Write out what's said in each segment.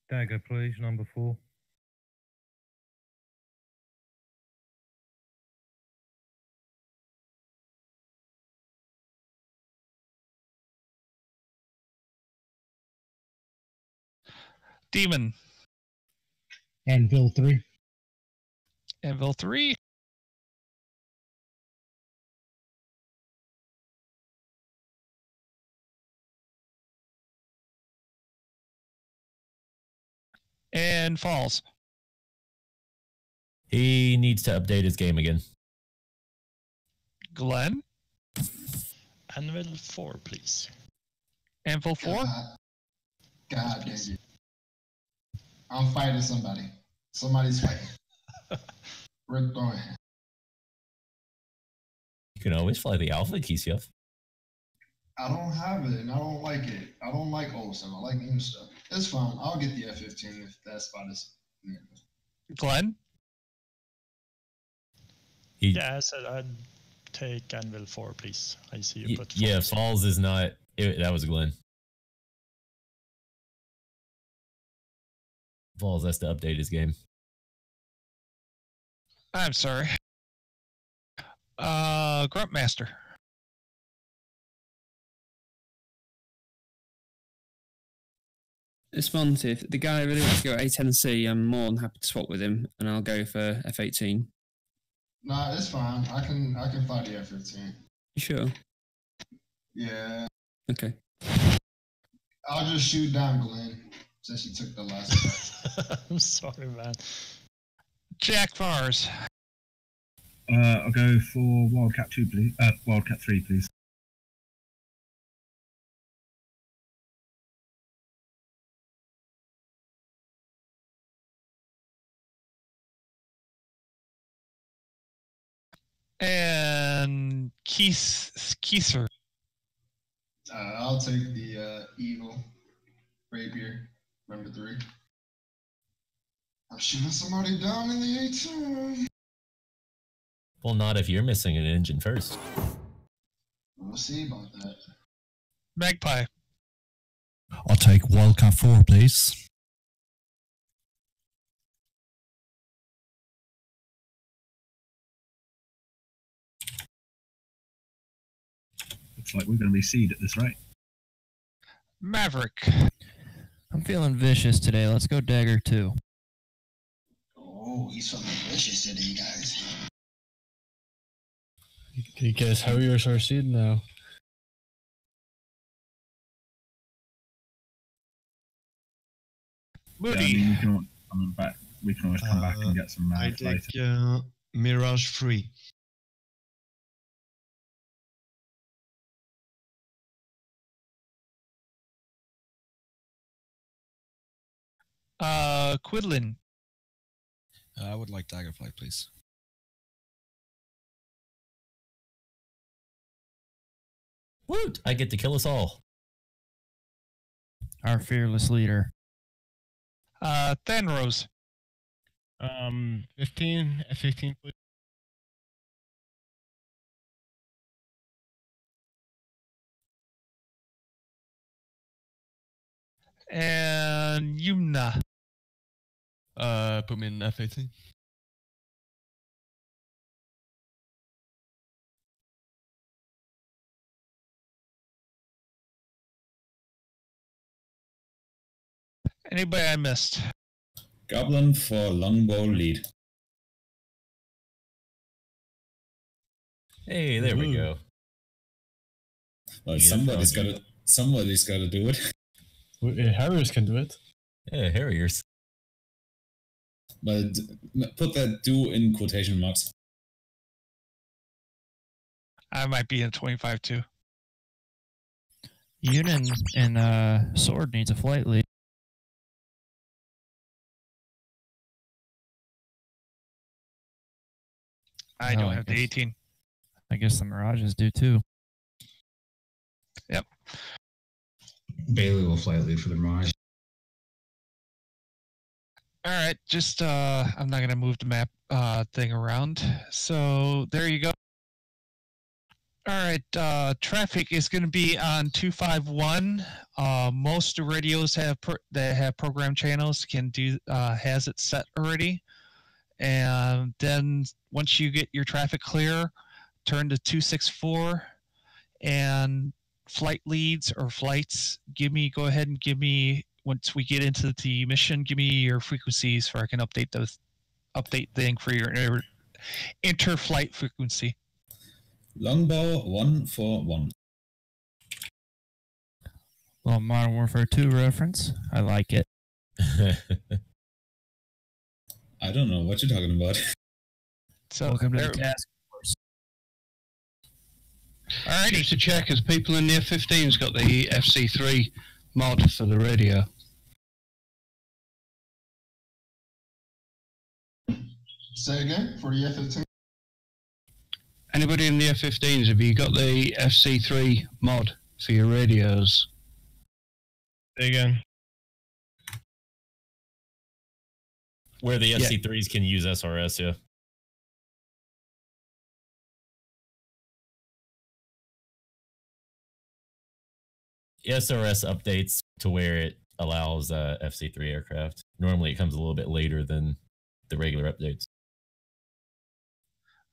Dagger, please, number 4. Demon. Anvil 3. Anvil 3. And Falls. He needs to update his game again. Glenn. Anvil 4, please. Anvil 4? God dang it. I'm fighting somebody. Somebody's fighting. We're throwing. You can always fly the Alpha, KCF. I don't have it, and I don't like it. I don't like old stuff. I like new stuff. It's fine. I'll get the F-15 if that spot is... Yeah. Glenn? Yeah, I said I'd take Anvil 4, please. I see you put Falls. Yeah, Falls is not... that was Glenn. Falls has to update his game. I'm sorry. Gruntmaster. This month, if the guy really wants to go A10C, I'm more than happy to swap with him, and I'll go for F18. Nah, it's fine. I can fly the F-15. You sure? Yeah. Okay. I'll just shoot down Glenn since you took the last shot. I'm sorry, man. Jack Fars. I'll go for Wildcat 2, please. Wildcat 3, please. And Kieser. I'll take the Evil Rapier, number 3. I'm shooting somebody down in the A2. Well, not if you're missing an engine first. We'll see about that. Magpie. I'll take Wildcat 4, please. Looks like we're going to be seed at this rate. Maverick. I'm feeling vicious today. Let's go Dagger 2. Oh, he's feeling vicious today, guys. Can you guess Harriers are seed now? Moody. Yeah, I mean, we can always come back and get some I later. take Mirage 3. Quidlin. I would like Daggerfly, please. Woot! I get to kill us all. Our fearless leader. Thanrose. 15, F15, please. And Yumna. Put me in F18. Anybody I missed? Goblin for longbow lead. Hey, there we go. Well, somebody's got to do it. Harriers can do it. Yeah, Harriers. But put that "do" in quotation marks. I might be in 25 too. Yunin in Sword needs a flight lead. I don't have the 18. I guess the Mirages do too. Yep. Bailey will flight lead for the Mirage. All right, just I'm not gonna move the map thing around. So there you go. All right, traffic is going to be on 251. Most radios that have program channels can do has it set already, and then once you get your traffic clear, turn to 264 and flight leads or flights. Go ahead and give me once we get into the mission. Give me your frequencies so I can update the thing for your inter-flight frequency. Longbow 141. Well, Modern Warfare 2 reference. I like it. I don't know what you're talking about. So welcome to the task force. All right, just to check, has people in the F-15s got the FC3 mod for the radio? Say again for the F-15. Anybody in the F-15s, have you got the FC3 mod for your radios? Say again. Where the FC3s can use SRS, yeah. SRS updates to where it allows FC3 aircraft. Normally it comes a little bit later than the regular updates.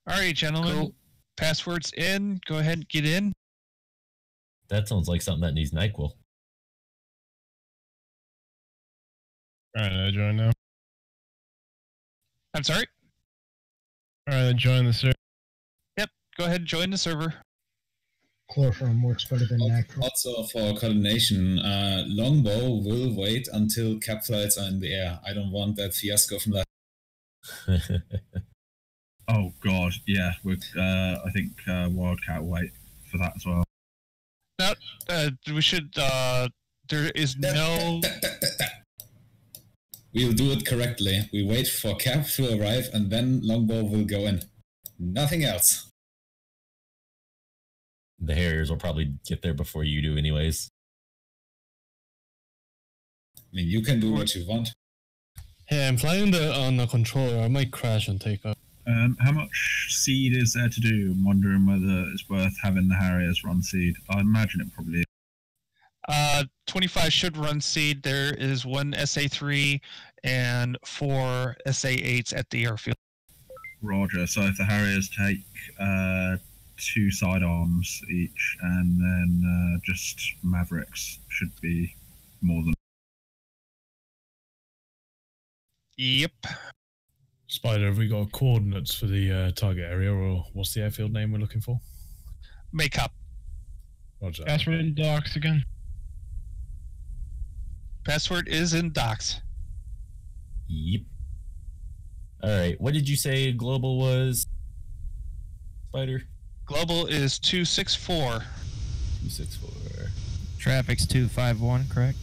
All right, gentlemen. Cool. Passwords in. Go ahead and get in. That sounds like something that needs NyQuil. Alright, I join now. I'm sorry? Alright, join the server. Yep, go ahead and join the server. Chloroform works better than NyQuil. Also for coordination, Longbow will wait until cap flights are in the air. I don't want that fiasco from that. Oh god, yeah. I think Wildcat will wait for that as well. No, we should. There is no. We'll do it correctly. We wait for cap to arrive, and then Longbow will go in. Nothing else. The Harriers will probably get there before you do, anyways. I mean, you can do what you want. Hey, I'm flying on the controller. I might crash and take off. How much seed is there to do? I'm wondering whether it's worth having the Harriers run seed. I imagine it probably is. 25 should run seed. There is 1 SA3 and 4 SA8s at the airfield. Roger. So if the Harriers take 2 sidearms each, and then just Mavericks should be more than. Yep. Spider, have we got coordinates for the target area, or what's the airfield name we're looking for? Make up. Roger. Password in docs again. Password is in docs. Yep. Alright, what did you say global was, Spider? Global is 264. 264. Traffic's 251, correct?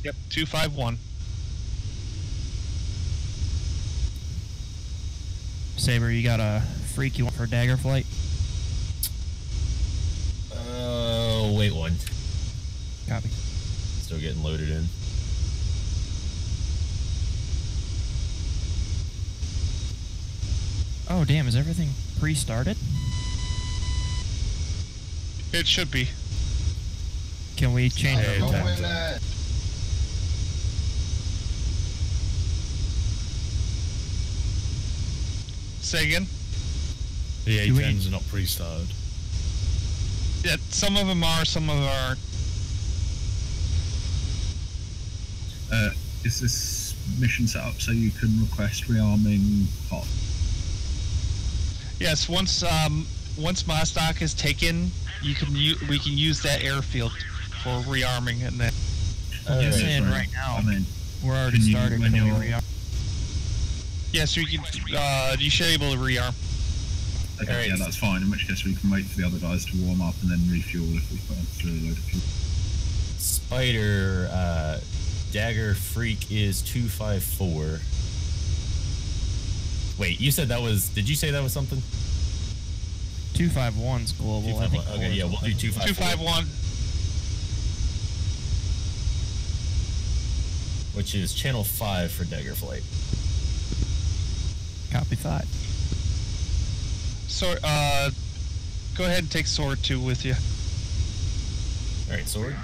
Yep, 251. Saber, you got a freak you want for a dagger flight? Wait one. Copy. Still getting loaded in. Oh, damn, is everything pre-started? It should be. Can we change it? Say again? The A10s are not pre-started. Yeah, some of them are, some of them aren't. Is this mission set up so you can request rearming pot? Yes, once Mostock is taken, we can use that airfield for rearming, and then. You're saying right now, we're already started. When you're rearm. Yes, you can. You should be able to rearm. Okay, right. Yeah, that's fine. In which case, we can wait for the other guys to warm up and then refuel if we burn through a load of fuel. Spider, Dagger Freak is 254. Wait, you said that was... Did you say that was something? 251's global. 251. Okay, yeah, we'll do 254. 251. Which is channel 5 for Dagger Flight. Copy 5. So, Go ahead and take Sword 2 with you. Alright, Sword.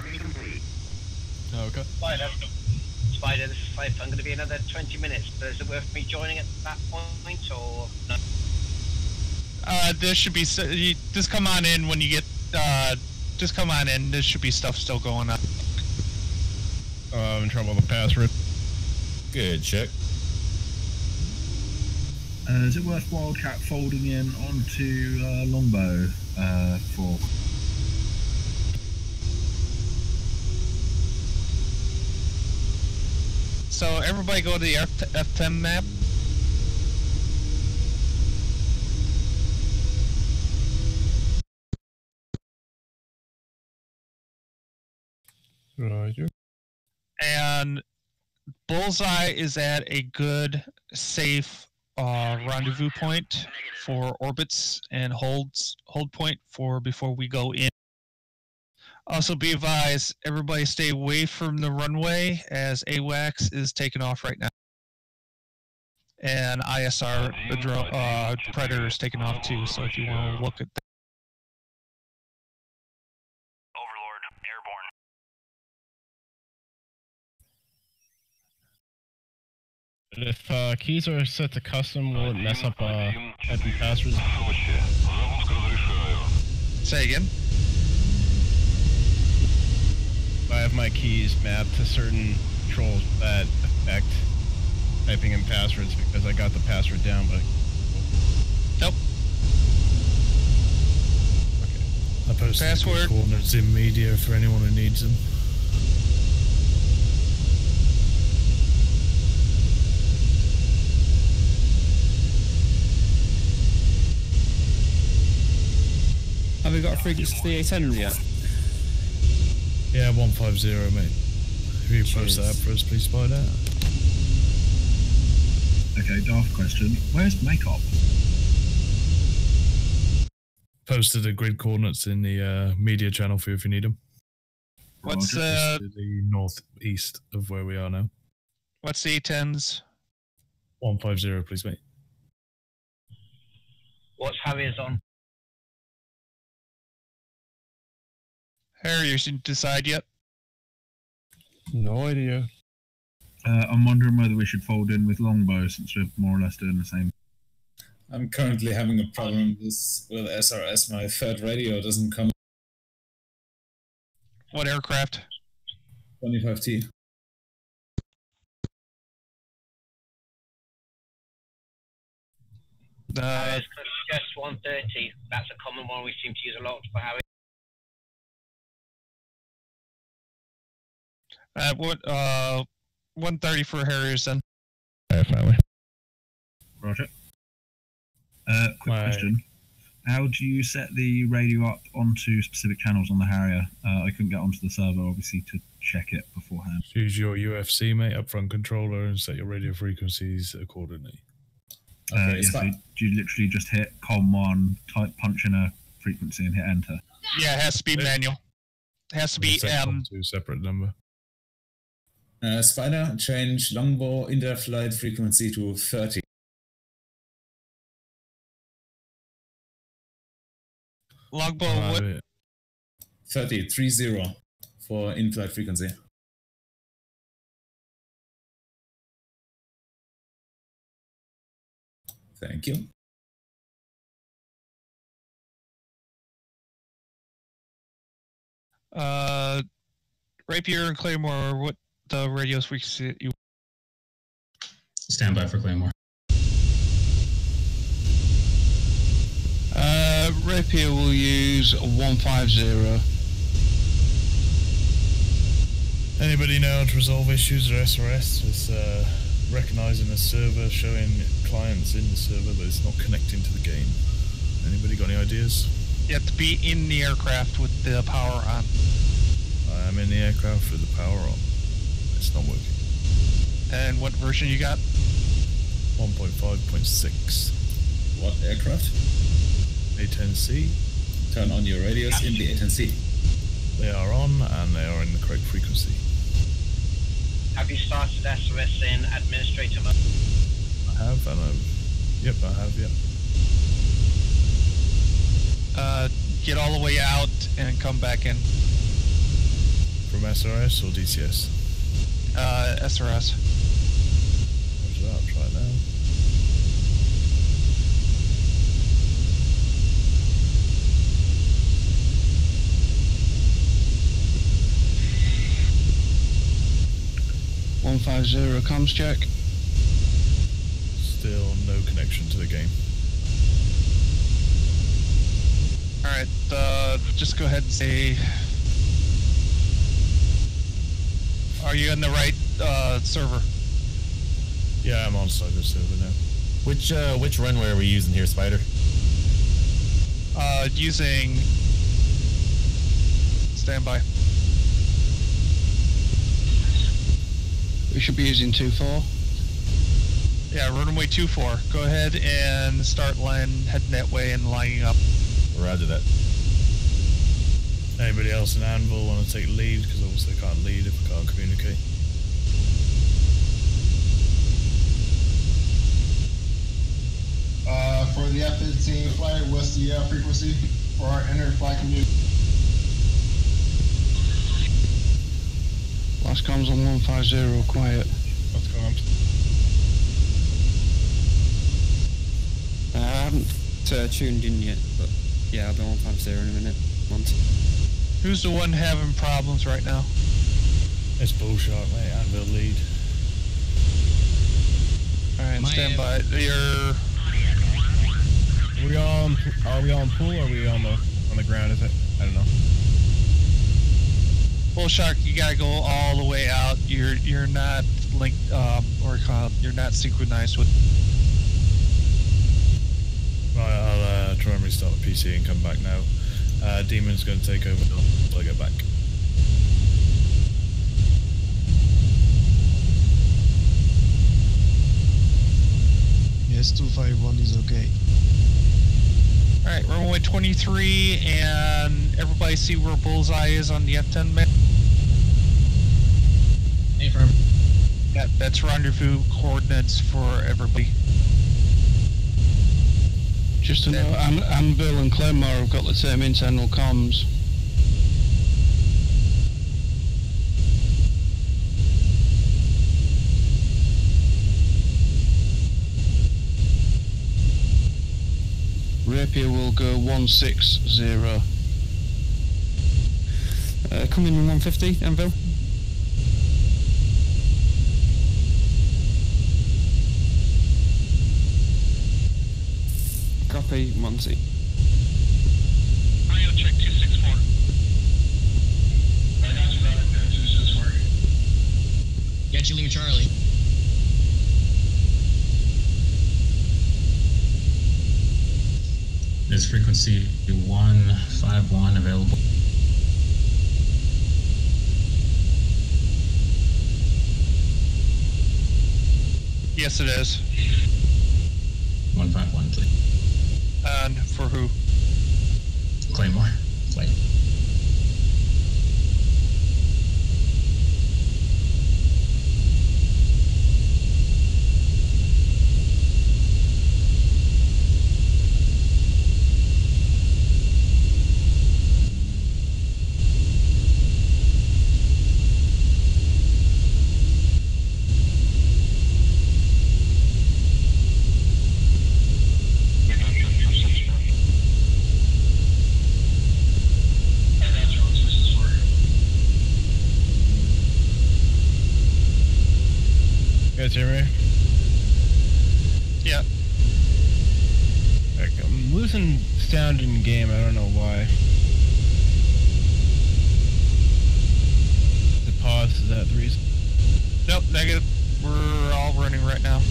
Okay. Spider, this is Fife. I'm going to be another 20 minutes. But is it worth me joining at that point, or no? There should be... just come on in when you get... just come on in. There should be stuff still going on. I'm in trouble with the password. Good, check. Is it worth Wildcat folding in onto Longbow for... So everybody go to the F10 map. Roger. And Bullseye is at a good, safe rendezvous point for orbits and hold point for before we go in. Also be advised, everybody stay away from the runway as AWACS is taking off right now. And ISR, the drone, Predator is taking off too, so if you want to look at that. If keys are set to custom, will it mess up typing passwords? Say again? I have my keys mapped to certain controls that affect typing in passwords because I got the password down, but... Nope. Okay. I posted password coordinates in media for anyone who needs them. Have we got a frequency for the A10 yet? Yeah, 150, mate. If you post that up for us, please, Spider. Okay, daft question. Where's Makeup? Posted the grid coordinates in the media channel for you if you need them. What's to the northeast of where we are now? What's the A10s? 150, please, mate. What's Harriers on? Harry, you didn't decide yet? No idea. I'm wondering whether we should fold in with Longbow since we're more or less doing the same. I'm currently having a problem with SRS. My third radio doesn't come. What aircraft? 25T. Just 130. That's a common one we seem to use a lot for Harry. What 130 for Harriers then. Finally. Roger. Quick question. How do you set the radio up onto specific channels on the Harrier? I couldn't get onto the server, obviously, to check it beforehand. Use your UFC, mate, upfront controller, and set your radio frequencies accordingly. Okay, so do you literally just hit COM1, punch in a frequency and hit enter? Yeah, it has to be manual. It has to be to separate number. Spider, change Longbow interflight frequency to 30. Longbow, what? 30 for in-flight frequency. Thank you. Rapier and Claymore, what the radios frequency you? Stand by for Claymore. Rapier will use 150. Anybody know how to resolve issues or SRS? It's recognizing the server, showing clients in the server, but it's not connecting to the game. Anybody got any ideas? You have to be in the aircraft with the power on. I am in the aircraft with the power on. It's not working. And what version you got? 1.5.6. What aircraft? A10C. Turn on your radios in the A10C. They are on and they are in the correct frequency. Have you started SOS in administrator mode? I have, and I've... Yep, I have, yep. get all the way out and come back in. From SRS or DCS? SRS. Roger that, I'll try it now. .150 comms check. Still no connection to the game. Alright, just go ahead and say... Are you on the right server? Yeah, I'm on Cyber server now. Which runway are we using here, Spider? Using... Standby. We should be using 24. Yeah, runway 24. Go ahead and start heading that way and lining up. Roger that. Anybody else in Anvil want to take lead? Because obviously I can't lead if I can't communicate. For the F-15 flight, what's the frequency for our inter-flight community? Last comms on 150, quiet. What's going on? I haven't tuned in yet, but yeah, I'll be 150 in a minute. Who's the one having problems right now? It's Bullshark, mate. Anvil lead. Alright, stand by. Are we on pool or are we on the ground? Is it? I don't know. Bullshark, you gotta go all the way out. You're not linked you're not synchronized with. Right, I'll try and restart the PC and come back now. Demon's going to take over until I get back. Yes, 251 is okay. Alright, runway 23, and everybody see where Bullseye is on the F-10 map? Hey, firm. Yeah, that's rendezvous coordinates for everybody. Just to know, Anvil and Claymore have got the same internal comms. Rapier will go 160. Come in 150, Anvil. Copy, 1C. Radio check 264. I got you, Robert, 264. Get you, Lima Charlie. There's frequency 151 available. Yes, it is. 151, please. And for who? Claymore. Flight. You guys hear me? Yeah. I'm losing sound in game. I don't know why. Is it paused? Is that the reason? Nope, negative. We're all running right now.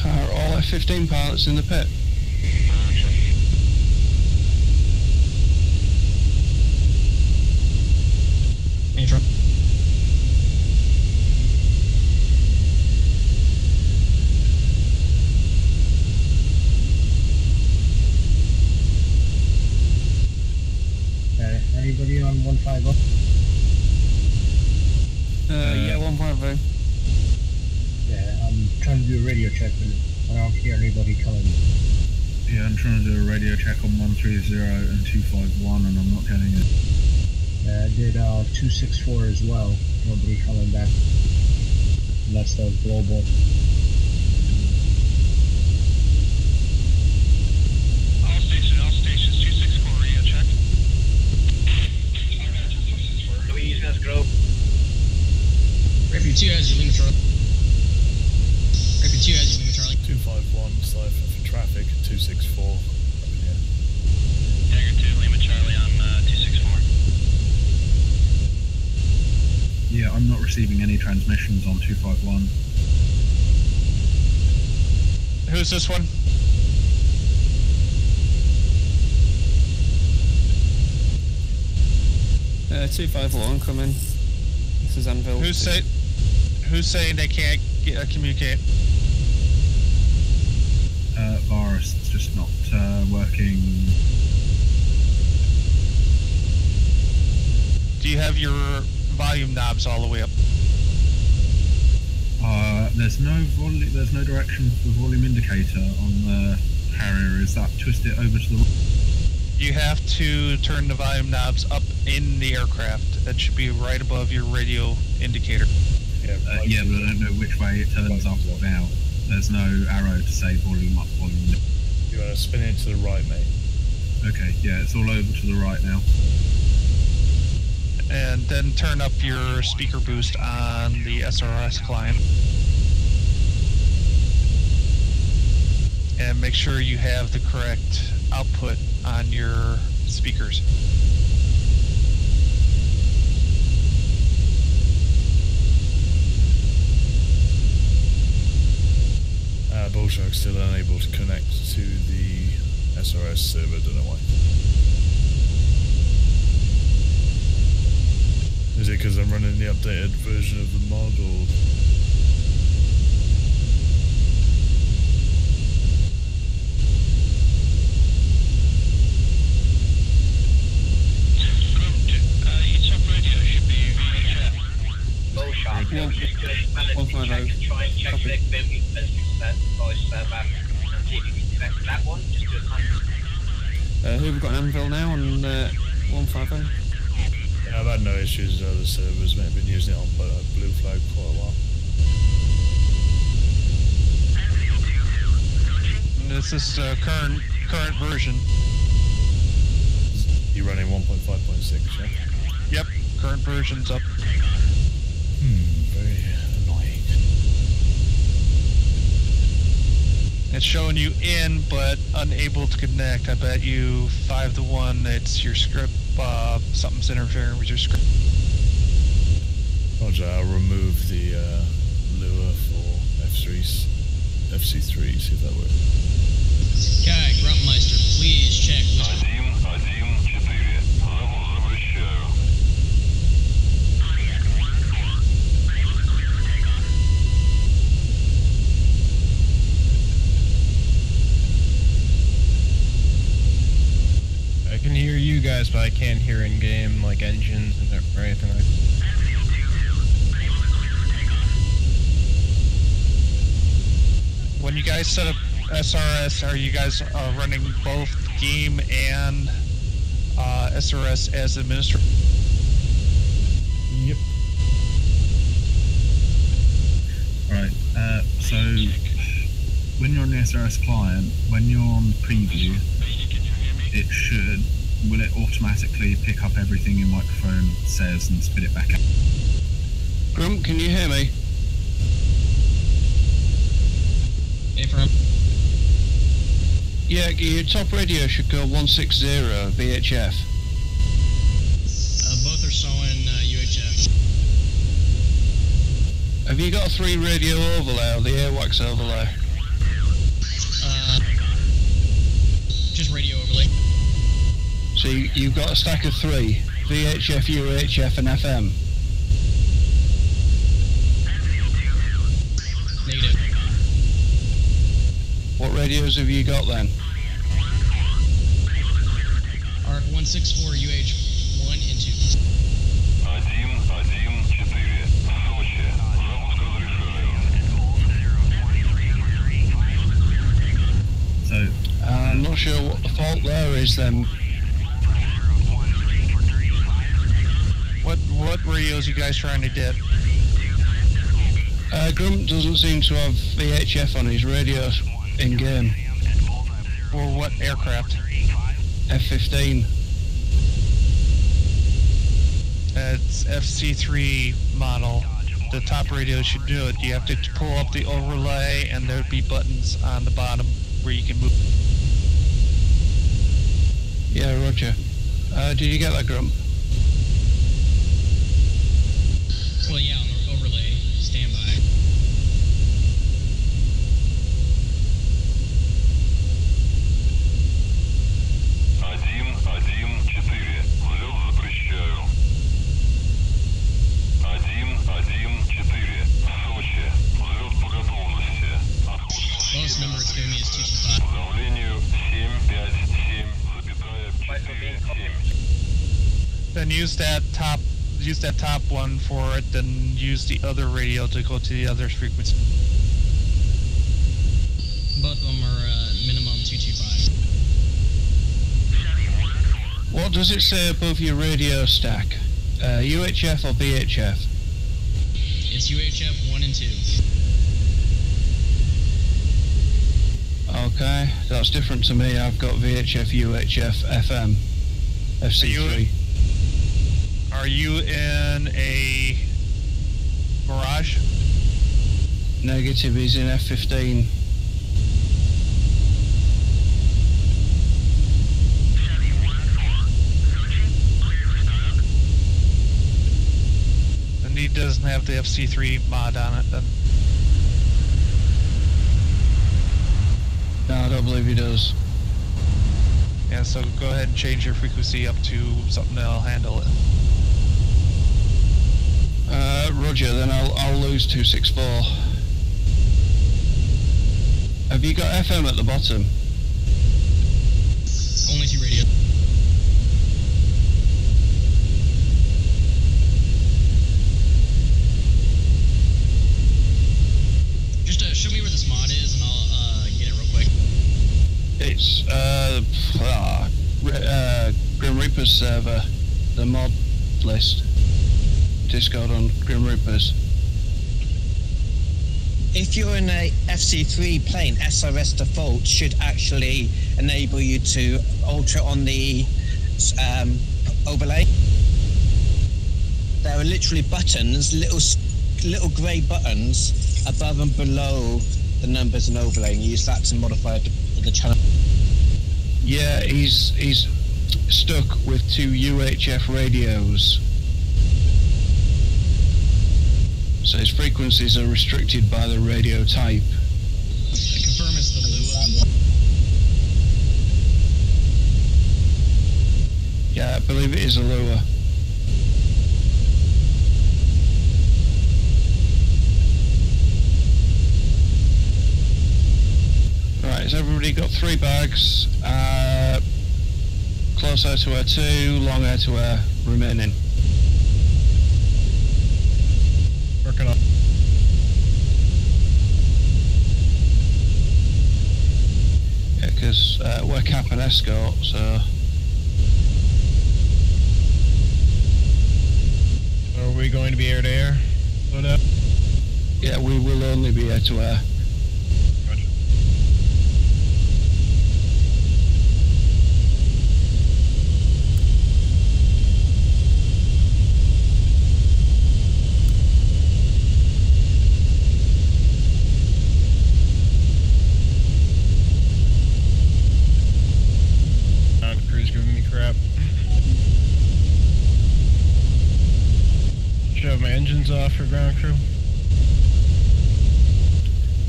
Are all F-15 pilots in the pit? Intro. Anybody on 150? Yeah, 150. Yeah, I'm trying to do a radio check, but I don't hear anybody coming. Yeah, I'm trying to do a radio check on 130 and 251, and I'm not getting it. I did 264 as well. Nobody coming back. And that's the global. All stations, 264, radio check. Are we using as Grove? Rapier 2 has your Lima Charlie. Rapier 2 has your Lima Charlie. 251, cipher for traffic, 264. Up in here. Dagger 2, Lima Charlie on 264. Yeah, I'm not receiving any transmissions on 251. Who's this one? Uh, 251 coming. This is Anvil. Who's saying they can't communicate? Virus, it's just not working. Do you have your volume knobs all the way up? There's no direction for volume indicator on the Harrier. Is that twist it over to the? You have to turn the volume knobs up in the aircraft. That should be right above your radio indicator. Yeah, but I don't know which way it turns up or down. There's no arrow to say volume up, volume down. You want to spin it to the right, mate. Okay, yeah, it's all over to the right now. And then turn up your speaker boost on the SRS client. And make sure you have the correct output on your speakers. Bullshark's still unable to connect to the SRS server, don't know why. Is it because I'm running the updated version of the mod, or? Your top radio should be Bullshark. Just do a spell and check and try and check the ability to voice back and see if you can connect to that one. Just do a kind who have we got an Anvil now on 150? Yeah, I've had no issues with other servers, mate. I've been using it on Blue Flag for quite a while. And this is the current version. You're running 1.5.6, yeah? Yep, current version's up. Very annoying. It's showing you in, but unable to connect. I bet you 5-1. It's your script. Something's interfering with your script. Roger, I'll remove the lure for FC3, see if that works. Okay, Gruntmeister, please check. I can hear you guys, but I can't hear in-game, like, engines and everything like that. When you guys set up SRS, are you guys running both game and SRS as administrator? Yep. Alright, so when you're on the SRS client, when you're on preview, will it automatically pick up everything your microphone says and spit it back out? Grump, can you hear me? Affirm. Yeah, your top radio should go 160 VHF. Both are showing UHF. Have you got a 3 radio overlay or the AirWax overlay? Just radio overlay. So you've got a stack of 3, VHF, UHF and FM. Negative. What radios have you got then? RF164, UH1 and 2. So, is then. What radios you guys trying to get? Grump doesn't seem to have VHF on his radio in game. Or what aircraft? F-15. It's FC3 model. The top radio should do it. You have to pull up the overlay, and there'd be buttons on the bottom where you can move. Yeah, roger. Did you get that, Grump? Well, yeah, on the overlay, standby. Lowest number it's giving me is 225. Then use that top one for it, then use the other radio to go to the other frequency. Both of them are minimum 225. What does it say above your radio stack? UHF or VHF? It's UHF 1 and 2. Okay, that's different to me. I've got VHF, UHF, FM, FC3. Are you in a Mirage? Negative, he's in F-15. And he doesn't have the FC3 mod on it then. No, I don't believe he does. Yeah, so go ahead and change your frequency up to something that'll handle it. Roger, then I'll lose 264. Have you got FM at the bottom? Only 2 radio. Just show me where this mod is and I'll get it real quick. It's Grim Reaper's server, the mod list. Discord on Grim Reapers. If you're in a FC3 plane, SRS default should actually enable you to alter on the overlay. There are literally buttons, little grey buttons above and below the numbers and overlay, and you use that to modify the channel. Yeah, he's stuck with 2 UHF radios. So his frequencies are restricted by the radio type. I confirm it's the Lua. Yeah, I believe it is a Lua. Right, has everybody got 3 bags? Close air to air 2, long air to air remaining. Working on. Yeah, because we're cap and escort, so. Are we going to be air to air? Load up? Yeah, we will only be air to air. Crew's giving me crap. Should I have my engines off for ground crew?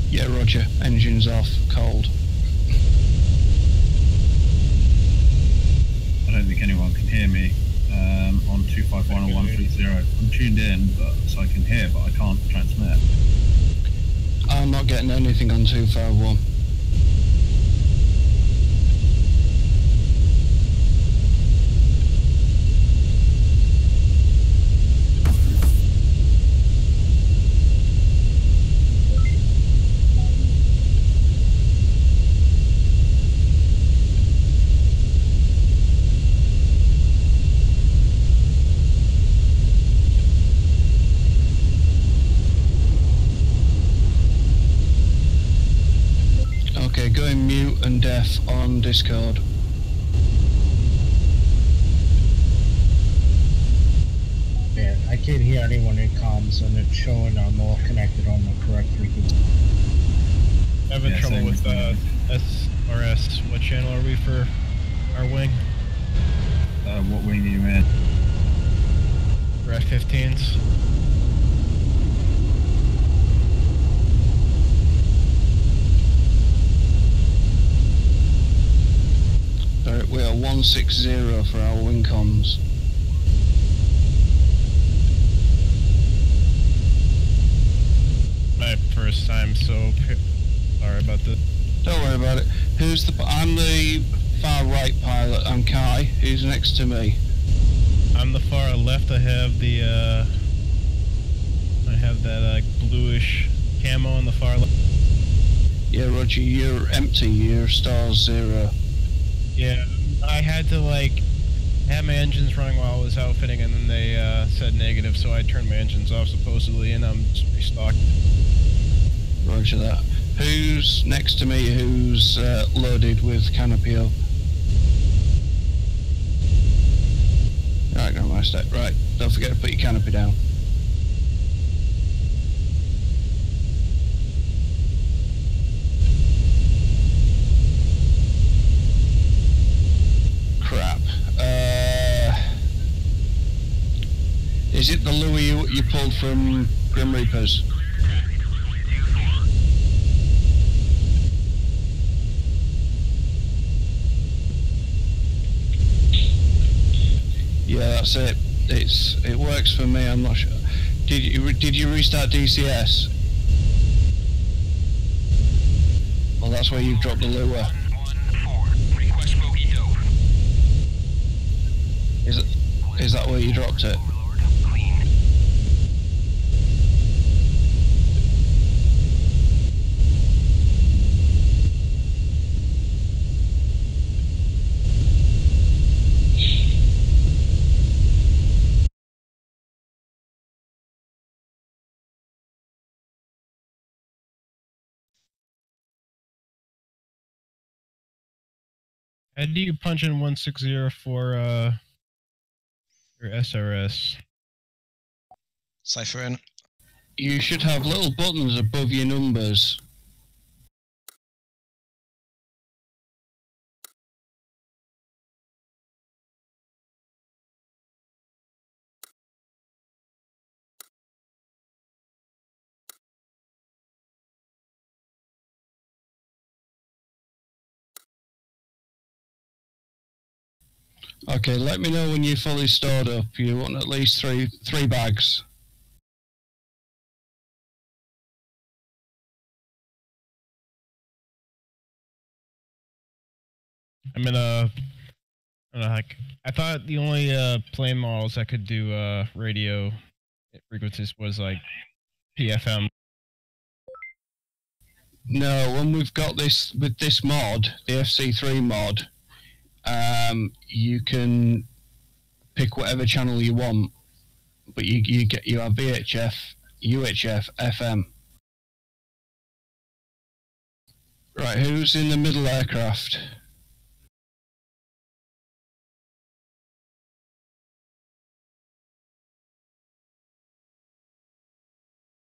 Yeah, roger. Engines off. Cold. I don't think anyone can hear me on 251 or 130. I'm tuned in, so I can hear, but I can't transmit. I'm not getting anything on 251. and deaf on Discord. Yeah, I can't hear anyone in comms, and it's showing I'm all connected on the correct frequency. Having trouble with SRS. What channel are we for our wing? What wing are you in? We're at 15s. We are 160 for our wing comms. My first time, so sorry about this. Don't worry about it. I'm the far right pilot. I'm Kai. Who's next to me? I'm the far left. I have that bluish camo on the far left. Yeah, Roger. You're empty. You're star 0. Yeah, I had to have my engines running while I was outfitting, and then they said negative, so I turned my engines off supposedly, and I'm just restocked. Roger that. Who's next to me? Who's loaded with canopy up? Right, Grandmaster. Right, don't forget to put your canopy down. Crap. Is it the Louis you pulled from Grim Reapers? Yeah, that's it. It works for me. I'm not sure. Did you restart DCS? Well, that's where you've dropped the lure. Is that where you dropped it? How do you punch in 160 for your SRS? Cypher in. You should have little buttons above your numbers. Okay, let me know when you're fully stored up. You want at least three bags. I'm in a I thought the only plane models that could do radio frequencies was PFM. No, when we've got this with this mod, the FC3 mod, you can pick whatever channel you want, but you have VHF, UHF, FM. Right, who's in the middle aircraft?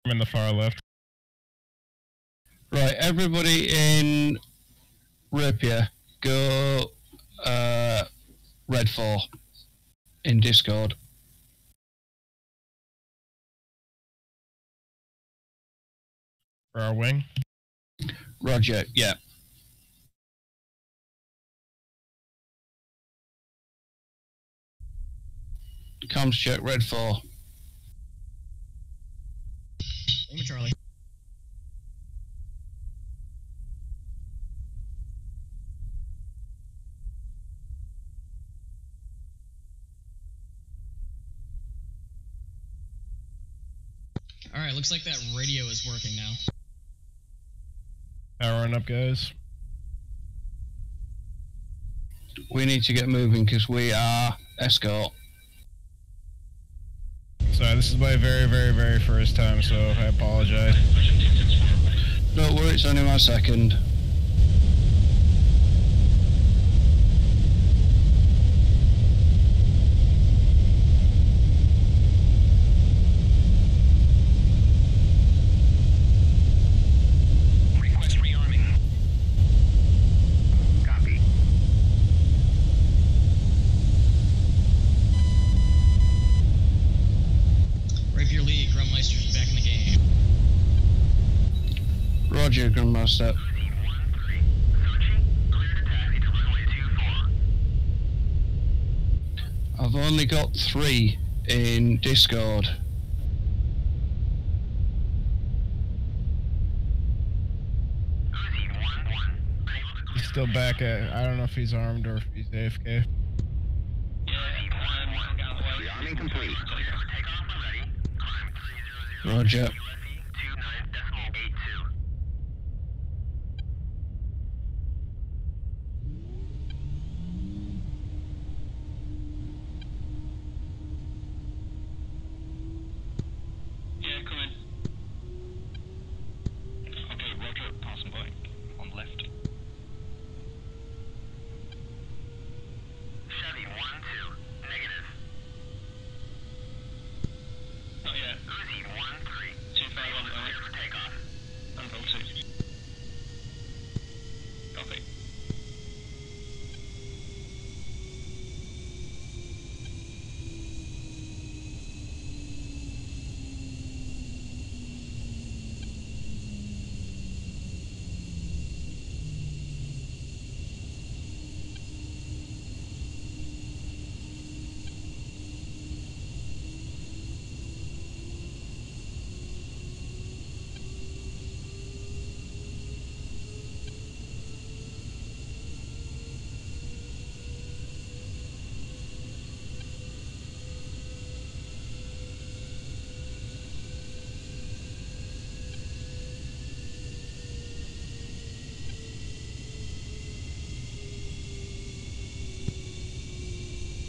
I'm in the far left. Right, everybody in Rapier, go Red 4 in Discord. For our wing? Roger, yeah. Comms check, Red 4. Lima Charlie. Alright, looks like that radio is working now. Powering up, guys. We need to get moving because we are escort. Sorry, this is my very, very, very first time, so I apologize. Don't worry, it's only my second. Roger, Grandmaster. I've only got 3 in Discord. He's still back at. I don't know if he's armed or if he's AFK. Roger. Yeah, come in. Okay, Roger, passing by on the left. Chevy 1-2, negative. Not yet. Uzi 1-3. 251 clear for takeoff. Uncle 2. Copy.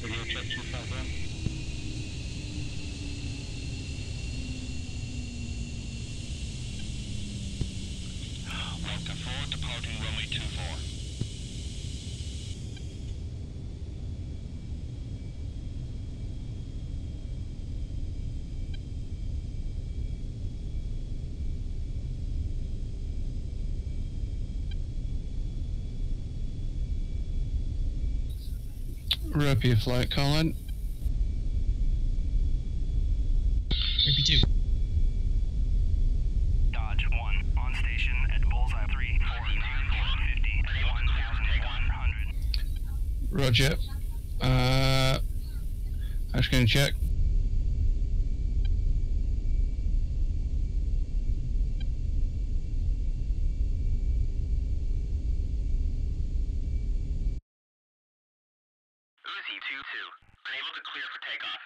Radio check 251. Walker 4, departing runway 24. Rapier flight, Colin. Rapey 2. Dodge 1, on station at bullseye 349 150 1100. Roger. I'm just going to check. Uzi 2-2, unable to clear for takeoff.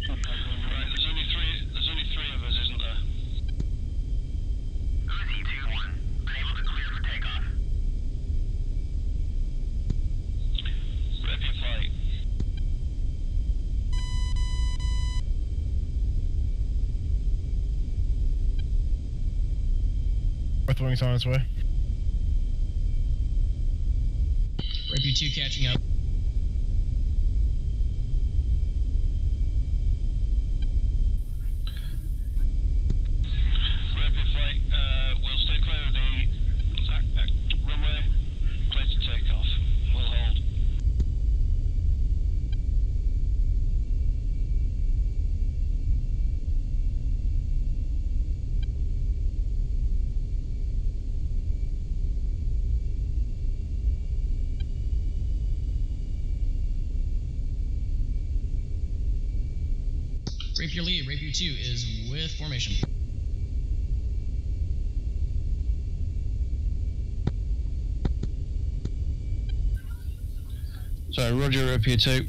Right, there's only three of us, isn't there? Uzi 2-1, unable to clear for takeoff. Rapid flight. North wing's on its way. Rapey 2 catching up. Rapid flight, we'll stay clear of the runway, clear to take off. We'll hold. Rapier lead, Rapier 2 is with formation. So, Roger, Rapier 2.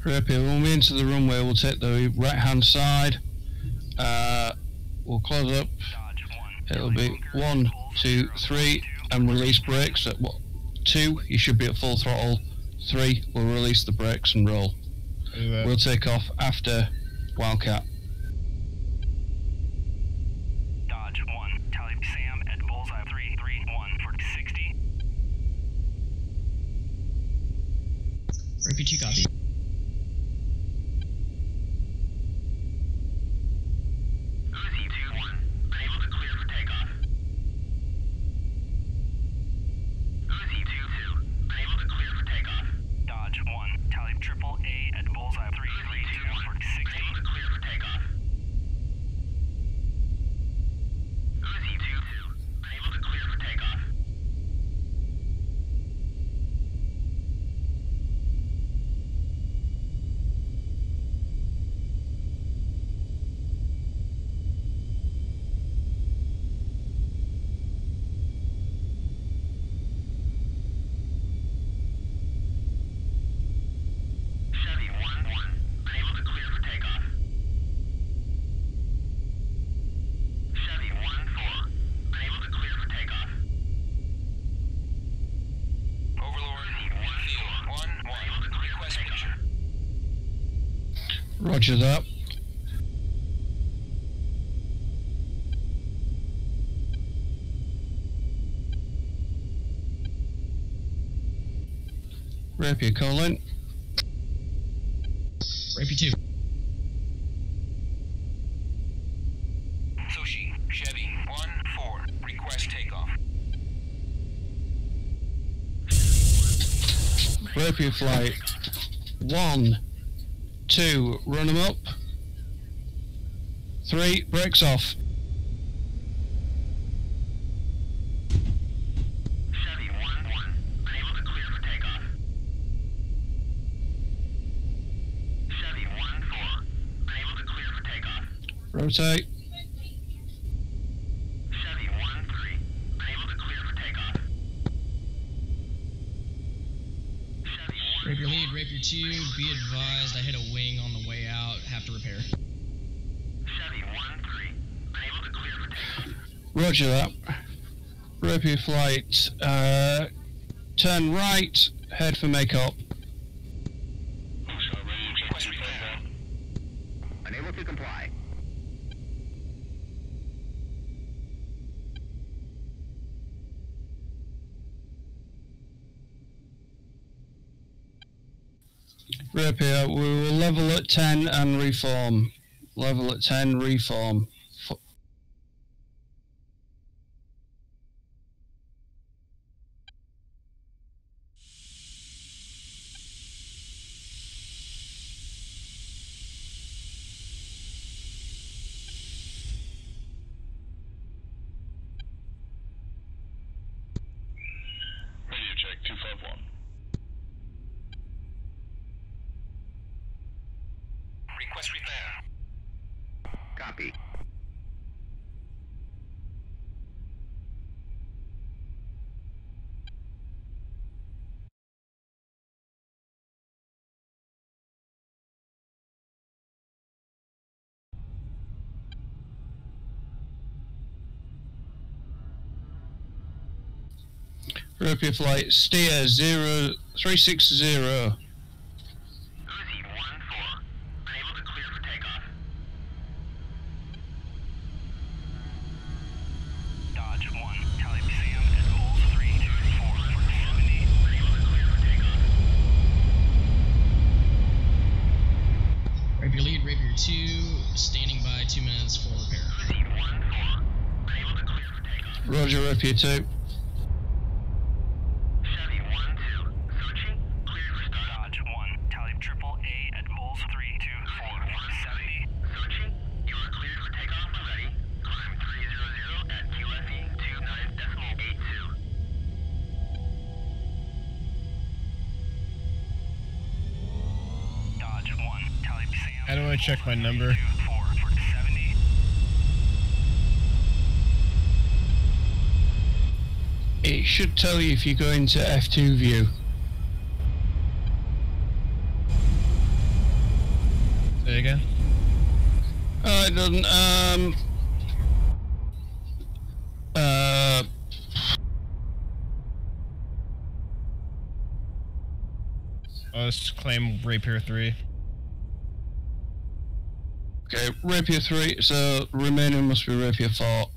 Rapier, when we're into the runway, we'll take the right-hand side. We'll close up. It'll be 1, 2, 3, and release brakes at 2. You should be at full throttle. 3, we'll release the brakes and roll. We'll take off after Wildcat. Dodge 1, tally Sam at bullseye 331 for 60. Repeat 2 copy. Uzi 2-1, unable to clear for takeoff. Uzi 2-2, unable to clear for takeoff. Dodge 1, tally triple A at bullseye 332 for 60. Unable to clear for takeoff. Uzi 2-2, unable to clear for takeoff. Chevy 1-1, unable to clear for takeoff. Chevy 1-4, unable to clear for takeoff. Overlord 1-1, unable to clear for takeoff. Roger that. Rapier, call in. Rapier 2. Sushi, Chevy 1-4, request takeoff. Rapier flight 1, 2, run them up. 3, brakes off. Chevy 1-1, unable to clear for takeoff. Chevy 1-4, unable to clear for takeoff. Rotate. Chevy 1-3, unable to clear for takeoff. Chevy Rapier lead, Rapier 2, be advised I hit a wing on the way out, have to repair. Chevy 1-3, unable to clear for takeoff. Roger that. Rapier flight, turn right, head for makeup. Request repair. Unable to comply. Rapier, we will level at 10 and reform. Level at 10, reform. Radio check 251. Request repair. Copy. Rapier flight, steer 0360. Uzi 1-4, unable to clear for takeoff. Dodge 1, tally Sam at Bulls 324 for 70. Unable to clear for takeoff. Rapier lead, Rapier 2, standing by 2 minutes for repair. Uzi 1-4, unable to clear for takeoff. Roger, Rapier 2. Chevy 1-2, Sochi, cleared for start. Dodge 1, tally triple A at Bulls 324 for 70. Sochi, you are cleared for takeoff when ready. Climb 300 at QFE 29.82. Dodge 1, tally Sam. How do I check my number? For 70. It should tell you if you go into F2 view. Say again? It doesn't. Let's claim Rapier 3. Okay, Rapier 3, so remaining must be Rapier 4.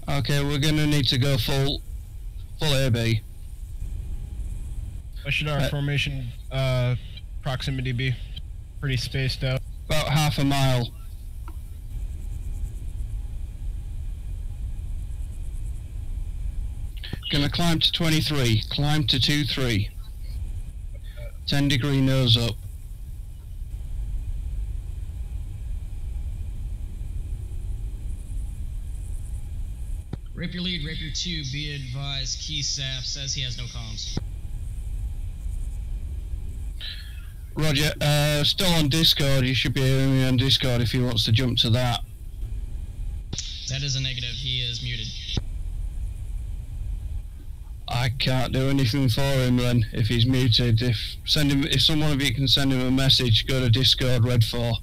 Okay, we're gonna need to go full AB. What should our formation proximity be? Pretty spaced out. About half a mile. Gonna climb to 23. Climb to 2-3. 10-degree nose up. Rapier lead, Rapier 2, be advised, Keysap says he has no comms. Roger, still on Discord. You should be hearing me on Discord if he wants to jump to that. That is a negative, he is muted. I can't do anything for him then if he's muted. If someone of you can send him a message, go to Discord Red 4.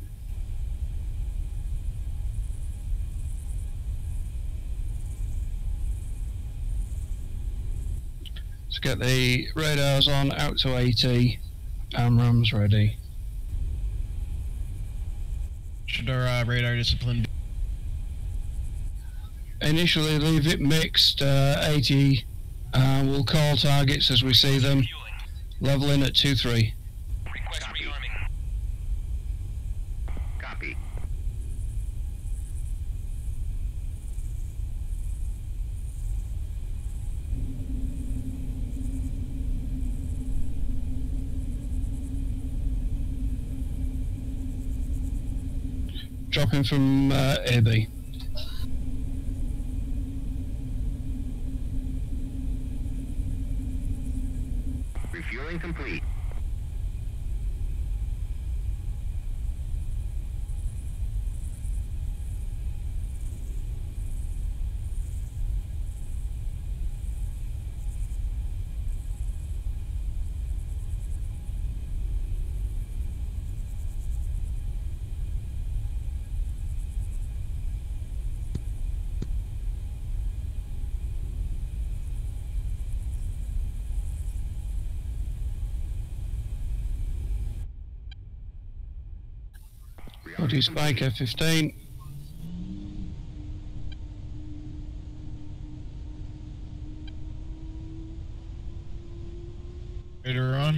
Let's get the radars on out to 80. AMRAM's ready. Should our radar discipline be? Initially leave it mixed, 80. We'll call targets as we see them. Leveling at 2-3. Request rearming. Copy. Dropping from AB. Refueling complete. Body spike F-15. Radar on.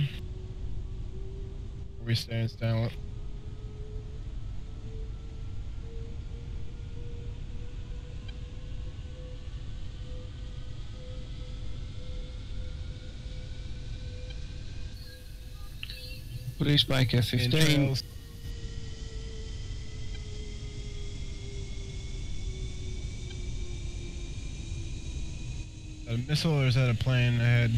Are we staying silent? Body spike F-15. A missile or is that a plane ahead?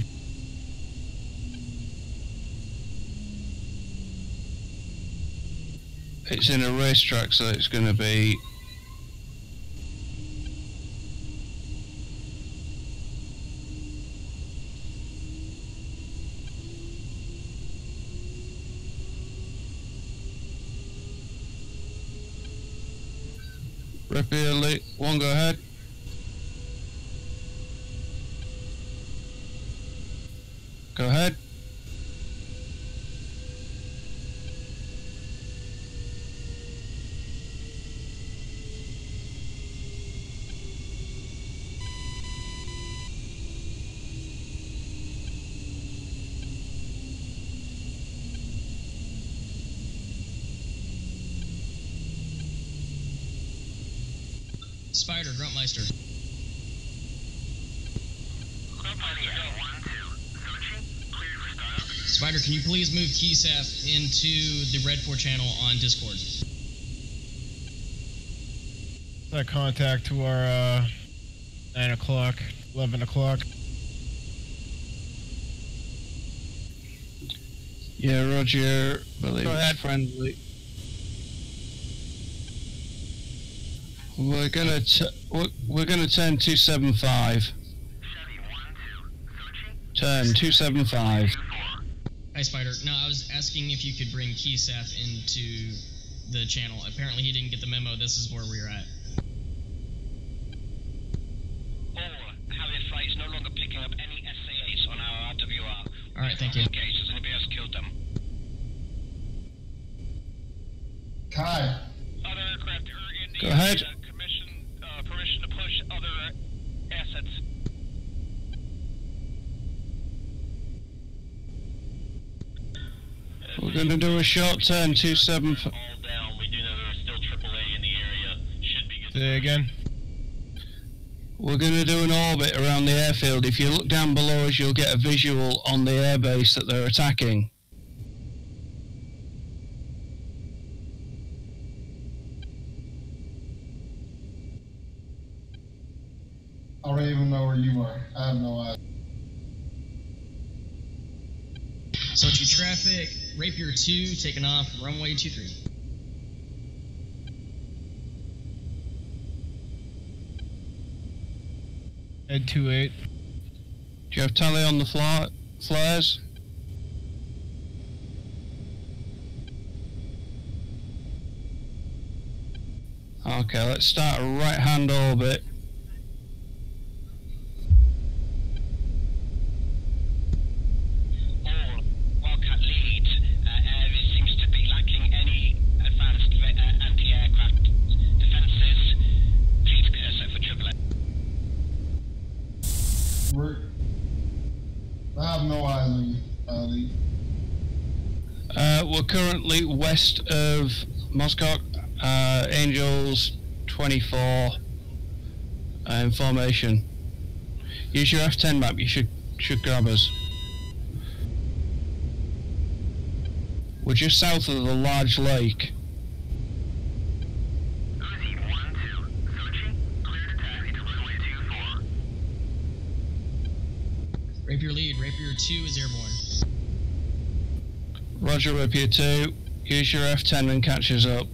It's in a racetrack, so it's going to be... Rapier elite, one go ahead. Go ahead. Spider, Gruntmeister. Spider, can you please move Keysap into the Red 4 channel on Discord? That contact to our 9 o'clock, 11 o'clock. Yeah, Roger. Believe Go ahead. Friendly. We're gonna turn 275. Turn 275. Hi, Spider. No, I was asking if you could bring Keysaf into the channel. Apparently, he didn't get the memo. This is where we're at. Harrier flight is no longer picking up any SA-8s on our RWR. All right, thank you. Engaged. Has anybody else killed them? Kai. Other aircraft are in the Go ahead. permission to push other assets. We're gonna do a short turn 275. All down. We do know there are still AAA in the area. Should be good. Say again. We're gonna do an orbit around the airfield. If you look down below us, you'll get a visual on the airbase that they're attacking. I don't even know where you are. I have no idea. So to traffic, Rapier 2 taking off runway 23. Head 28. Do you have tally on the flares? Okay, let's start a right-hand orbit. Wildcat lead. Area seems to be lacking any advanced anti-aircraft defenses. Please search for AAA. I have no eyes on you, Ali. We're currently west of Moscow, Angels 24 in formation. Use your F10 map, you should grab us. We're just south of the large lake. Rapier lead, Rapier 2 is airborne. Roger, Rapier 2. Use your F10 and catch us up.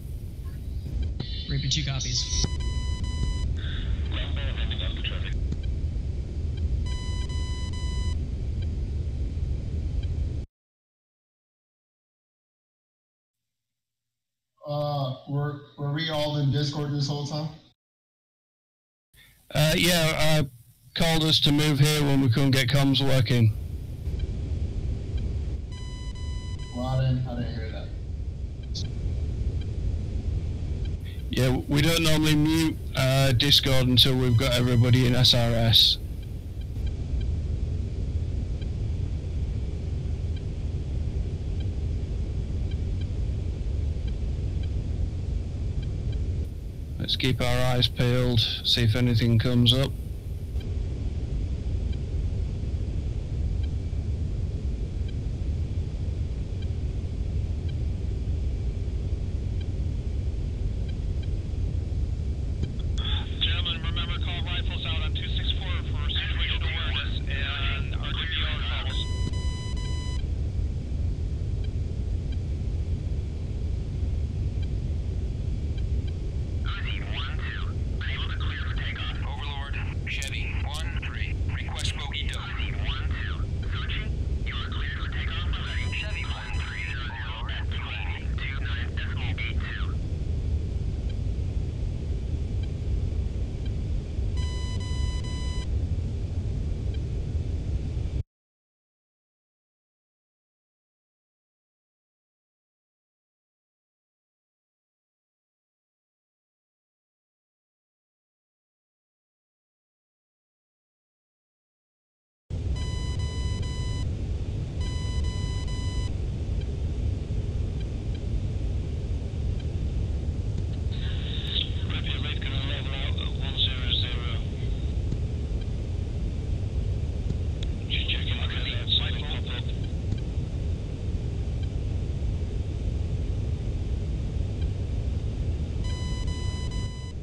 Rapier 2 copies. Were we all in Discord this whole time? Yeah, called us to move here when we couldn't get comms working. Well, I didn't hear that. Yeah, we don't normally mute Discord until we've got everybody in SRS. Let's keep our eyes peeled, see if anything comes up. Gentlemen, remember call rifles out on 264 for situational awareness and RWR calls. Overlord, Chevy 1-3, request bogey dope. You are cleared for takeoff already. Chevy 130, Overlord, 29.82. Rapier rate gonna level out at 100. Just checking on the cycle pop up.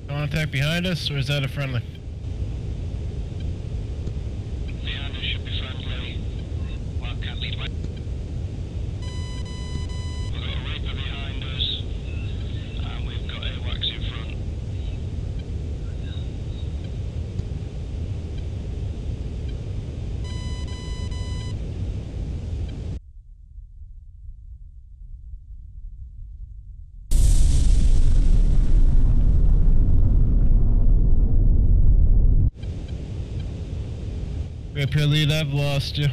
Contact behind us, or is that a friendly? Behind us should be friendly. Wildcat lead right. Rapier lead, I've lost you.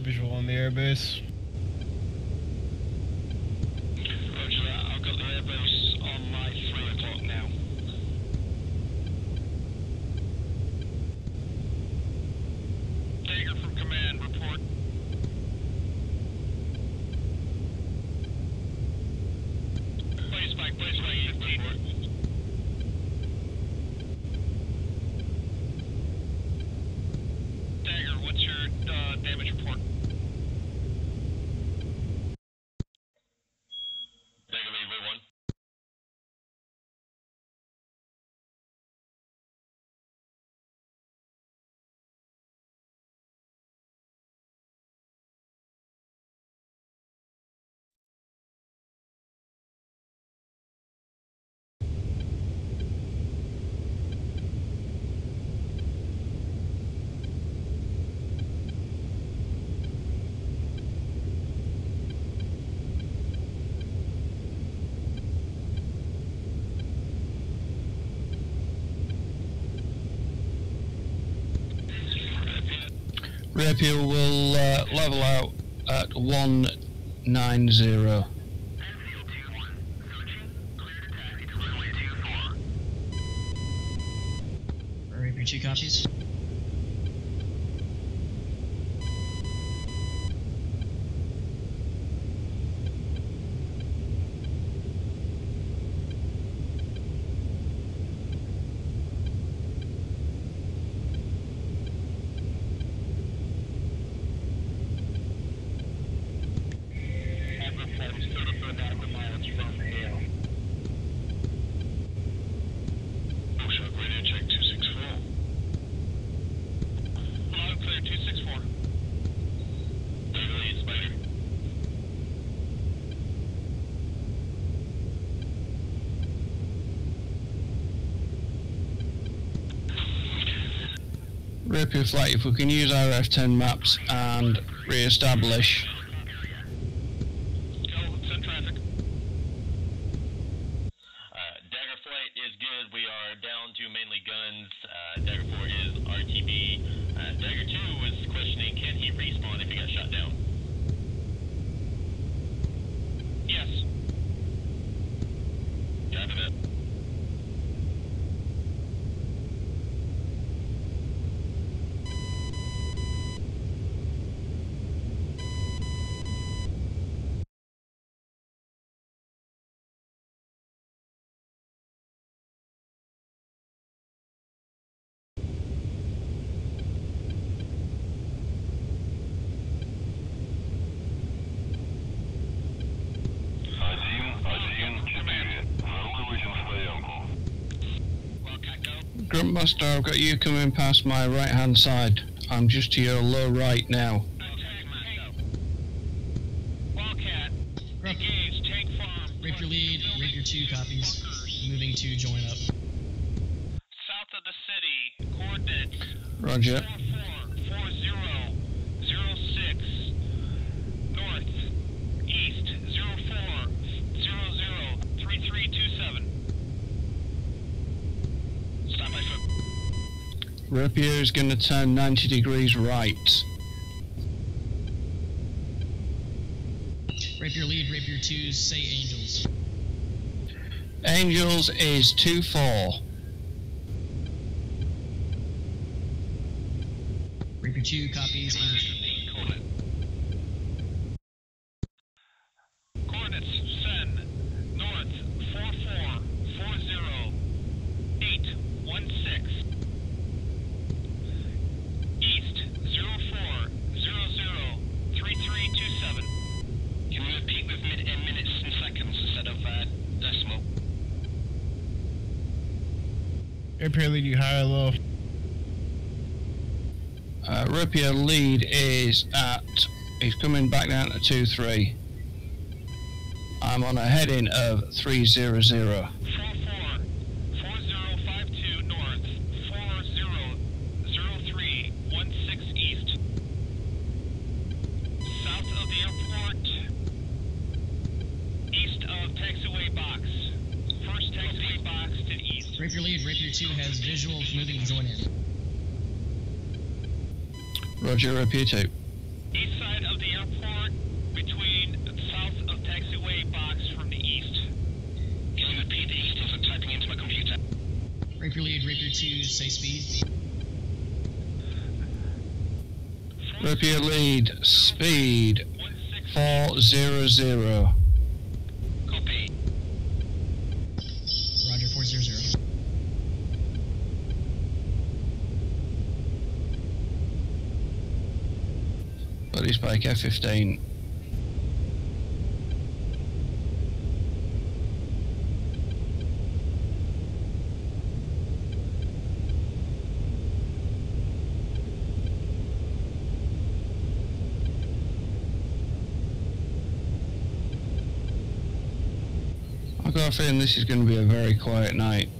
Visual on the airbase. Roger that, I've got the airbase on my 3 o'clock now. Dagger from command, report. Blaze back, 18. Dagger, what's your damage report? Dagger lead, way 1. Rapier will level out at 190. Rapier 2 copies. Rapier flight, if we can use our F10 maps and re-establish. Dagger flight is good. We are down to mainly guns. Dagger 4 is RTB. Dagger 2 was questioning, can he respawn if he got shot down? Yes. Copy that. Gruntmaster, I've got you coming past my right hand side. I'm just to your low right now. Wildcat, engage, tank farm. Rapier lead, Rapier 2 copies. Moving to join up. South of the city, coordinates. Roger. 444006. North, east, 04003327. Stop by foot. Rapier is going to turn 90 degrees right. Rapier lead, Rapier 2, say Angels. Angels is 2-4. Rapier 2 copies, Angels. Coordinates, send, north, 444081. Rapier lead, you high or low? Rapier lead is he's coming back down to 2-3. I'm on a heading of 300. 4052 north, 4003, 16 east. South of the airport, east of taxiway box. First taxiway box to the east. Rapier lead, Rapier 2 has visual moving to join in. Roger, Rapier 2. East side of the airport, between south of taxiway box from the east. Can you repeat the east as I'm typing into my computer? Rapier lead, Rapier 2, say speed. Rapier lead, speed 400. Copy. Roger, 400. Buddy Spike F-15. I've got a feeling this is going to be a very quiet night.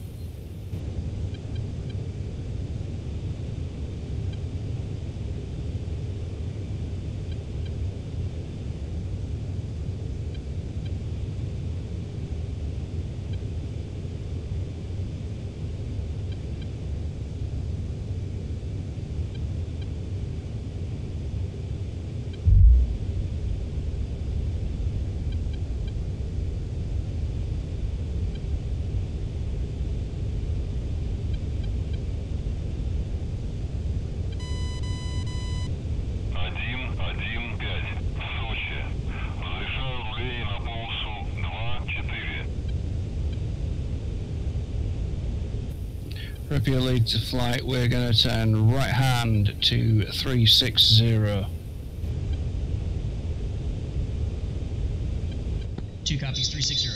Rapier lead to flight, we're going to turn right hand to 360. 2 copies, 360.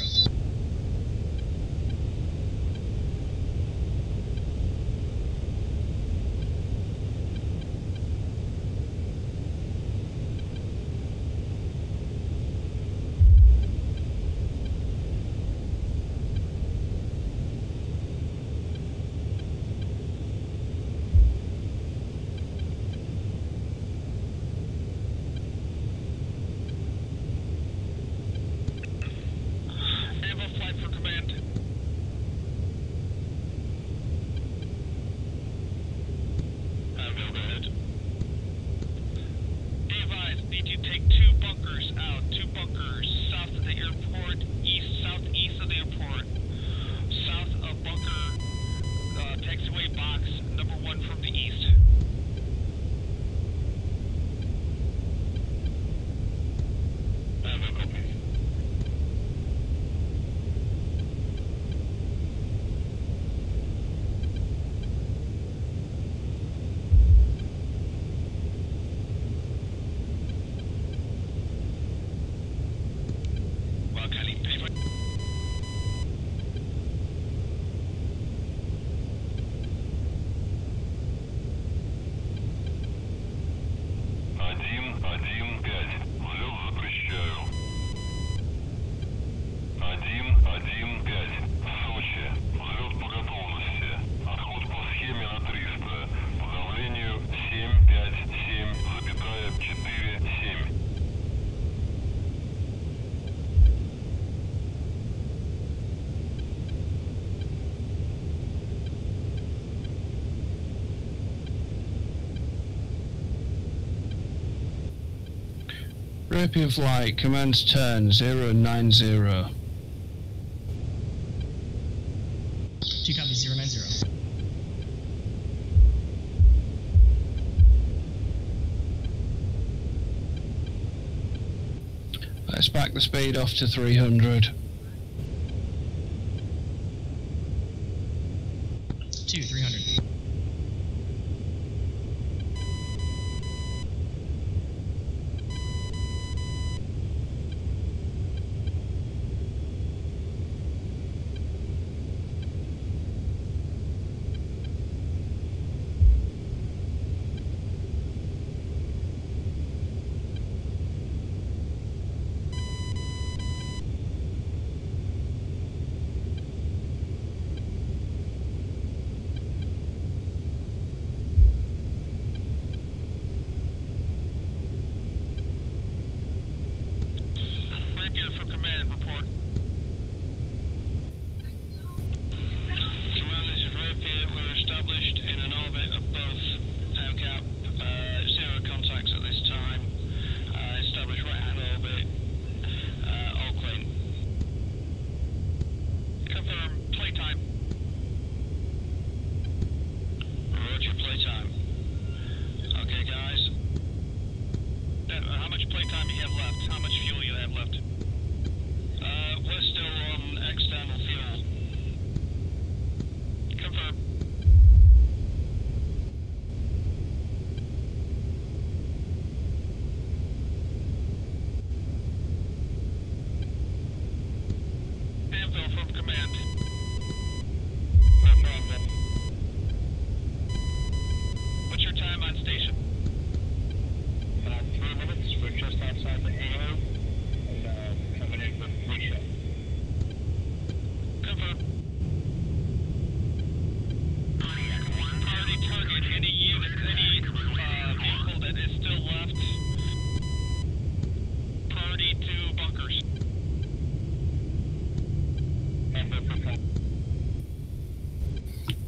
Rapier flight, commence turn 090. 2 copies, 090. Let's back the speed off to 300. 2, 300.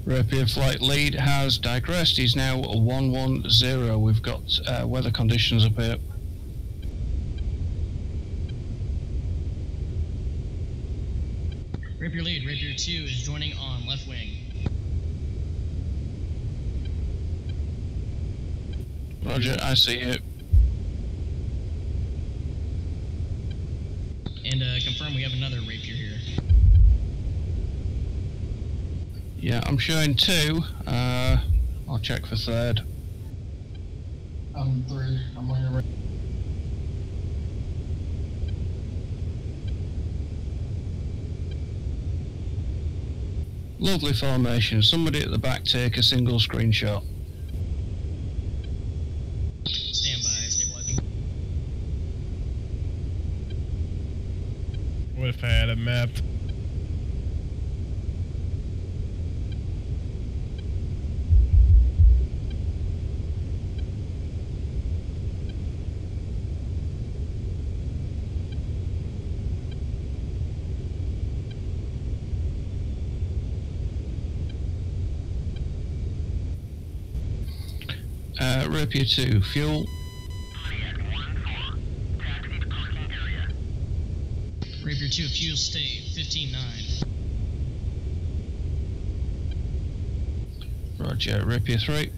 Rapier flight lead has digressed. He's now 110. We've got weather conditions up here. Rapier lead, Rapier 2 is joining on left wing. Roger, I see it. And confirm we have another Rapier here. Yeah, I'm showing 2. I'll check for 3rd. I'm 3. I'm on your right. Lovely formation. Somebody at the back take a single screenshot. Stand by, stabilizing. What if I had a map? Rapier 2, fuel. Rapier 2, fuel state 15.9. Roger, Rapier 3.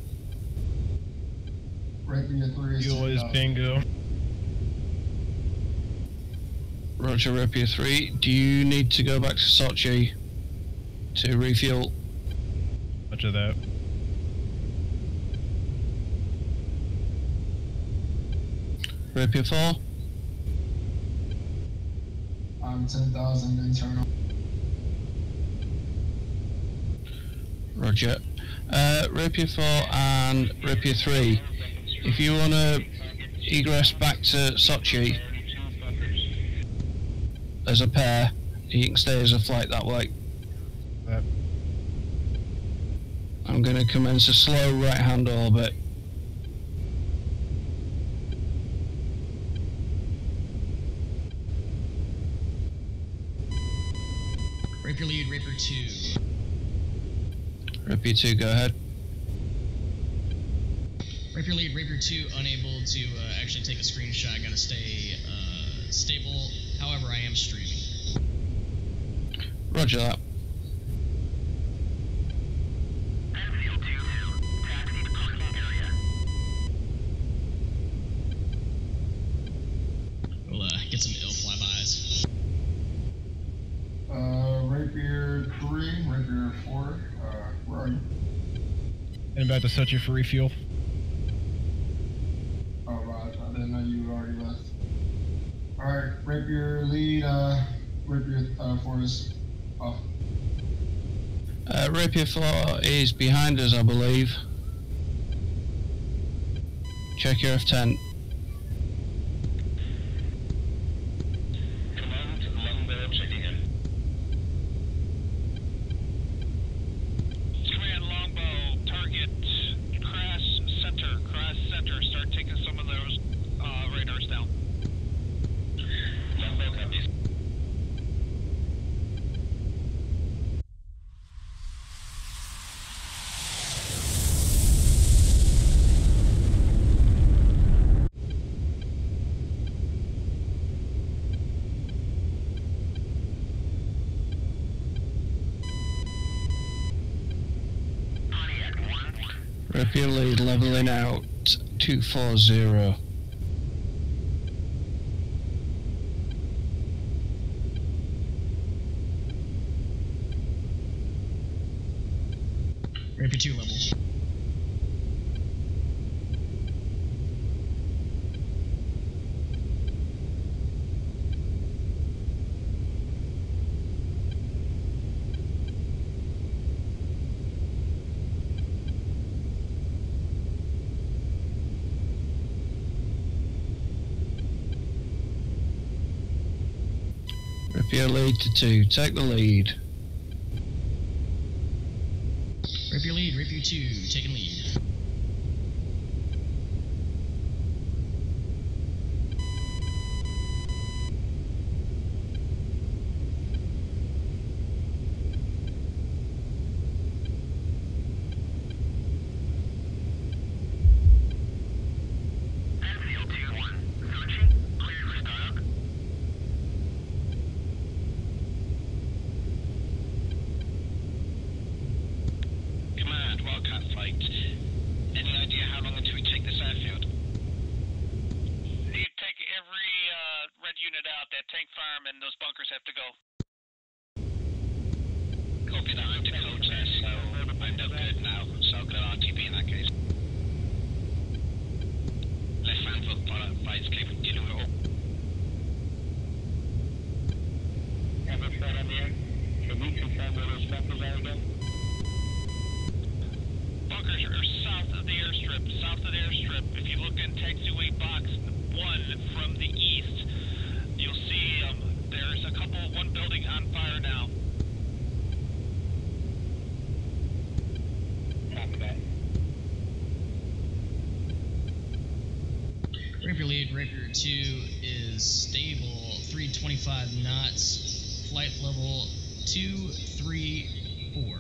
Rapier 3 Fuel is bingo. Roger, Rapier 3. Do you need to go back to Sochi to refuel? Roger that. Rapier 4. I'm 10,000 internal. Roger. Rapier 4 and Rapier 3. If you want to egress back to Sochi as a pair, you can stay as a flight that way. Yep. I'm going to commence a slow right-hand orbit. Rapier lead, Rapier 2. Rapier 2, go ahead. Rapier lead, Rapier 2 unable to actually take a screenshot. Gotta stay stable. However, I am streaming. Roger that. We'll get some ill flybys. Rapier 3, Rapier 4, where are you? And back to Sochi for refuel. Oh, right, I didn't know you already left. Alright, Rapier lead, Rapier 4 is off. Rapier 4 is behind us, I believe. Check your F10. Rapier lead leveling out 240. Rapier 2 level. Rapier lead to 2, take the lead. Rapier lead, Rapier 2, taking lead. Copy that, I'm Dakota, so I'm no good now, so I'll go RTB in that case. Left hand for fight's clear from dealing with it all. Ever fed on the air? Can we confirm where those weapons are again? Bunkers are south of the airstrip. South of the airstrip. If you look in taxiway box 1 from the east, you'll see there's a one building on fire now. Copy that. Rapier lead, Rapier 2 is stable, 325 knots, flight level 234.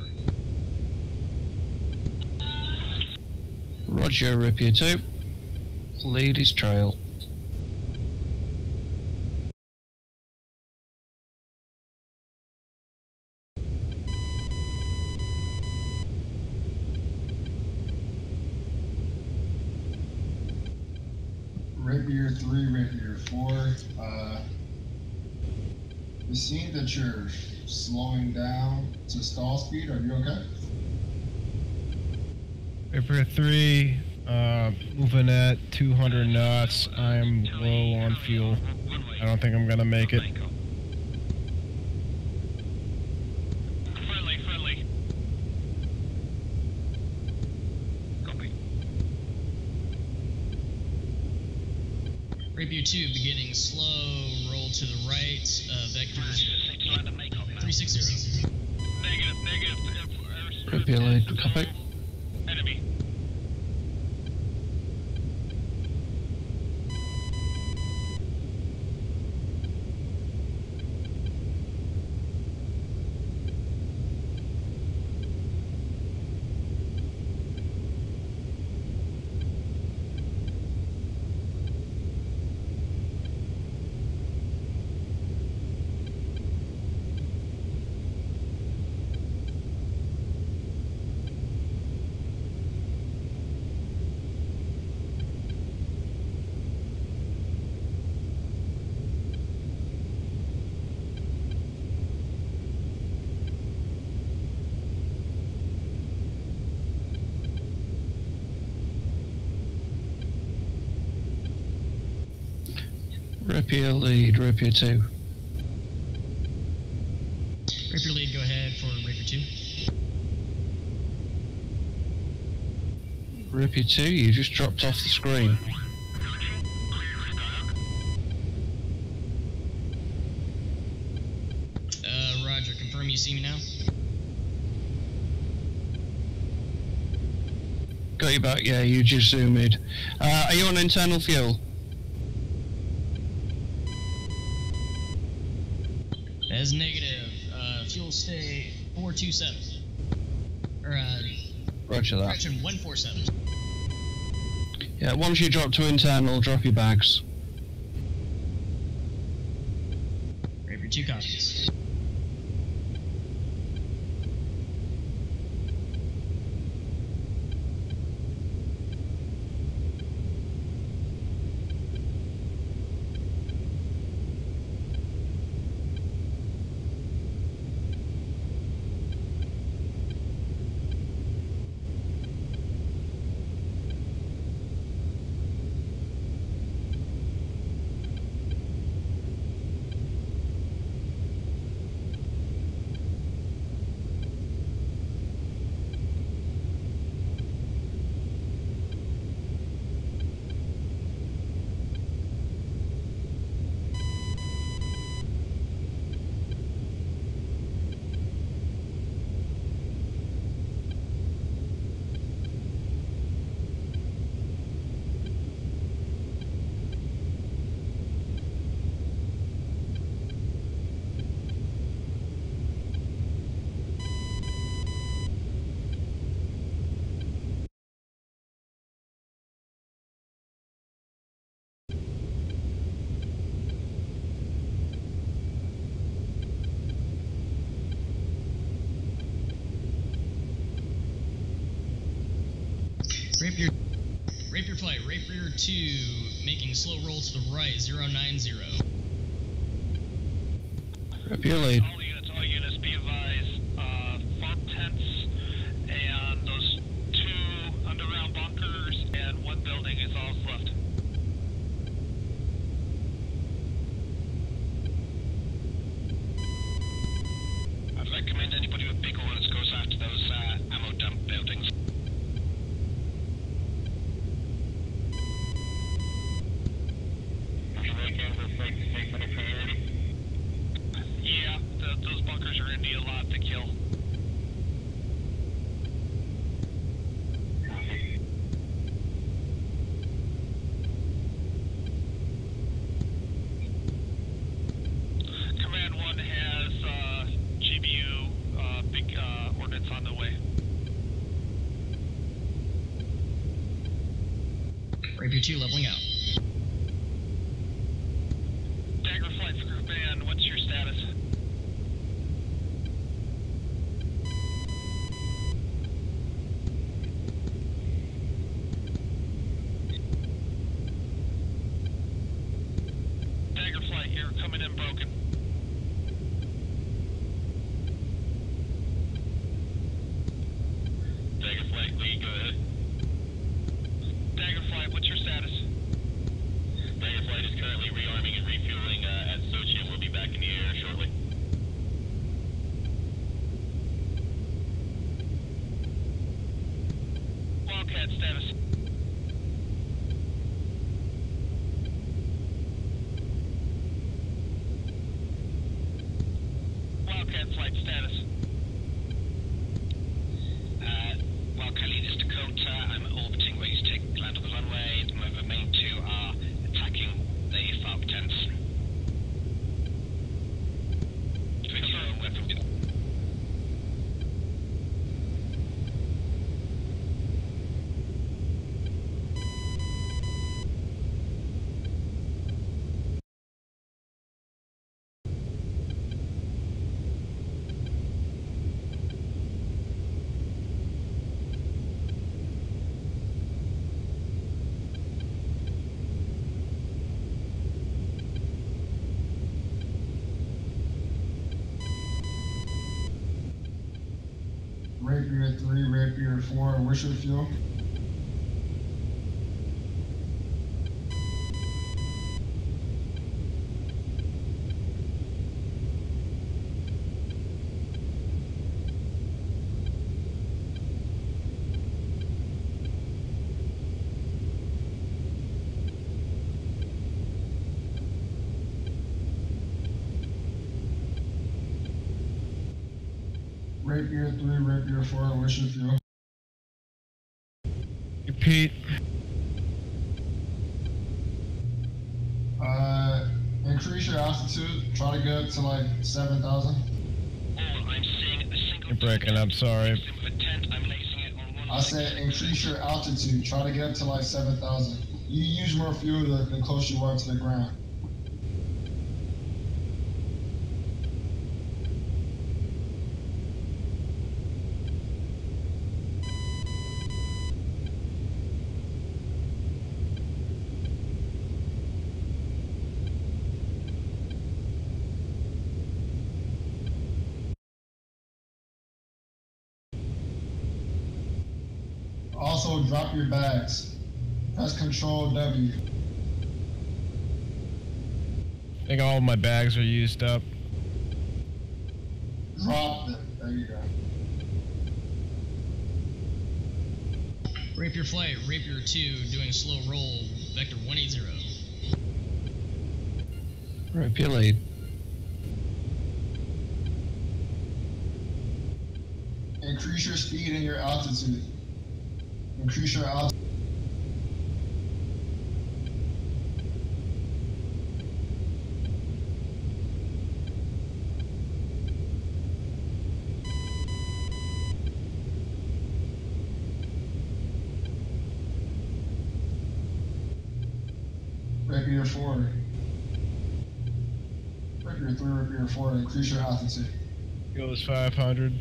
Roger, Rapier 2. Lead is trail. Rapier 3, Rapier 4. It seems that you're slowing down to stall speed. Are you okay? Rapier 3, moving at 200 knots. I'm low on fuel. I don't think I'm gonna make it. Friendly. Copy. Rapier 2 beginning slow, roll to the right, vectors 360. Negative. Rapier lead, copy. Enemy. Rapier lead, Rapier 2. Rapier lead, go ahead for Rapier 2. Rapier 2, you just dropped off the screen. Roger, confirm you see me now? Got you back, yeah, you just zoomed. Are you on internal fuel? That is negative. Fuel stay 427. Or, Roger that. correction, 147. Yeah, once you drop to internal, drop your bags. Rapier 2 copies. Rapier flight, Rapier 2, making slow roll to the right, 090. Rapier lead. All units, be advised. Rapier 2 leveling out. Dagger flight for Group Band, what's your status? Dagger flight, you're coming in broken. Dagger flight, Lee, go ahead. Dagger flight, what's your status? Dagger flight is currently rearming and refueling at Sochi and will be back in the air shortly. Wildcat status. Wildcat flight status. Wildcat leaders Dakota, I'm orbiting ready to take land on the runway. My remaining two are attacking the FARP tents. Switch your own weapon. Rapier 3, Rapier 4, what's your fuel? Rapier 3, Rapier 4, what's your fuel? Repeat. Increase your altitude, try to get to like 7,000. I'm seeing a single You're breaking up, sorry. with a tent. I'm lacing it on one. I said increase your altitude, try to get to like 7,000. You use more fuel the closer you are to the ground. Also, drop your bags. Press Control W. I think all my bags are used up. Drop them. There you go. Rapier flight, Rapier 2 doing a slow roll, vector 180. Rapier lead. Increase your speed and your altitude. Increase your altitude. Rapier 4. Rapier 3, Rapier 4, increase your altitude. Goes 500.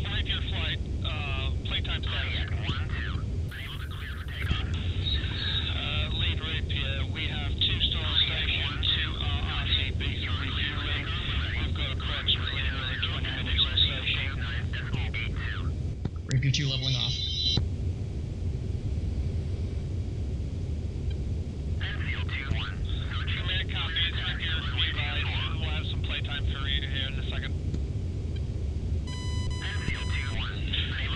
Rapier flight, playtime status. Lead Rapier, we have 2 storm stations, 2 RCBs are refueling. We've got a correction within another 20 minutes on station. Rapier 2 leveling off. Command copies, Rapier 3 live. We'll have some playtime for you here in a second.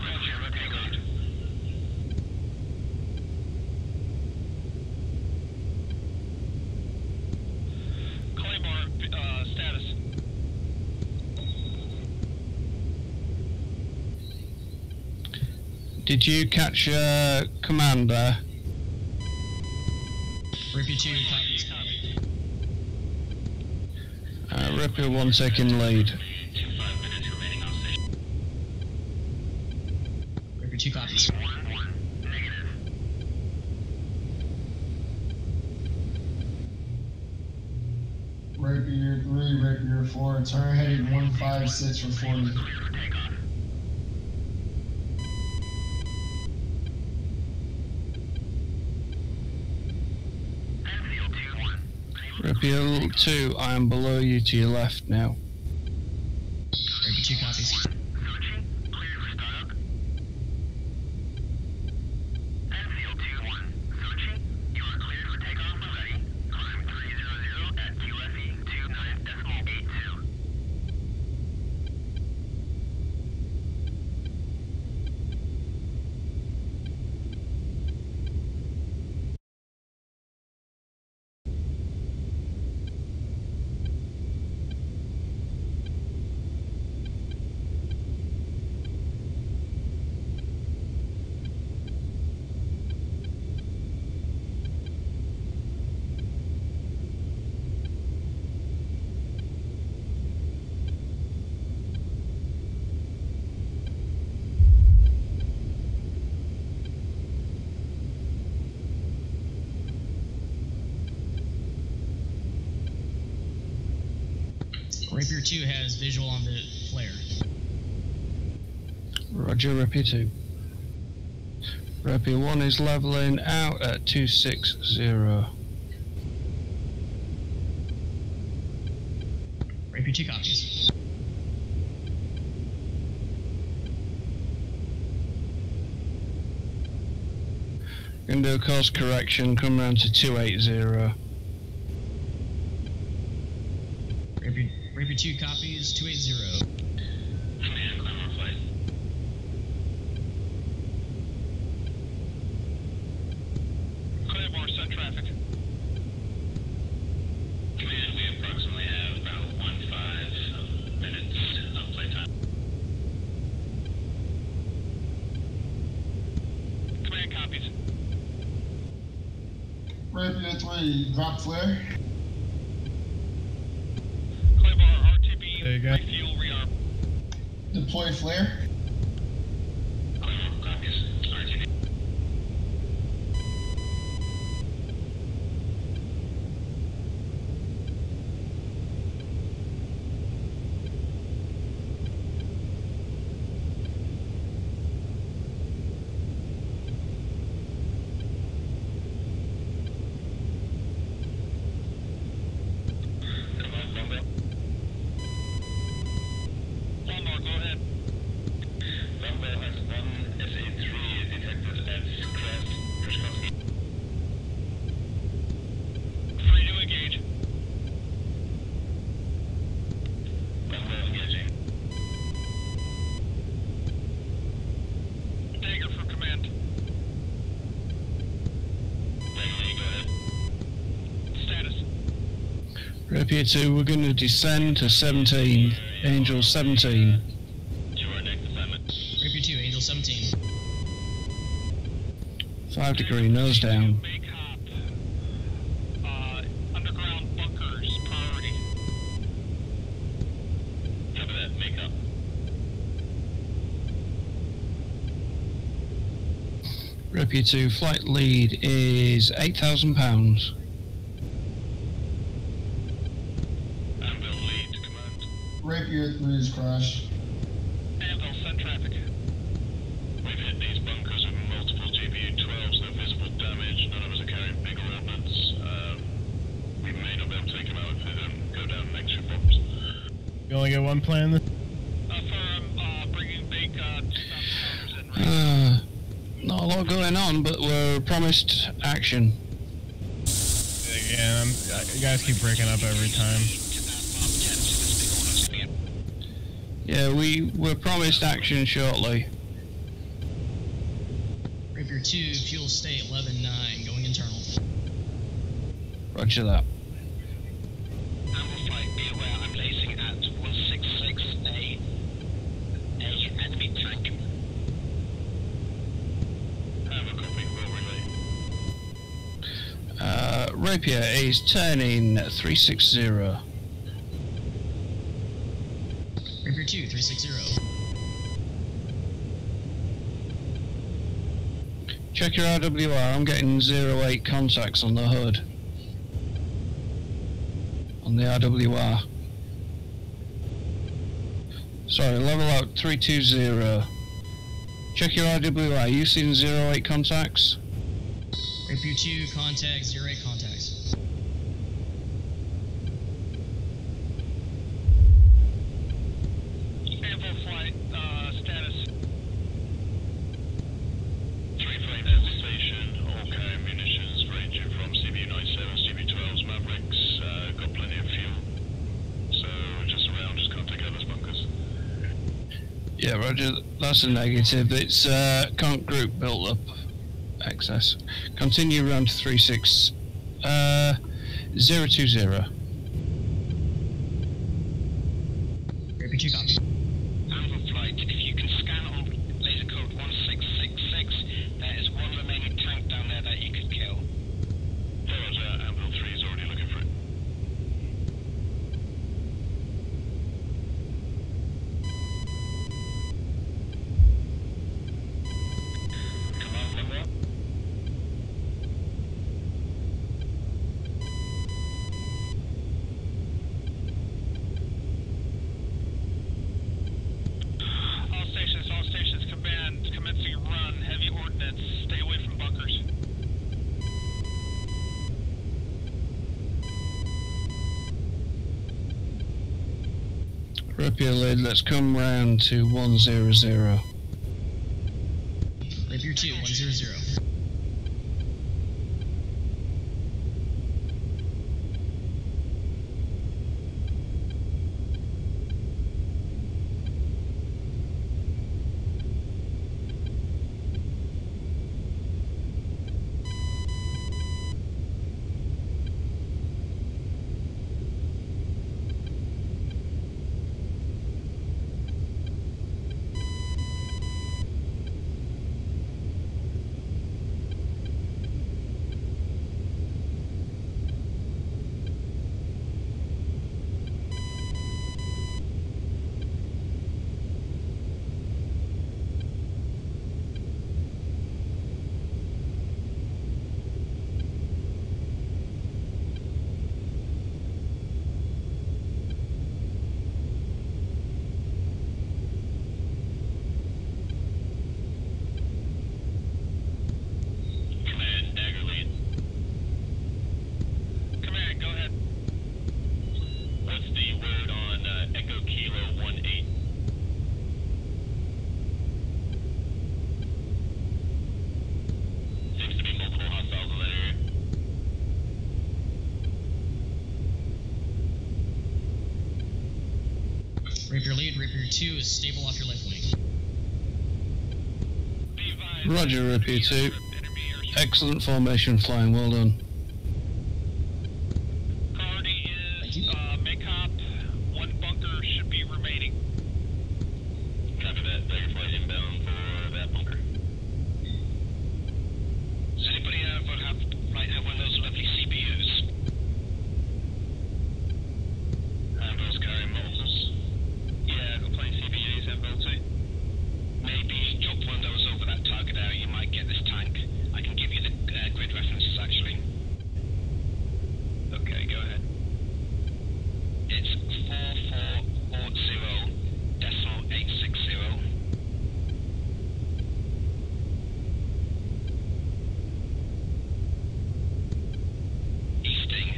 Roger, Rapier lead. Claymore, status. Did you catch command there? Rapier 2 copies. Rapier 1 taking lead. Rapier 2 copies. Rapier 3, Rapier 4, turn heading 156 for 40. Rapier 2, I am below you to your left now. Rapier 2 copies. Rapier 2 has visual on the flare. Roger, Rapier 2. Rapier 1 is leveling out at 260. Rapier 2 copies. Gonna do a course correction, come round to 280. Rapier 2 copies, 280. Command, climb on flight. Claiborne, set traffic. Command, we approximately have about 15 minutes of playtime. Command copies. Rapier 3, drop flare. There you go. Refuel, rearm. Deploy flare. Copies. RTB. Rapier 2, we're going to descend to 17. Angel 17. Rapier 2, Angel 17. 5 degree, nose down. Underground bunkers, priority. Cover that, make up. Rapier 2, flight lead is 8,000 pounds. Rapier 3's crash. Anvil, send traffic. We've hit these bunkers with multiple GPU-12s, no visible damage, none of us are carrying big ordnance. We may not be able to take them out if they don't go down next few bombs. You only get one plan? Affirm, bringing big, 2,000 pounds in. Not a lot going on, but we're promised action. Yeah, you guys keep breaking up every time. Yeah, we were promised action shortly. Rapier 2, fuel state 11-9, going internal. Roger that. Amplify, be aware, I'm lacing at 166 a enemy tank. Have a copy, will relay. Rapier is turning 360. 2, 360. Check your RWR. I'm getting 08 contacts on the hood. On the RWR. Sorry, level out 320. Check your RWR. You seen 08 contacts? Rapier 2, contacts, 08 contacts. Ample flight status. 3 flight at the station, all carrying munitions ranging from CB-97, CB-12s, Mavericks, got plenty of fuel. So just around, just can't take out those bunkers. Yeah, Roger. That's a negative. It's can't group built up excess. Continue round to 36 020. Rapier 2, copy. Ample flight, if you can scan on laser code 1666, there is one remaining tank down there that you could kill. Roger, Amble 3 is already looking for it. Command level up. All stations, command, commencing a run, heavy ordnance, stay away from bunkers. Rapier lid, let's come round to 100. Rapier 2, 100. Command, dagger lead. Command, go ahead. What's the word on Echo Kilo 18? Seems to be multiple hostiles in that area. Rapier lead, Rapier 2 is stable off your life wing. Roger, Rapier 2. Excellent formation flying, well done. Priority is Maycop. One bunker should be remaining. Copy that. Dagger flight inbound for that bunker. Does anybody have one of those lovely CPUs? Ambos carrying multiples. Yeah, I've got plenty of CPUs, Ambo too. Maybe drop one of those over that target area, you might get this tank. I can give you the grid references actually. Okay, go ahead. It's 4440.860. Easting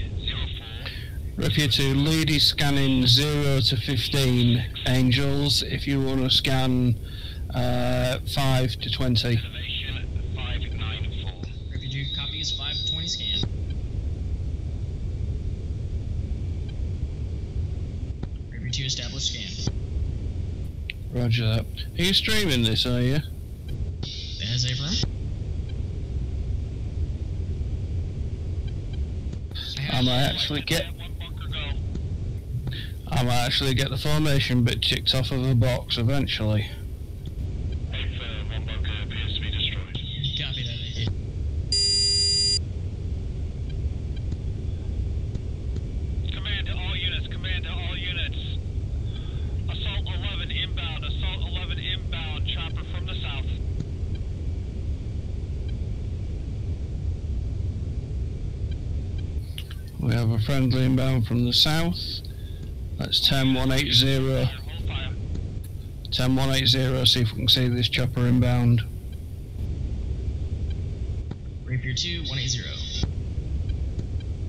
04. Rapier 2, lead is scanning 0 to 15 angels. If you want to scan 5 to 20. Elevation 594. Rapier 2 copies, 520 scan. Rapier 2 established scan. Roger that. Are you streaming this, are you? As a firm. I might actually get the formation bit ticked off of the box eventually. One bunker appears to be destroyed. Copy that. Command to all units. Assault 11 We have a friendly inbound from the south. That's 10180. 10180, see if we can see this chopper inbound. Rapier 2, 180.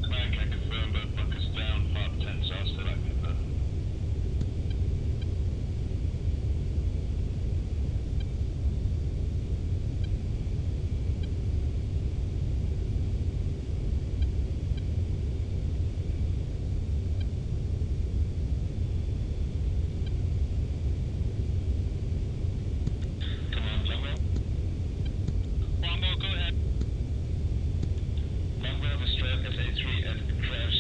Command can confirm both bunkers down, part 10 south, still active there. Command Longbow. Longbow, go ahead. Longbow, destroy SA3 at crash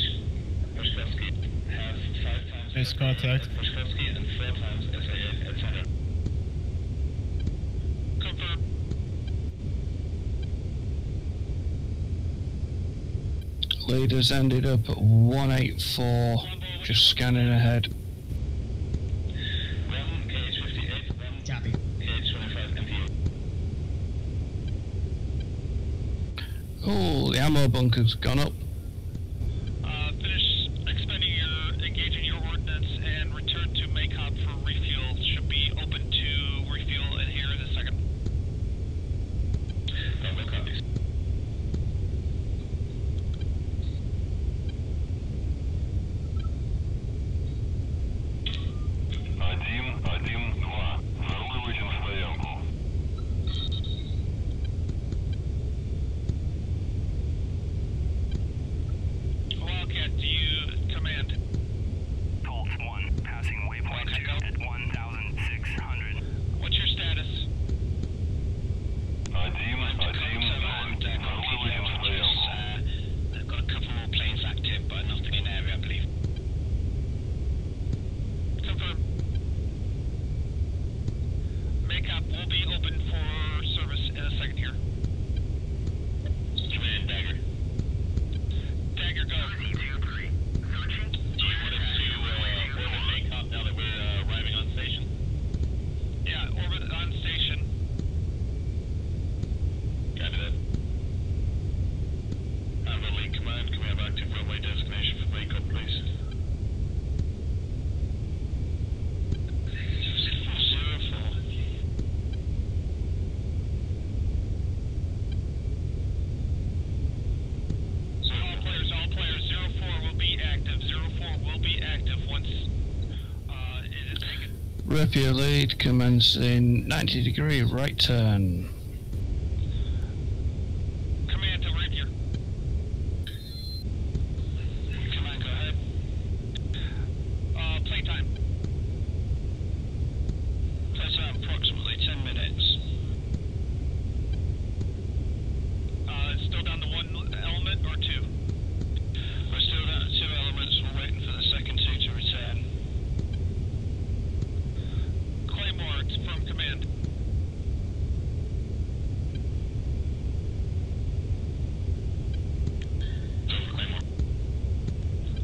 Pushkovsky. Have 5 times Base contact. Pushkovsky and 4 times SA8 at center. Confirm. Leaders ended up at 184, just scanning ahead. Copy. Oh, the ammo bunker's gone up. Finish engaging your ordnance and return to Maycop for refuel. Should be open to refuel in here in a second. No copies. Один, два. Заруливайте на стоянку. Wildcat, do you command? Pulse 1, passing waypoint 2 at 1,600. What's your status? Один, заруливайте на стоянку. They've got a couple more planes active, but nothing in area, I believe. Confirm. Makeup will be open for service in a second here. Command Dagger. Dagger, go. Do you want us to orbit Makeup now that we're arriving on station? Yeah, orbit on station. Copy that. Lead command, can we have active runway designation for Makeup, please? 04. So all players, 04 will be active. 04 will be active once it is taken. Rapier lead commencing 90-degree right turn. Command to Rapier. Command, go ahead. Playtime. Playtime approximately 10 minutes. Still down to 1 element or 2? We're still down to 2 elements. We're waiting for the second 2 to return. Claymore from command.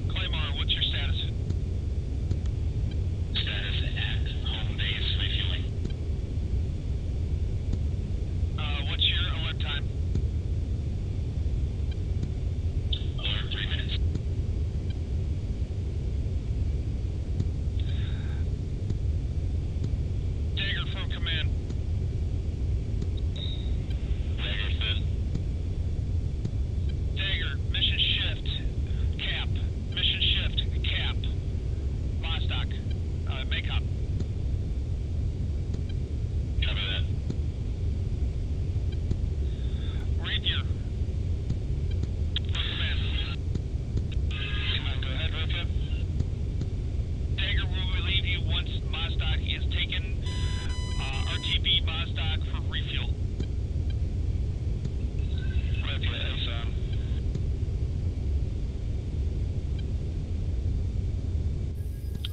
Claymore, what's your status? Status at home base refueling. What's your alert time? Alert 3 minutes. Dagger from command. Dagger said. Dagger, mission shift. Cap. Mission shift. Cap. Vostok. Makeup. Copy that. Rapier. From command. Command, go ahead, Rapier. Dagger will relieve you once Vostok is taken. RTB Vostok for refuel. Rapier, Asan.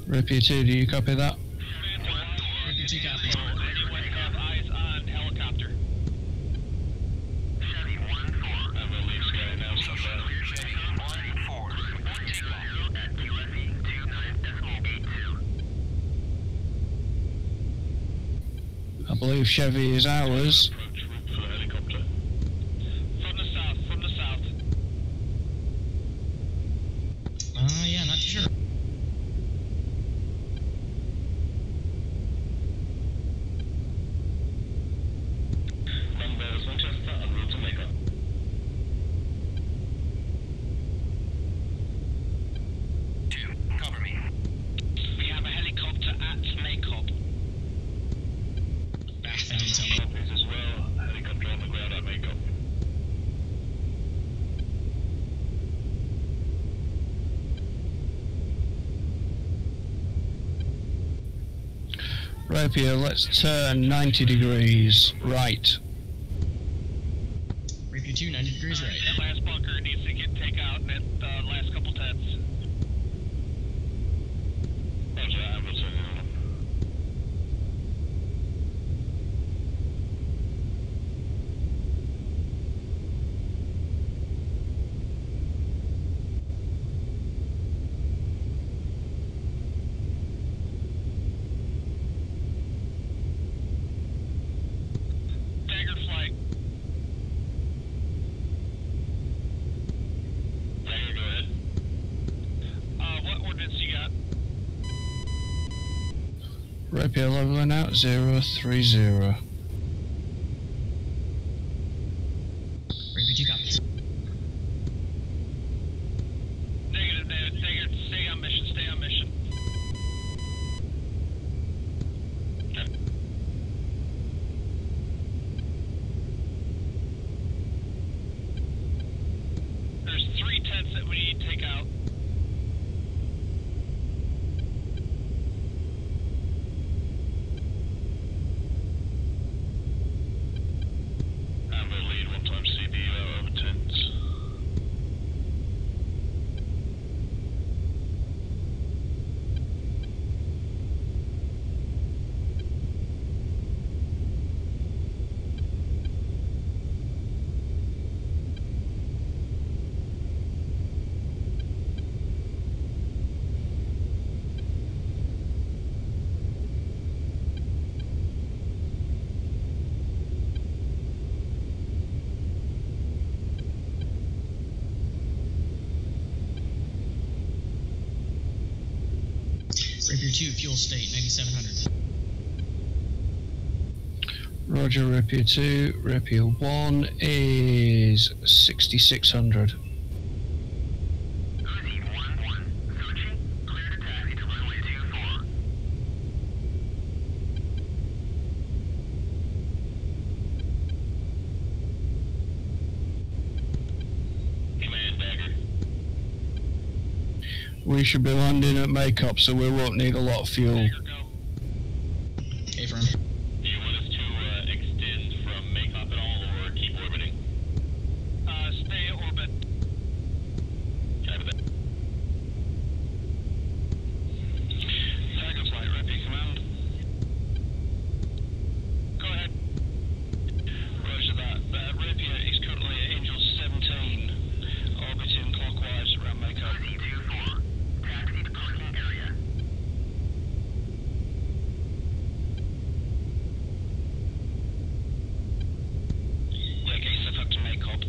Rapier 2, do you copy that? Rapier 2, copy. Anyone have eyes on helicopter? Chevy 1-4. I'm gonna leave Sky now, so Chevy 1-4. 1-0 at QFE 29.82. I believe Chevy is ours. Approach route for the helicopter. From the south, from the south. Rapier, let's turn 90 degrees right. Rapier 2, 90 degrees right. That last bunker needs to get take out at the last couple tents. Roger, I will turn it on. Dagger flight. Dagger, go ahead. What ordnance you got? Rapier leveling out 030. Rapier 2 copies. Negative, Dagger, stay on mission, stay on mission. Okay. There's 3 tents that we need to take out. I'm gonna lead 1 time CB over tents. Rapier 2, fuel state, 9700. Roger, Rapier 2. Rapier 1 is 6600. Command, Dagger. We should be landing at Makeup, so we won't need a lot of fuel. A firm. Do you want us to extend from Makeup at all, or keep orbiting? Stay orbit. Copy that. Tiger flight, Rapier command. Go ahead. Roger that. Rapier is currently at Angel 17, orbiting clockwise around Makeup. Taxi to parking area. Yeah, get yourself up to Makeup.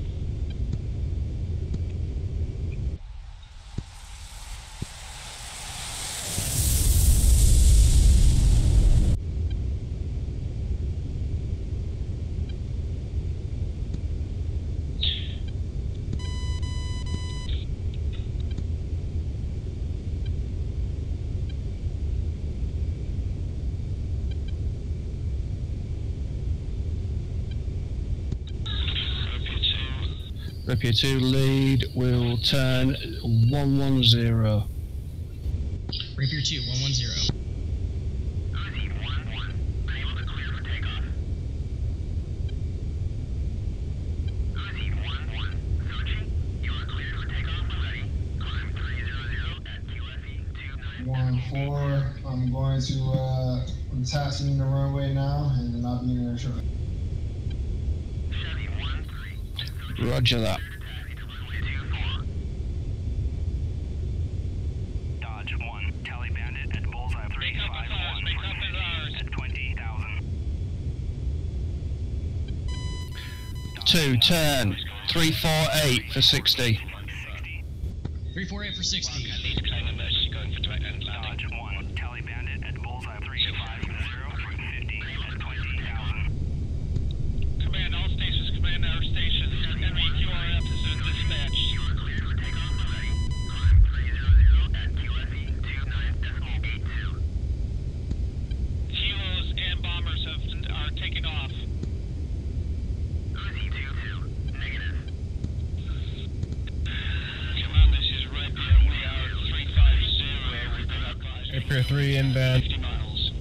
Rapier 2 lead will turn 110. Rapier 2, 110. One 4. I'm going to I'm taxiing the runway now, and I'll be in there shortly. Roger that. Dodge 1, Tally Bandit at Bullseye 351 at 20,000. 2, turn 348 for 60. 348 for 60. Lead plane emergency going for direct end landing. Dodge 1, Tally Bandit at Bullseye 350 at 20,000. Command all stations, command our stations. Henry QRF is in dispatch. You are cleared for takeoff already. Climb 300 at QFE 29.82. Kilos and bombers are taking off. Uzi 2-2, negative. Command, this is Rapier. We are 350. We've been advised. Rapier 3 inbound. 50 miles.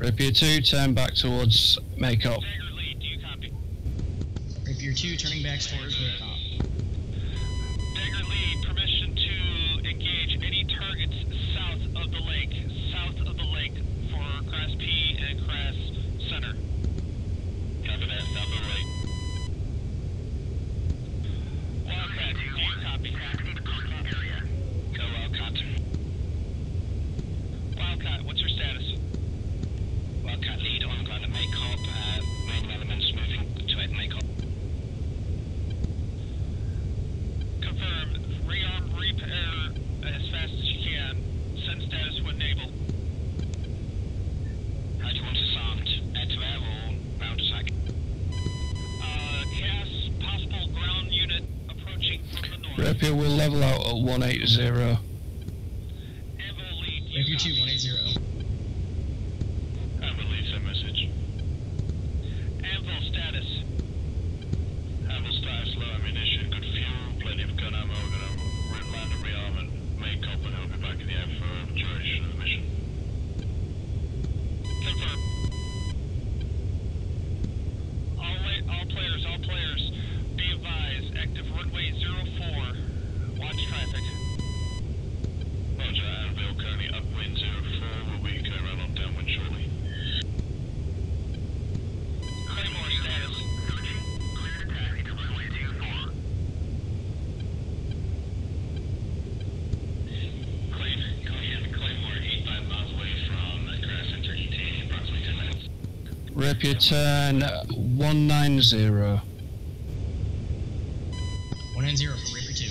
Rapier 2, turn back towards Makeup. Rapier 2, turning back towards Makeup. Dagger lead, permission to engage any targets south of the lake for Crass P and Crass Center. Copy that, south of the lake. Wildcat, do you copy? Go Wildcat. Wildcat, what's your status? Wildcat lead on ground at Makeup, main elements moving to Makeup. Confirm, rearm, repair as fast as you can. Send status when able. How do you want this armed? Air to air or ground attack? CAS, possible ground unit approaching from the north. Rapier will level out at 180. Rapier 2, 180. Anvil leaves a message. Anvil status. Anvil status, low ammunition, good fuel, plenty of gun ammo, gonna land and rearm and make up and he'll be back in the air for the duration of the mission. Confirm. All players, be advised, active runway 04, watch traffic. Roger, Anvil, currently upwind 04, will be going around on downwind shortly. Claymore status. Clear to taxi to runway 24. Claymore, 85 miles away from Crass Center ETA, approximately 10 minutes. Rapier turn 190. 190 for Rapier 2.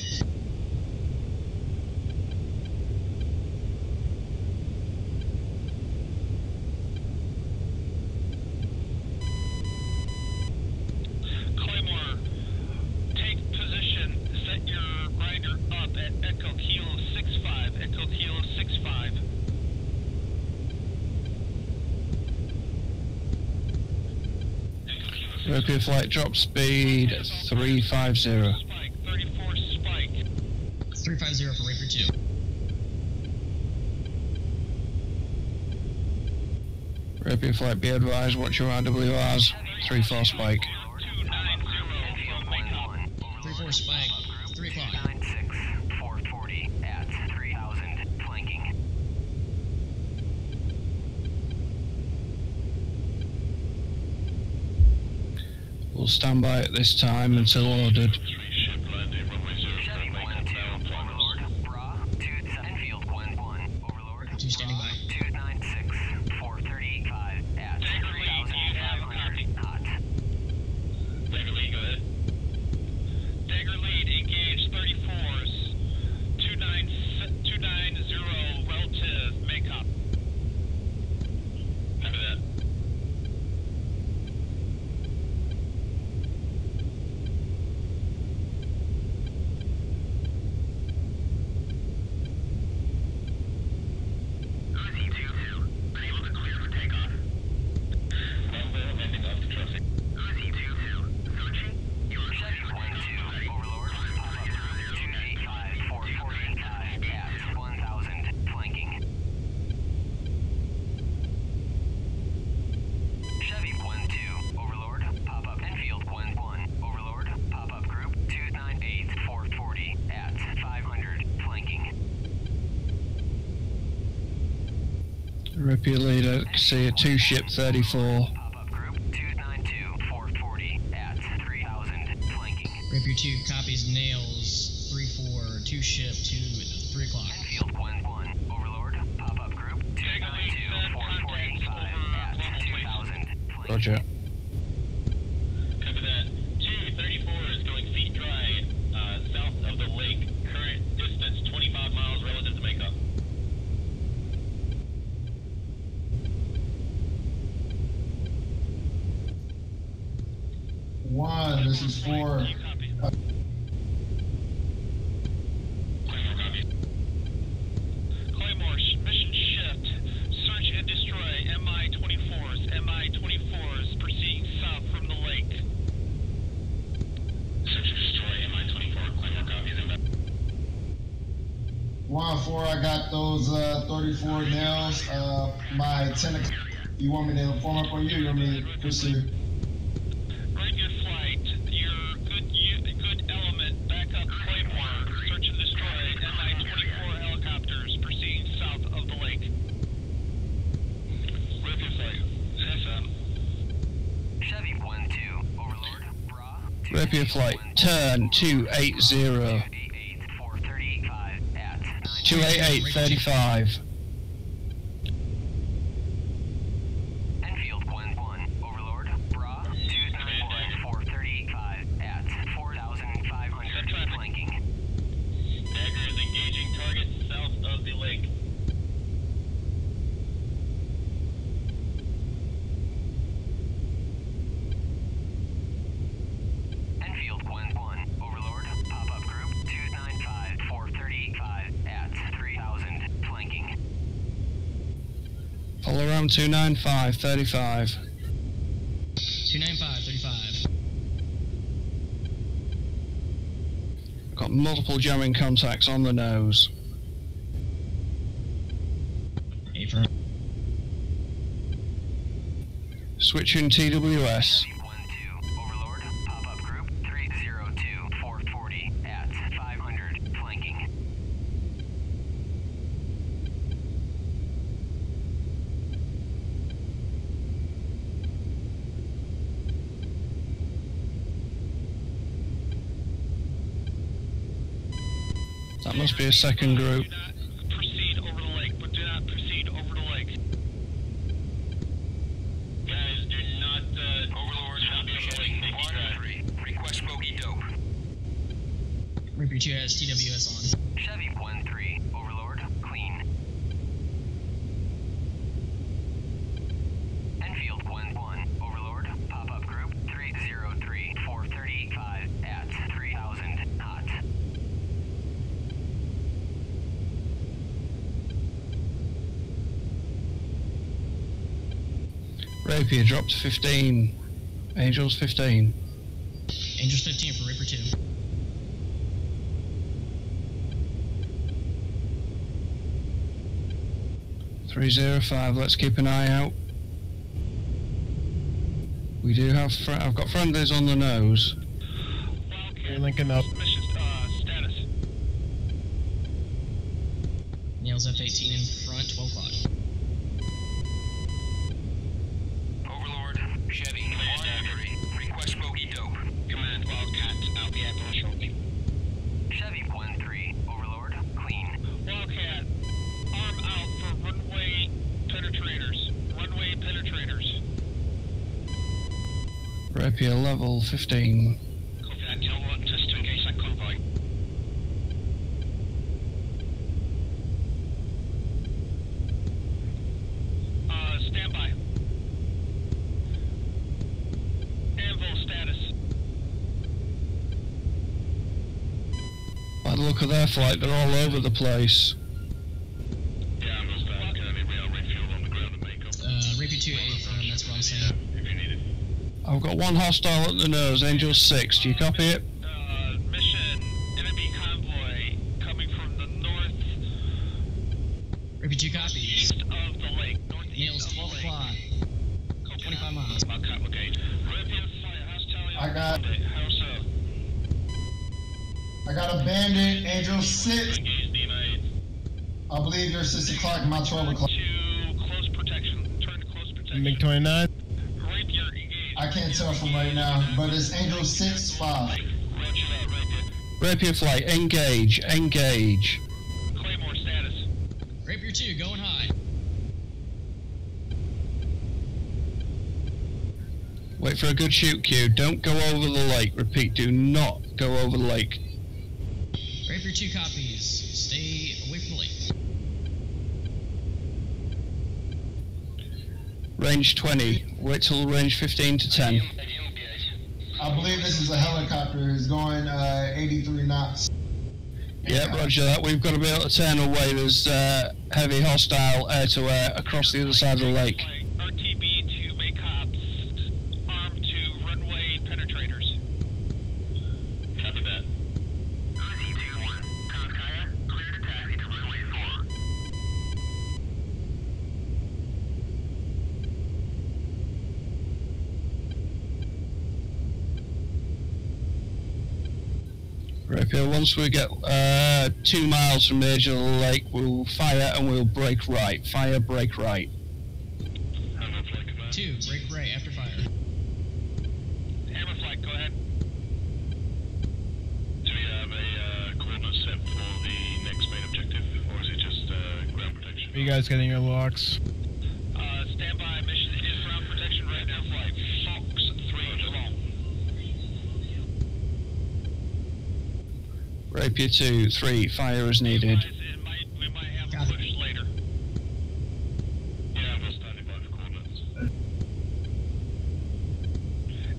Claymore, take position, set your grinder up at Echo Kilo 65, Echo Kilo 65. Rapier flight drop speed 350. 34 spike. 350 for Rapier 2. Rapier flight be advised, watch your RWRs. 34 spike. 34 spike, 3 o'clock. 440 at 3000 flanking. We'll stand by at this time until ordered. Rapier 2 standing by. 296, 435 at 3,500 hot. Dagger lead, go ahead. Dagger lead, engage 34s. 290 relative makeup. Copy that. Uzi 2-2, unable to clear for takeoff. Longbow landing off the trusting. Uzi 2-2, Sochi, you are Chevy 1-2, Overlord, pop up 285, 445, at 1000, flanking. Chevy 1-2, Overlord, pop up Enfield 1-1, Overlord, pop up group 298, 440, at 500, flanking. Rapier leader, see a 2 ship 34. Pop-up group 292, 440, at 3000, flanking. Rapier 2 copies nails 3-4, 2 ship to 3 o'clock. Enfield 1-1, Overlord, pop-up group 292, 445, at 2000, flanking. Roger. Copy that. 234 is going feet dry, south of the lake. Current distance 25 miles relative to makeup. One, this is for. Claymore, mission shift. Search and destroy MI-24s. MI-24s proceeding south from the lake. Search and destroy MI-24. Claymore copies inbound. 1-4, I got those 34 nails. My 10 o'clock. You want me to form up on you? You want me to pursue? Right, your flight. Your good element. Back up Claymore. Search and destroy Mi-24 helicopters proceeding south of the lake. Right, your flight. FM. Chevy 1-2. Overlord. Bra. Rapier flight, turn 280. 288.35. Enfield 1-1. Overlord. Bra. 291-435 at 4,500 flanking. Dagger is engaging target south of the lake. Enfield 1-1. Overlord. Pop-up group 295-435 at 3,000 flanking. All around 295.35. 295-35. Got multiple jamming contacts on the nose. Affirm. Switching TWS. Overlord, pop-up group 302-440 at 500 flanking. That must be a second group. Proceed over the lake, but do not proceed over the lake. Guys, do not, Overlord, not be over the lake. Request bogey dope. Reaper 2 has TWS on. Chevy 1-3, Overlord, clean. Enfield 1-1, Overlord, pop-up group 303-435 at 3,000 hot. Rapier dropped 15. Angels 15. Angels 15 for Reaper 2. .305. Let's keep an eye out. We do have. I've got friendlies on the nose. You're linking up. Mission status. Nails F-18 in front, 12 o'clock. Overlord, Chevy 1-3, request bogey dope. Command Wildcat, I'll be airborne shortly. Chevy 1-3, Overlord, clean. Wildcat, arm out for runway penetrators. Runway penetrators. Rapier level 15. Copy that, you don't want us to engage that convoy. Stand by. Anvil status. By the look of their flight, they're all over the place. Yeah, I'm just back. Rail refuel on the ground and make up. Reaper 2 affirm, that's what I'm saying. If you need it. I've got one hostile at the nose, Angel 6. Do you copy it? Mission, enemy convoy coming from the north. Reaper 2 copies. East of the lake. Northeast Nails of 12 the o'clock. 25 miles. Wildcat, okay. Rapier fire, hostile. I got. How so? I got a bandit, Angel 6. Engage the United. I believe you're 6 o'clock and my 12 o'clock. To close protection. Turn to close protection. MiG-29. Rapier, engage. I can't tell from right now, but it's Angel 6-5. Roger that, Rapier. Rapier flight, engage, engage. Claymore status. Rapier 2 going high. Wait for a good shoot cue. Don't go over the lake. Repeat, do not go over the lake. Rapier 2 copies. Stay away from the lake. Range 20. Wait till range 15 to 10. I believe this is a helicopter. It's going 83 knots. Yeah, roger that. We've got to be able to turn away. There's heavy hostile air-to-air across the other side of the lake. RTB to make hops. Armed to runway penetrators. Copy that. RT-21, Konkaya, clear to taxi to runway 4. Rapier, once we get 2 miles from the edge of the lake, we'll fire and we'll break right. Fire, break right. 2, break right after fire. Hammer flight, go ahead. Do we have a coordinate set for the next main objective, or is it just ground protection? Are you guys getting your locks? Stand by, mission is ground protection right now, flight. Fox 3 long. Rapier 2, 3, fire as needed. We might have a push later. Yeah, we're standing by for coordinates.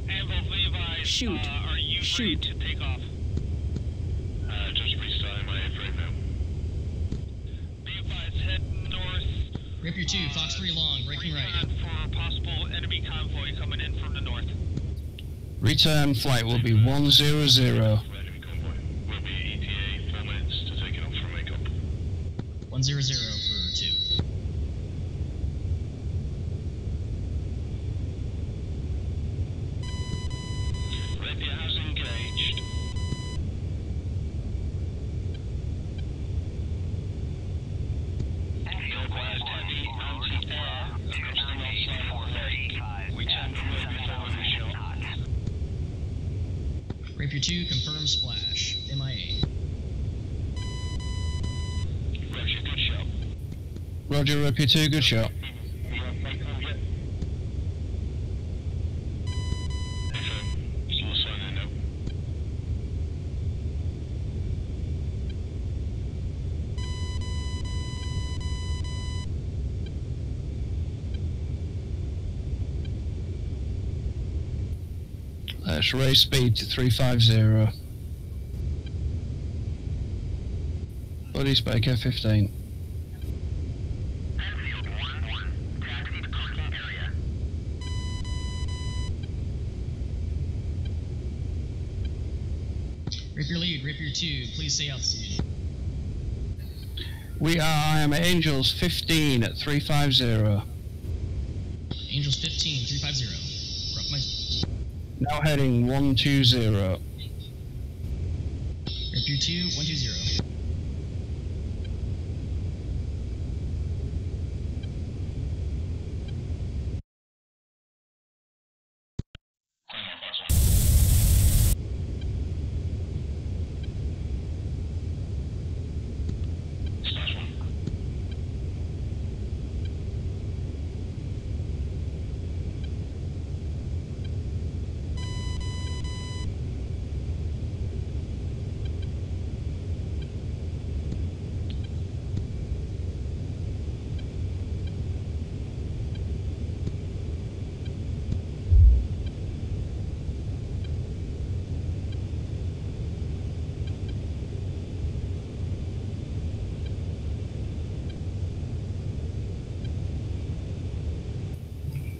Anvil, Levi, Shoot. Are you ready to take off? Just restarting my airframe now. Levi's head north. Rapier 2, Fox 3 long, breaking right. For possible enemy convoy coming in from the north. Return flight will be 100. 100 for 2. Rapier has engaged. Requires heavy anti-air we turn from Rapier 4 Rapier 2, confirm splash. MIA. Roger, good shot. Roger, Rapier 2, good shot. Still signing now. Let's raise speed to 350. Body spike F15. Rapier lead, Rapier 2, please stay altitude. I am Angels 15 at 350. Angels 15, 350. Now heading 120. Rapier 2, 120.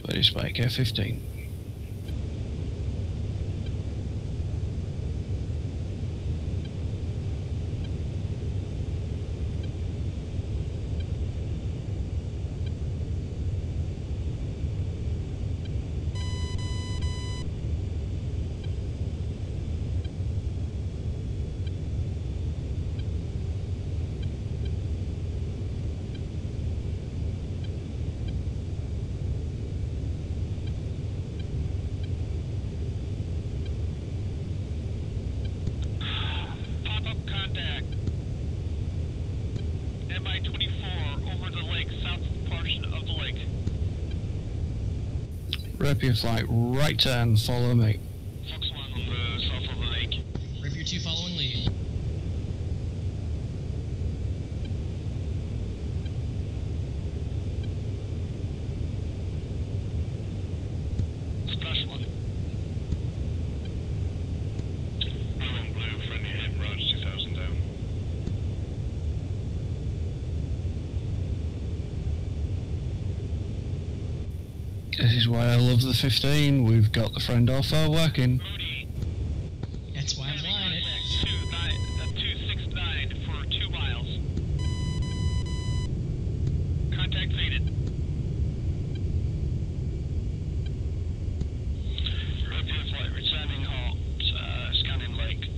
Body spike F15. Pop-up contact. MI-24 over the lake, south portion of the lake. Rapier flight, right turn, follow me. Fox 1 on the south of the lake. Rapier 2 following lead. Splash 1. Blue on blue, friendly hit, Raj 2000 down. This is why I love the 15. We've got the friend offer working. That's why I'm flying it. 269 for 2 miles. Contact faded. Rapier flight returning halt, scanning lake.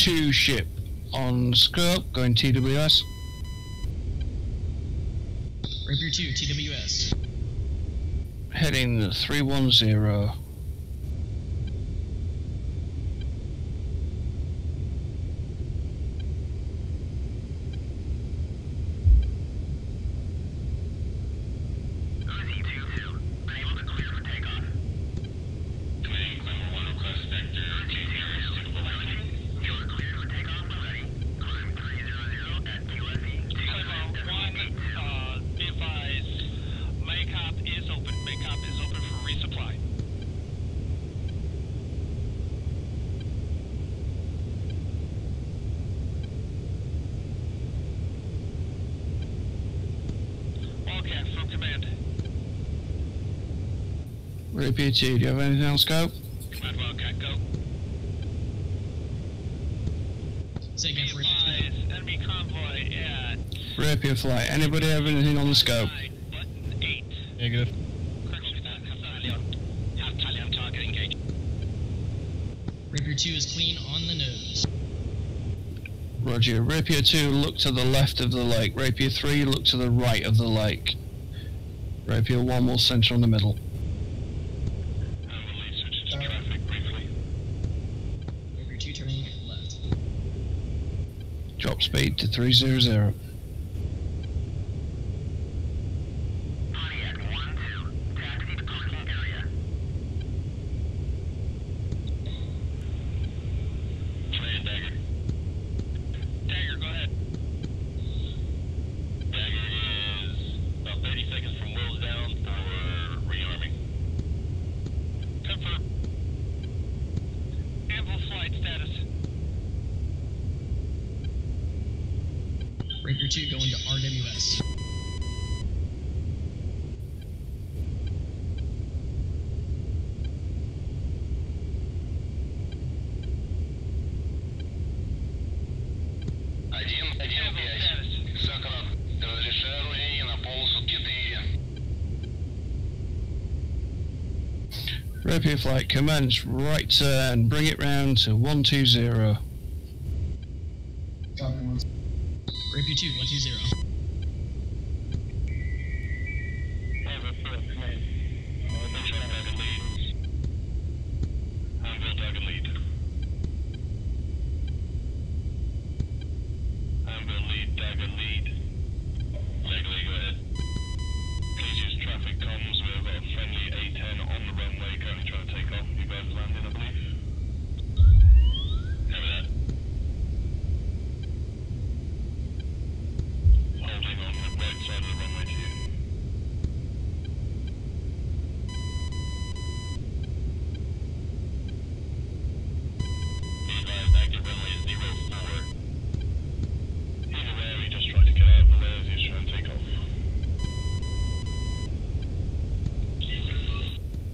2 ship on scope, going TWS. Rapier 2, TWS. Heading 310. Rapier 2, do you have anything on scope? Command Wildcat, go. Say again for Rapier 2. Enemy convoy at Rapier flight, anybody have anything on the scope? button 8. Negative. Have tally on target engaged. Rapier 2 is clean on the nose. Roger, Rapier 2, look to the left of the lake. Rapier 3, look to the right of the lake. Rapier 1 will center on the middle. Rapier 2 turning left. Drop speed to 300. Dagger, go ahead. Dagger is about 30 seconds from Wills down for rearming. Confirm. Anvil flight status. Rapier 2 going to RWS. Rapier flight, commence right turn, bring it round to 120. Rapier 2, 120. Anvil dagger lead. Anvil lead, dagger lead. Dagger lead, go ahead. Please use traffic comms. We've got a friendly A-10 on the runway currently trying to take off. You guys landing, I believe. Cover that. Holding on the right side of the runway to you. Be advised, active runway is 04. Either way, we just tried to get out of the way as he's trying to take off.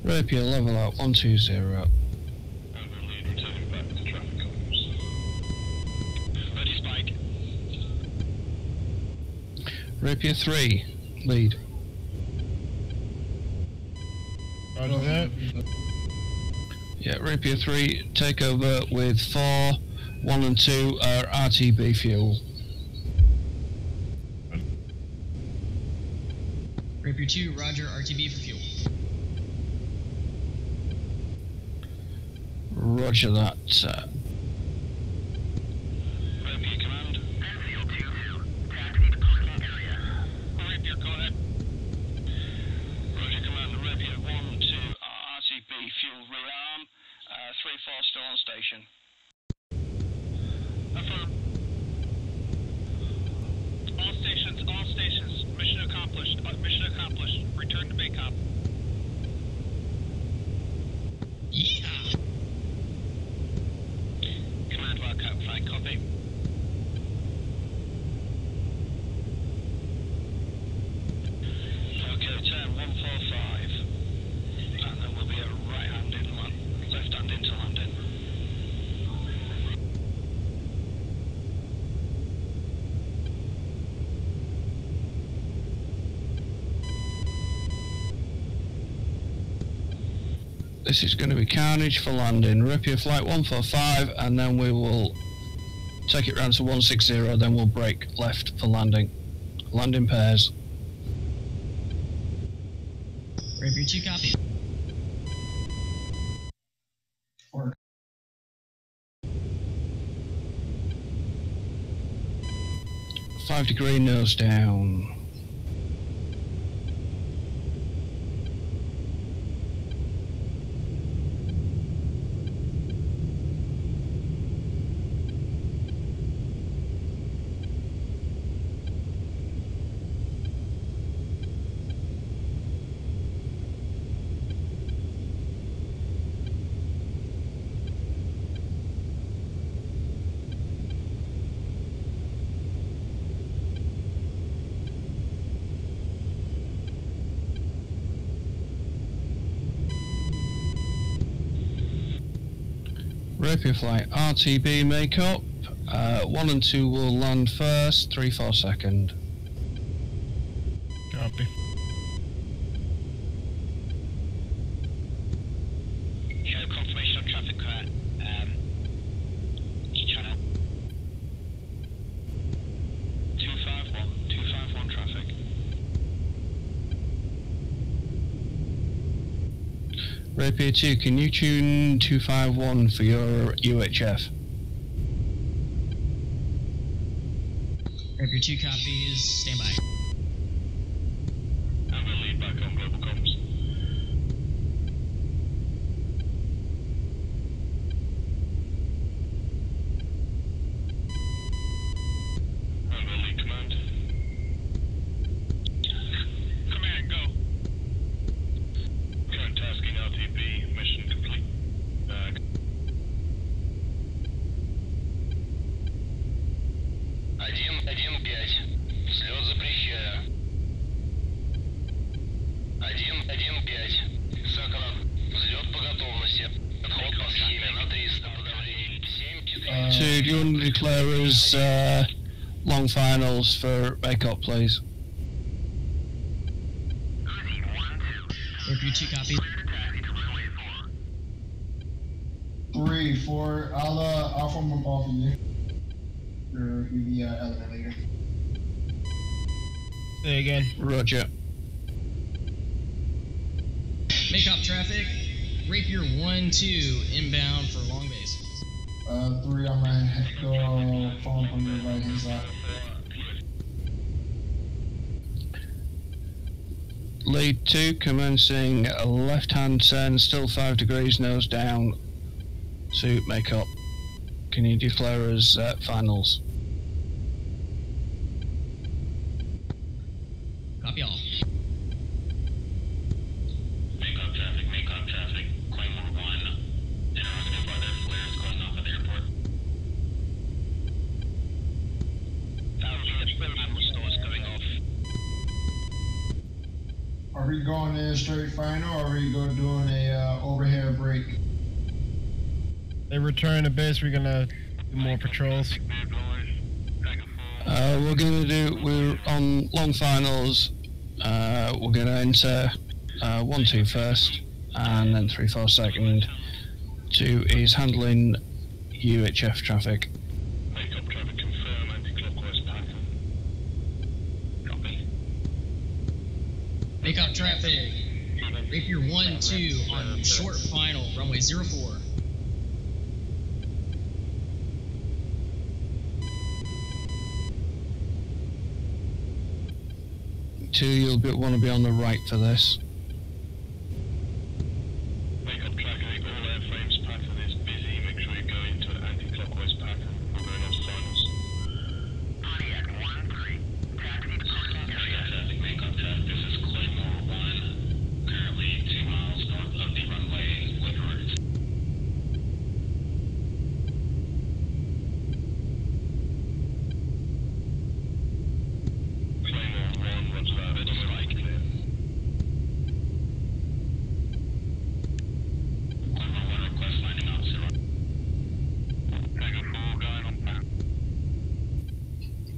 Rapier level out 120. Anvil lead, returning back to traffic comms. Ready, spike. Rapier 3, lead. Roger that. Yeah, Rapier 3, take over with 4, 1 and 2 are RTB fuel. Rapier 2, roger, RTB for fuel. Roger that. Rapier command. NCL 2-2. Taxi to parking area. Rapier, go ahead. Roger command. Rapier 1-2. RTB fuel rearm. 3-4 still on station. Affirm. All stations. Mission accomplished. Mission accomplished. Return to Baycop. Yeehaw! Command Wildcat flight, copy. Okay, turn 145. And then we'll be a right hand in left hand into landing. This is going to be carnage for landing. Rapier flight 145, and then we will take it round to 160, then we'll brake left for landing. Landing pairs. Rapier 2 copy. Or 5-degree nose down. Rapier flight RTB makeup. 1 and 2 will land first, 3-4 second. Copy. Show confirmation of traffic crack. E-channel. 251 traffic. Rapier 2, can you tune 251 for your UHF? Rapier 2 copies. Stand by. I'm gonna lead back on global comms. I'm gonna lead command. Command, go. Current tasking RTB, mission complete. Один 5. Слет запрещаю. 1-1-5. Сакрат. Взлет по готовности. Отход по схеме на 300 по давлению. 7-4. So, do you want to declare as long finals for makeup, please? Rapier 2 copies. 3, 4. I'll form them off of you. Or the element later. Say again. Roger. Makeup traffic. Rapier 1-2 inbound for long base. 3, I'm gonna go form on your right hand side. Lead 2 commencing left hand turn, still 5 degrees nose down to makeup. Can you declare as finals? Copy all. Makeup traffic. Claymore 1. Interrogative by their flares going off at the airport. Stores going off. Are we going in straight final or are we going doing a overhead break? They return to base. We're gonna do more patrols. We're on long finals. We're gonna enter 1-2 first, and then 3-4 second. 2 is handling UHF traffic. Makeup traffic confirm anti-clockwise pattern. Copy. Makeup traffic. Rapier 1-2 on short final, runway 04. Two, you'll want to be on the right for this. Makeup traffic, all airframes pattern is busy. Make sure you go into an anti-clockwise pattern. We're going on to finals. Pontiac 1-3. Taxi. Makeup traffic. This is Claymore 1. Currently 2 miles north of the runway Woodward.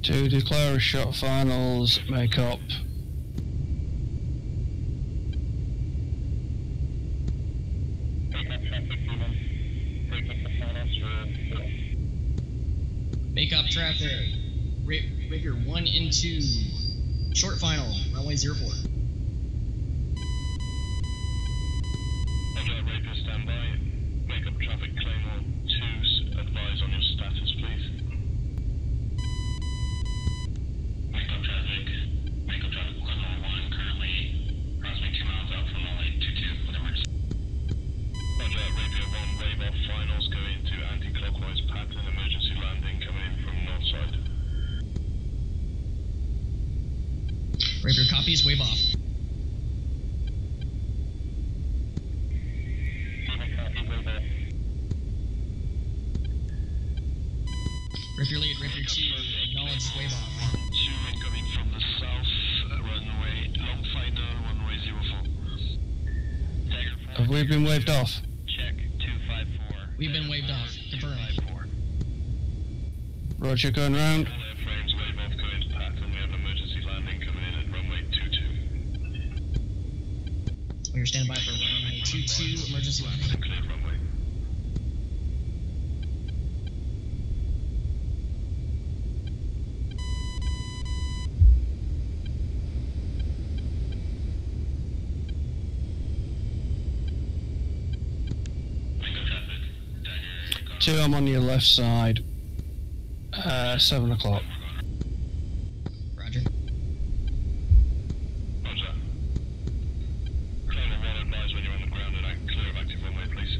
To declare a shot finals, make up. Make up traffic. Rapier 1 and 2. Short final, runway 04. Roger, Rapier standby. Make up traffic, Claymore 2's. Advise on your status, please. Make up traffic, Claymore 1, currently approximately 2 miles out from runway 22 with emergency. Roger, Rapier 1, wave off finals, going to anti-clockwise pattern, emergency landing coming in from north side. Rapier copies, wave off. Rapier lead, Rapier 2, acknowledge wave off. 2 incoming from the south, runway, long final, runway 04. Have we been waved off? Check 254. We've been waved off, confirmed. Roger, going round. All airframes wave off, going to pattern. We have an emergency landing coming in at runway 22. We're standing by for runway 22, emergency landing. Clear runway. Two, I'm on your left side. 7 o'clock. Roger. Roger. Claymore 1, advise when you're on the ground and clear of active runway, please.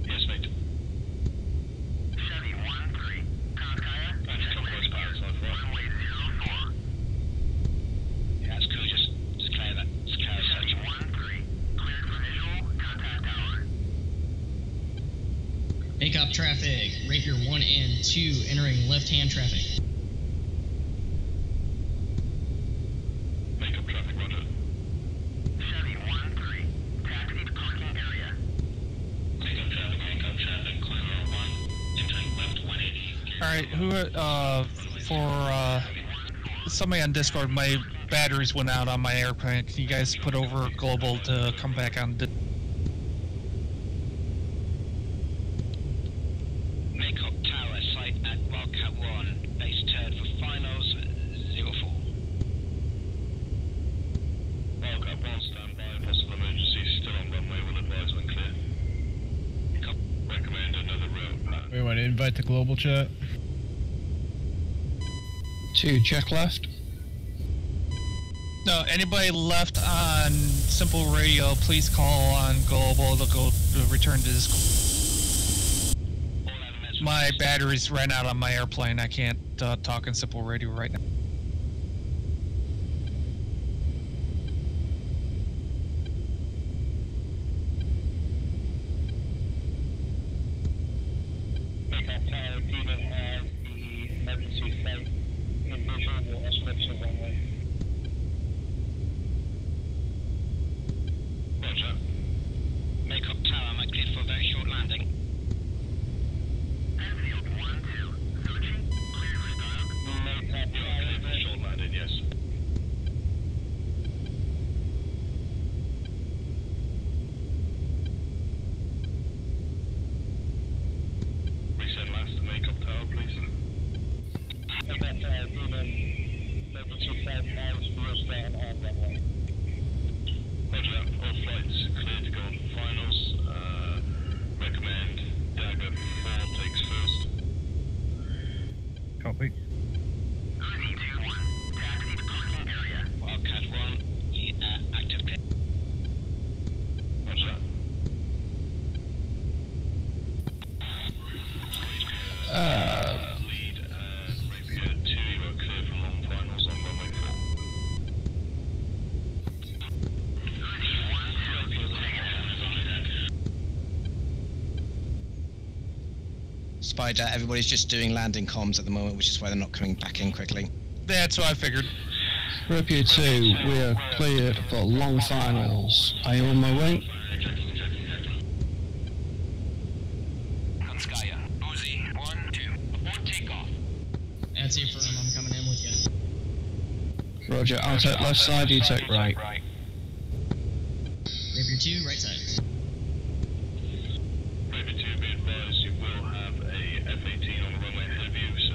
Yes, mate. Anti-clockwise pattern, side 4. Yeah, that's cool, just clear that. Just clear the section. Make up traffic, Rapier 1 and 2 entering left-hand traffic. Make up traffic, roger. Make up traffic, Claymore 1, entering left 180. Alright, somebody on Discord, my batteries went out on my airplane. Can you guys put over global to come back on? Make up tower, site at Wildcat 1, base turn for finals 04. Wildcat 1, standby, possible emergency, still on runway, will advise when clear. Recommend another route pattern. We want to invite the global chat. 2, check left. No, anybody left on simple radio, please call on global. They'll go return to this. My batteries ran out on my airplane. I can't talk in simple radio right now. Make up tower, Demon has the emergency flight in visual, will escort to runway. Roger. Make up tower, am I cleared for a very short landing? Enfield 1-2, searching, clear for startup. Make up tower, for short landing, yes. Reset last to make up tower, please. Make up tower, Demon, emergency flight has wheels down on runway. Roger, all flights cleared to go on finals. Recommend Dagger 4 takes first. Copy. Wildcat 1, active clear. Roger. Lead, Rapier 2, you are clear for long finals on runway 4. Spider, everybody's just doing landing comms at the moment, which is why they're not coming back in quickly. That's what I figured. Rapier 2, we are clear for long finals. Are you on my way? Roger. I'll take left side, you take right. Rapier 2, right side. Rapier 2, be advised you will have a F-18 on the runway ahead of you, so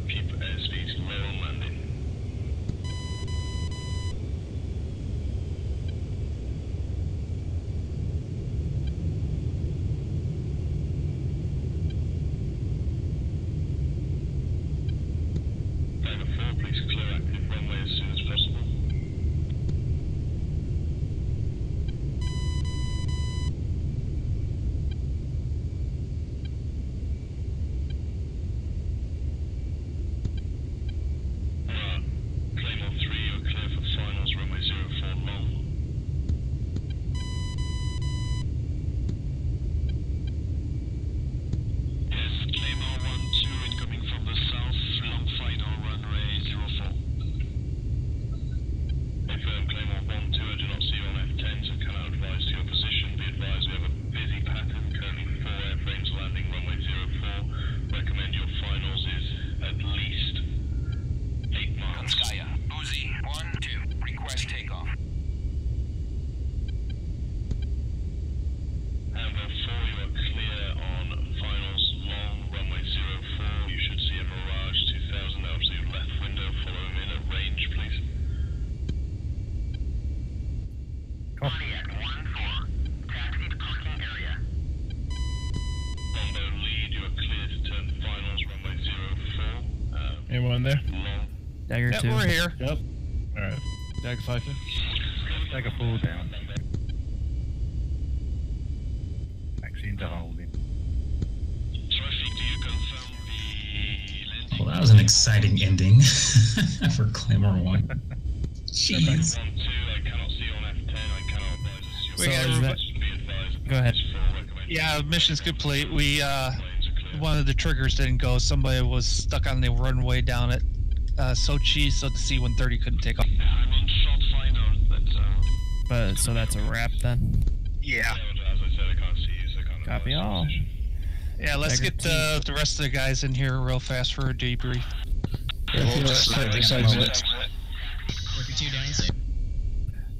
keep airspeed low on landing. Driver 4, please clear active runway as soon as possible. Claymore 3, you're clear for finals, runway 04 long. Yes, Claymore 1-2 incoming from the south, long final, runway 04. Confirm Claymore 1-2, I do not see you on F10, so cannot advise to your position. Be advised we have a busy pattern, currently 4 airframes landing, runway 04. Recommend your finals is at least 8 miles. Skya, Uzi, 1-2, request takeoff. Amber 4, you are clear on finals long, runway 04. You should see a Mirage 2000 out to your left window. Follow him in at range, please. Pontiac 1-4, taxi to parking area. Longbow lead, you are clear to turn finals, runway 04. Anyone there? Long. Dagger Yeah, 2. we're here. Yep. Alright. Dagger 5. Take a pull down. Vaccine to holding. Traffic, do you confirm the landing? Well, that was an exciting ending for Claymore 1. Jeez. 1-2, I cannot see you on F10, I cannot advise us. We got everybody. Be advised. Go ahead. Yeah, mission's complete. We one of the triggers didn't go. Somebody was stuck on the runway down at Sochi, so the C-130 couldn't take off. I'm on short final, But so that's a wrap then. Yeah. as I said, I can't see you, so I can't Copy advise all. position. Yeah, let's Dagger get the rest of the guys in here real fast for a debrief. Let's take this exit. Rapier 2 down, safe.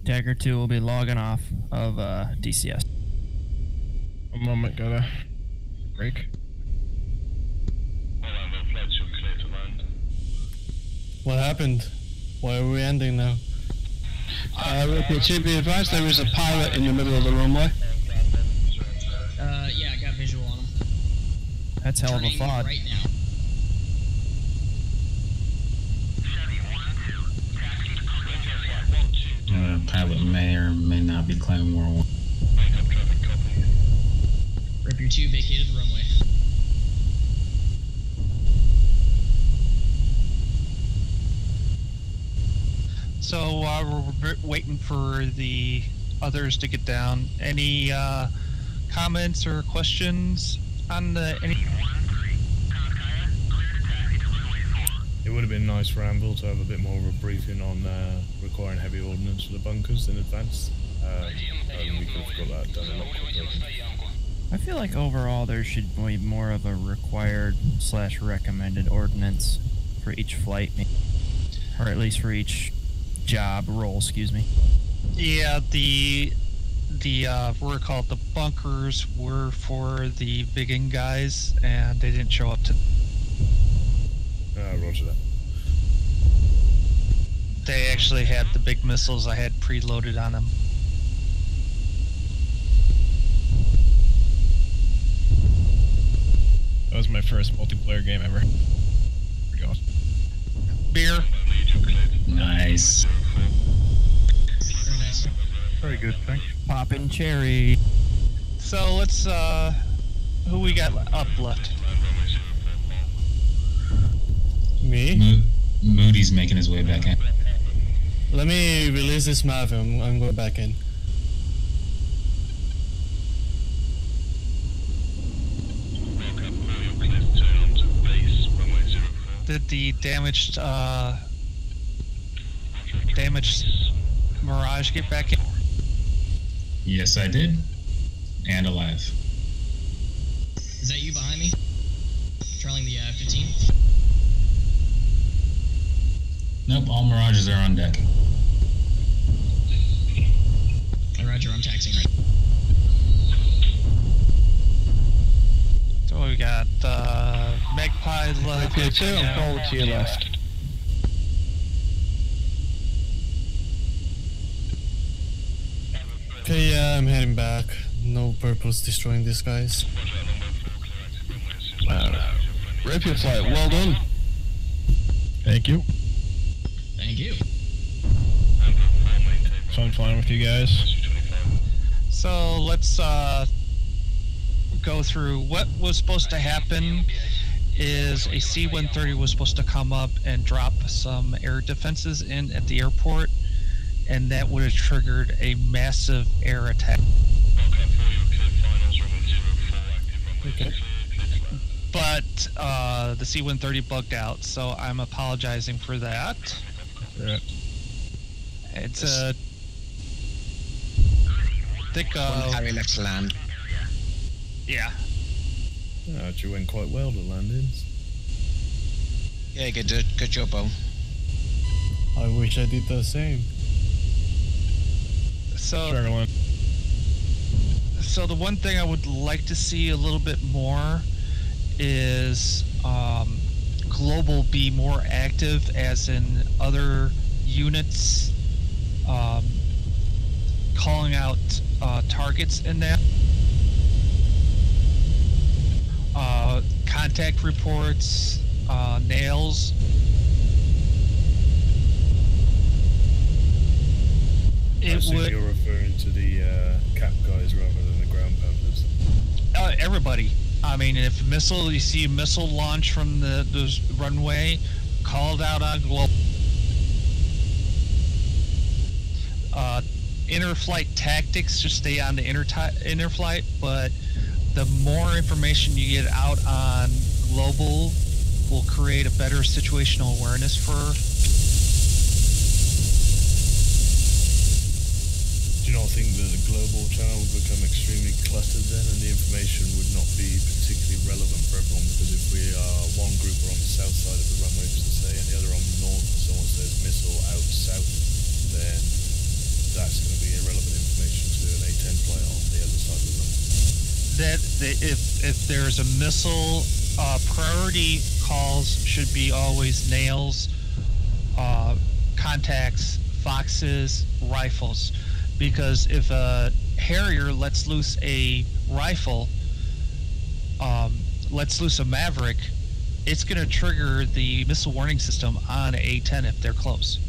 Dagger 2 will be logging off of DCS. A moment, gotta break. All Amber flights, you're clear to land. What happened? Why are we ending now? Rapier 2, be advised there is a pilot in the middle of the runway. Yeah, I got visual on him. That's hell of a Turning thought. right now. Chevy 1-2, taxi to parking area. Pilot may or may not be Claymore 1. Wake up traffic, copy. Rapier 2 vacated the runway. So we're waiting for the others to get down. Any comments or questions on any? It would have been nice for Anvil to have a bit more of a briefing on requiring heavy ordnance for the bunkers in advance. And we could have got that done a lot quicker. I feel like overall there should be more of a required / recommended ordinance for each flight, or at least for each job role. Excuse me. Yeah, the we're called the bunkers were for the biggin guys, and they didn't show up to. Roger that. They actually had the big missiles I had preloaded on them. That was my first multiplayer game ever. Pretty awesome. Beer. Nice. Very nice. Very good, thanks. Poppin' cherry. So let's who we got up left? Me? Moody's making his way back in. Let me release this map and I'm going back in. Did the damaged Mirage get back in? Yes, I did. And alive. Is that you behind me? Trailing the 15? Nope, all Mirages are on deck. Roger, I'm taxiing right. So we got Magpie left. Okay, two and forward to your left. Okay, yeah, I'm heading back. No purpose destroying these guys. Rapier flight, well done. Thank you. Thank you. Fun flying with you guys. So let's go through what was supposed to happen. Is a C-130 was supposed to come up and drop some air defenses in at the airport, and that would have triggered a massive air attack. Okay. But the C-130 bugged out, so I'm apologizing for that. Yeah. It's a think Harry left to land. Yeah. Actually went quite well, the landings. Yeah, good job, Bo. I wish I did the same. So, Struggling. so the one thing I would like to see a little bit more is Global be more active, as in other units calling out targets in that. Contact reports, nails. I assume you're referring to the cap guys rather than the ground pounders. Everybody. I mean, if you see a missile launch from the runway, called out on global. Inter-flight tactics, just stay on the inter-flight, but the more information you get out on global will create a better situational awareness for. Do you not think that the global channel would become extremely cluttered then, and the information would not be particularly relevant for everyone? Because if we are one group are on the south side of the runway, just to say, and the other on the north, and someone says missile out south, then that's going to be irrelevant information to an A-10 flight on the other side of the runway. If there's a missile, priority calls should be always nails, contacts, foxes, rifles. Because if a Harrier lets loose a rifle, lets loose a Maverick, it's going to trigger the missile warning system on A-10 if they're close.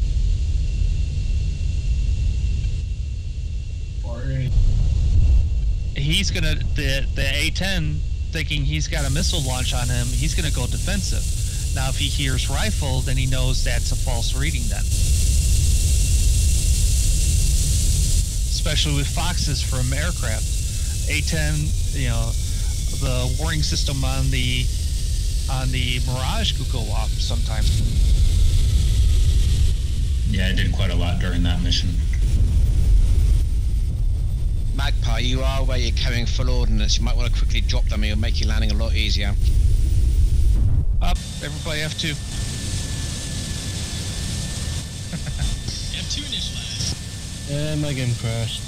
He's going to, the A-10, thinking he's got a missile launch on him, he's going to go defensive. Now if he hears rifle, then he knows that's a false reading then. Especially with foxes from aircraft. A-10, you know, the warning system on the Mirage could go off sometimes. Yeah, I did quite a lot during that mission. Magpie, you are where you're carrying full ordnance. You might want to quickly drop them, it'll make your landing a lot easier. Up, everybody F2. F2 initialized. Yeah, my game crashed.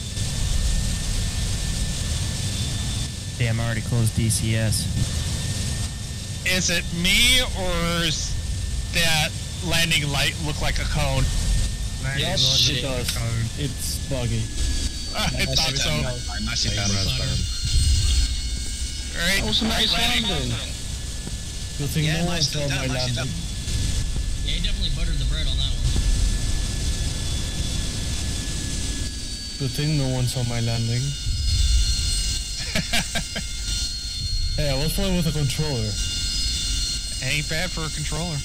Damn, I already closed DCS. Is it me, or is that landing light look like a cone? Yes, it does. It's buggy. I thought so. Massive down. Alright. That was a nice landing. Good thing no one saw my landing. Yeah, he definitely buttered the bread on that one. Good thing no one saw my landing. Hey, I was playing with a controller. Ain't bad for a controller.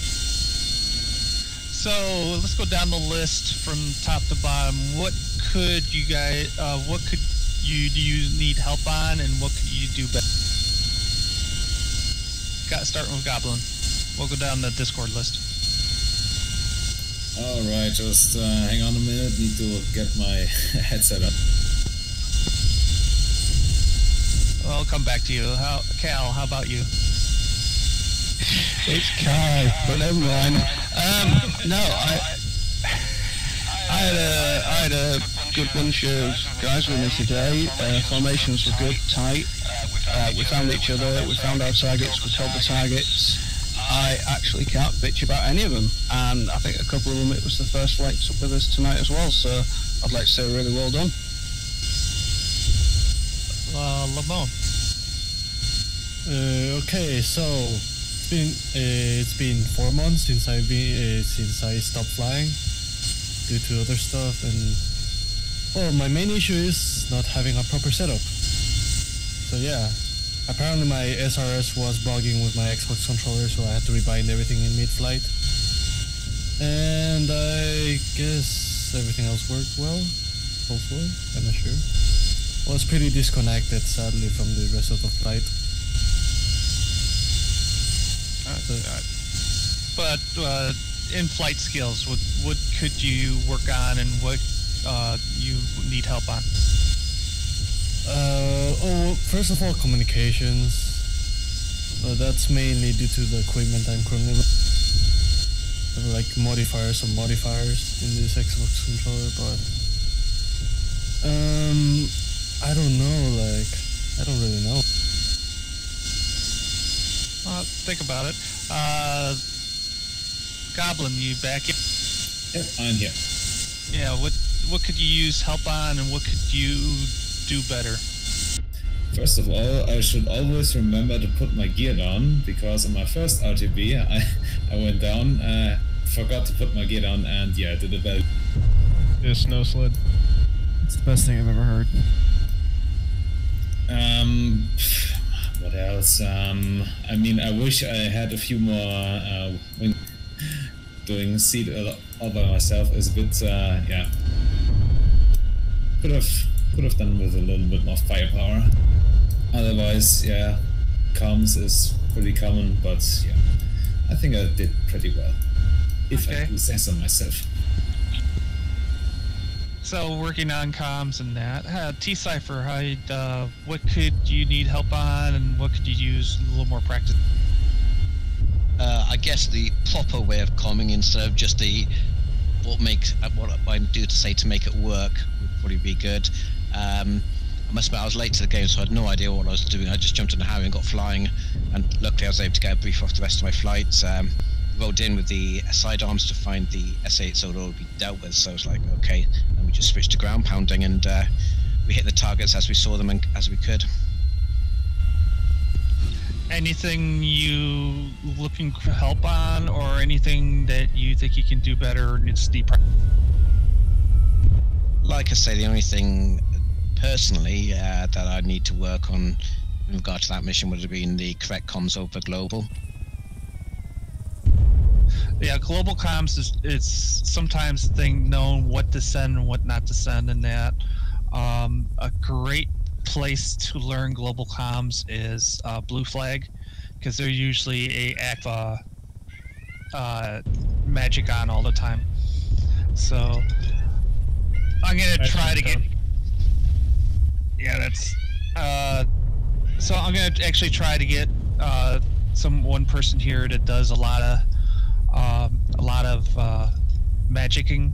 So let's go down the list from top to bottom. What could you guys? What could you do? You need help on, and what could you do better? Starting with Goblin. We'll go down the Discord list. Alright, just hang on a minute. Need to get my headset up. Well, I'll come back to you. Cal, how about you? It's Kai, but never mind. No, I had a good bunch of guys with me today. Formations were good, tight. We found each other, we found our targets, we held the targets. I actually can't bitch about any of them, and I think a couple of them, it was the first flights up with us tonight as well, so I'd like to say really well done. Lamone. Okay, so it's been 4 months since I stopped flying due to other stuff, and well, my main issue is not having a proper setup. So yeah, apparently my SRS was bugging with my Xbox controller, so I had to rebind everything in mid-flight. And I guess everything else worked well, hopefully, I'm not sure. I was pretty disconnected, sadly, from the rest of the flight. But in-flight skills, what could you work on, and what you need help on? First of all, communications. That's mainly due to the equipment I'm currently with. Like modifiers in this Xbox controller, but I don't know, I don't really know. Think about it. Goblin, you back in? Yep, I'm here. Yeah, what could you use help on, and what could you do better? First of all, I should always remember to put my gear down, because on my first RTB I went down, forgot to put my gear down, and yeah, I did it bad. Yeah, snow sled. It's the best thing I've ever heard. What else? I mean, I wish I had a few more. Doing seat all by myself is a bit, yeah. Could have done with a little bit more firepower. Otherwise, yeah, comms is pretty common, but yeah, I think I did pretty well, if I do say so myself. So working on comms and that, T-Cypher, what could you need help on, and what could you use a little more practice? I guess the proper way of comming instead of just what I do to say to make it work would probably be good. I must admit I was late to the game, so I had no idea what I was doing. I just jumped in the Harrier and got flying, and luckily I was able to get a brief off the rest of my flights. Rode in with the sidearms to find the S8 so it all would be dealt with, so I was like, okay, and we just switched to ground pounding, and we hit the targets as we saw them and as we could. Anything you looking for help on, or anything that you think you can do better, or needs to be Like I say, the only thing personally that I need to work on in regard to that mission would have been the correct comms over global. Yeah, global comms is sometimes the thing, knowing what to send and what not to send, and that. A great place to learn global comms is Blue Flag, because they're usually magic on all the time. So I'm gonna try to get. Yeah, that's. So I'm gonna actually try to get one person here that does a lot of magicking,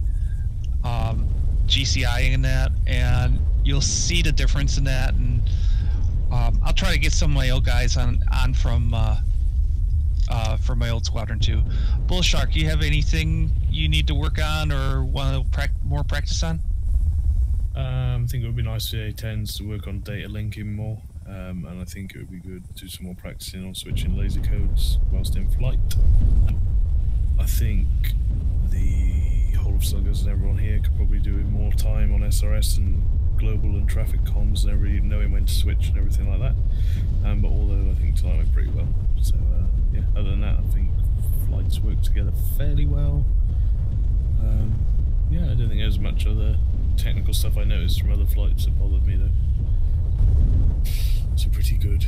GCIing and that, and you'll see the difference in that. And I'll try to get some of my old guys on from my old squadron too. Bull Shark, you have anything you need to work on or want to more practice on? I think it would be nice for the A10s to work on data linking more, and I think it would be good to do some more practicing on switching laser codes whilst in flight. I think the whole of Sluggers and everyone here could probably do with more time on SRS and global and traffic comms and everybody knowing when to switch and everything like that. But although I think tonight went pretty well. So yeah, other than that, I think flights work together fairly well. Yeah, I don't think there's much other technical stuff I noticed from other flights that bothered me though. So pretty good.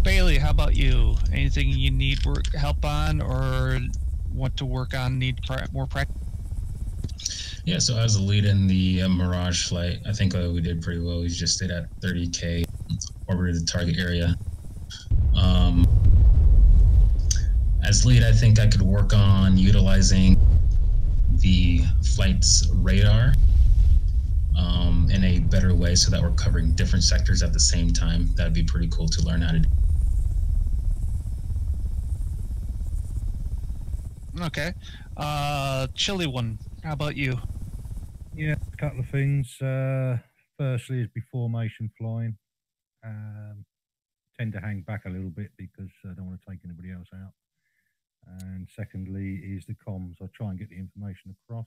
Bailey, how about you? Anything you need help on or want to work on, need more practice? Yeah, so as a lead in the Mirage flight, I think we did pretty well. We just stayed at 30K, orbited the target area. As lead, I think I could work on utilizing the flight's radar in a better way so that we're covering different sectors at the same time. That'd be pretty cool to learn how to do. Okay. Chilly one. How about you? Yeah, a couple of things. Firstly, is be formation flying. Tend to hang back a little bit because I don't want to take anybody else out. And secondly, is the comms. I try and get the information across,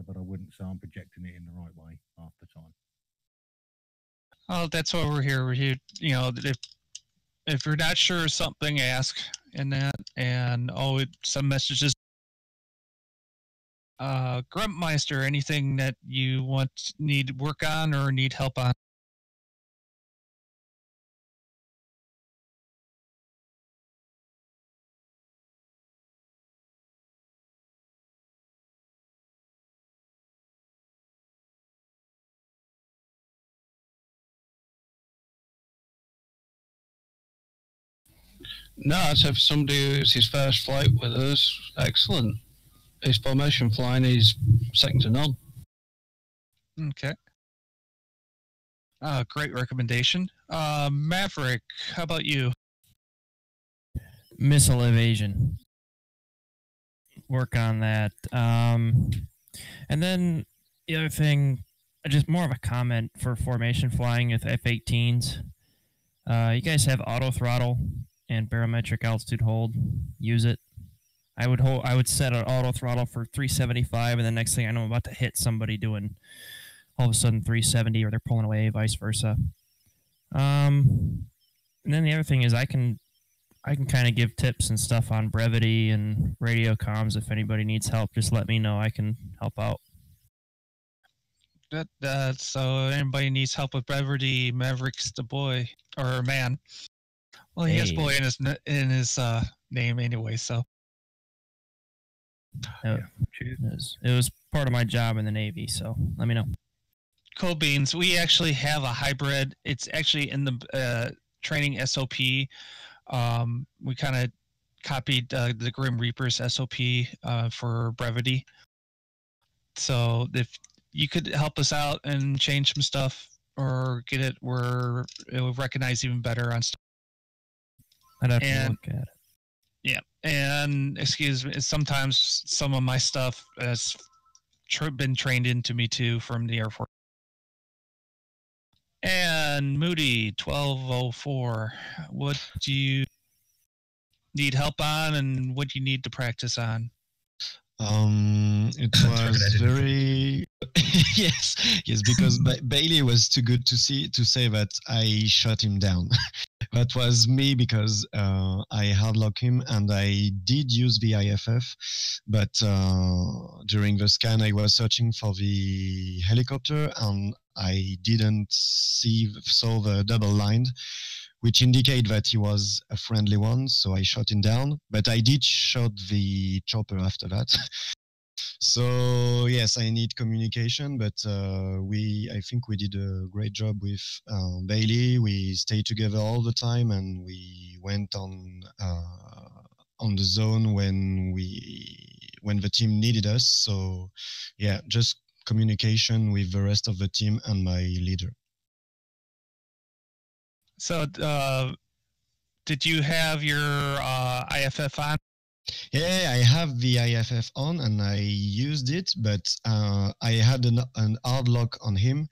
but I wouldn't say I'm projecting it in the right way half the time. Oh, that's why we're here. We're here. You know, if you're not sure of something, ask. And that, and some messages. Grumpmeister, anything that you need work on or need help on? No, I'd say for somebody who's his first flight with us, excellent. His formation flying is second to none. Okay. Great recommendation. Maverick, how about you? Missile evasion. Work on that. And then the other thing, just more of a comment for formation flying with F-18s. You guys have auto throttle and barometric altitude hold. Use it. I would set an auto throttle for 375, and the next thing I know, I'm about to hit somebody doing all of a sudden 370, or they're pulling away, vice versa. And then the other thing is I can kind of give tips and stuff on brevity and radio comms. If anybody needs help, just let me know. I can help out. So anybody needs help with brevity, Maverick's the boy or man. Well, he has boy in his name anyway, so. It was part of my job in the Navy, so let me know. Cool beans. We actually have a hybrid. It's actually in the training SOP. We kind of copied the Grim Reaper's SOP for brevity. So if you could help us out and change some stuff or get it where it will recognize even better on stuff. I'd have to look at it. Yeah, and excuse me, sometimes some of my stuff has been trained into me too from the Air Force. And Moody 1204, what do you need help on, and what do you need to practice on? It was very yes, because Bailey was too good to say that I shot him down. That was me because I hardlock him, and I did use the IFF, but during the scan I was searching for the helicopter and I didn't saw the double line, which indicate that he was a friendly one, so I shot him down. But I did shot the chopper after that. So yes, I need communication, but I think we did a great job with Bailey. We stayed together all the time, and we went on the zone when the team needed us. So yeah, just communication with the rest of the team and my leader. So did you have your IFF on? Yeah, I have the IFF on and I used it, but I had an hard lock on him,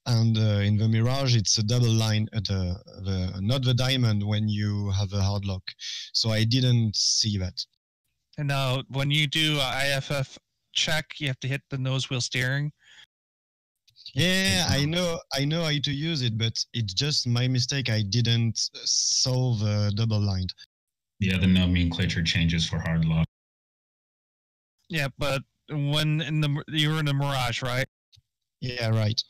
and in the Mirage it's a double line, not the diamond when you have a hard lock, so I didn't see that. And now when you do IFF check, you have to hit the nose wheel steering. Yeah, I know how to use it, but it's just my mistake. I didn't solve the double line. Yeah, the nomenclature changes for hard lock. Yeah, but when you were in the Mirage, right? Yeah, right.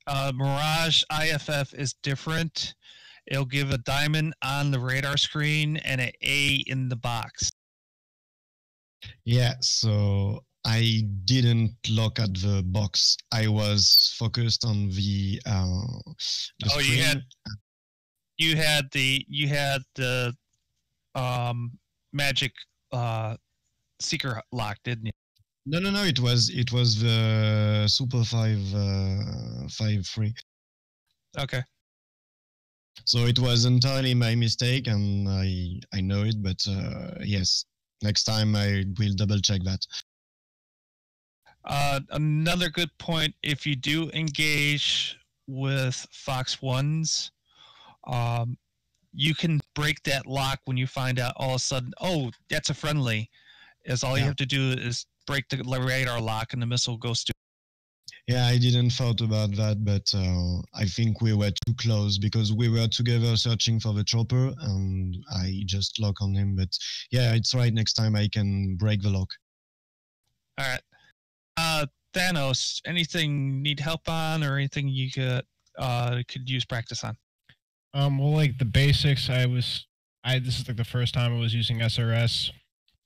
Mirage IFF is different. It'll give a diamond on the radar screen and an A in the box. Yeah, so I didn't look at the box. I was focused on the screen. you had the magic seeker lock, didn't you? No. It was the Super 5.3. Okay. So it was entirely my mistake, and I know it. But yes, next time I will double check that. Another good point: if you do engage with Fox Ones, you can break that lock when you find out all of a sudden, oh, that's a friendly. Is all you have to do is break the radar lock, and the missile goes to. Yeah, I didn't thought about that, but I think we were too close because we were together searching for the chopper, and I just lock on him. But yeah, it's right. Next time I can break the lock. All right. Thanos, anything need help on, or anything you could use practice on? Well, like the basics, this is like the first time I was using SRS,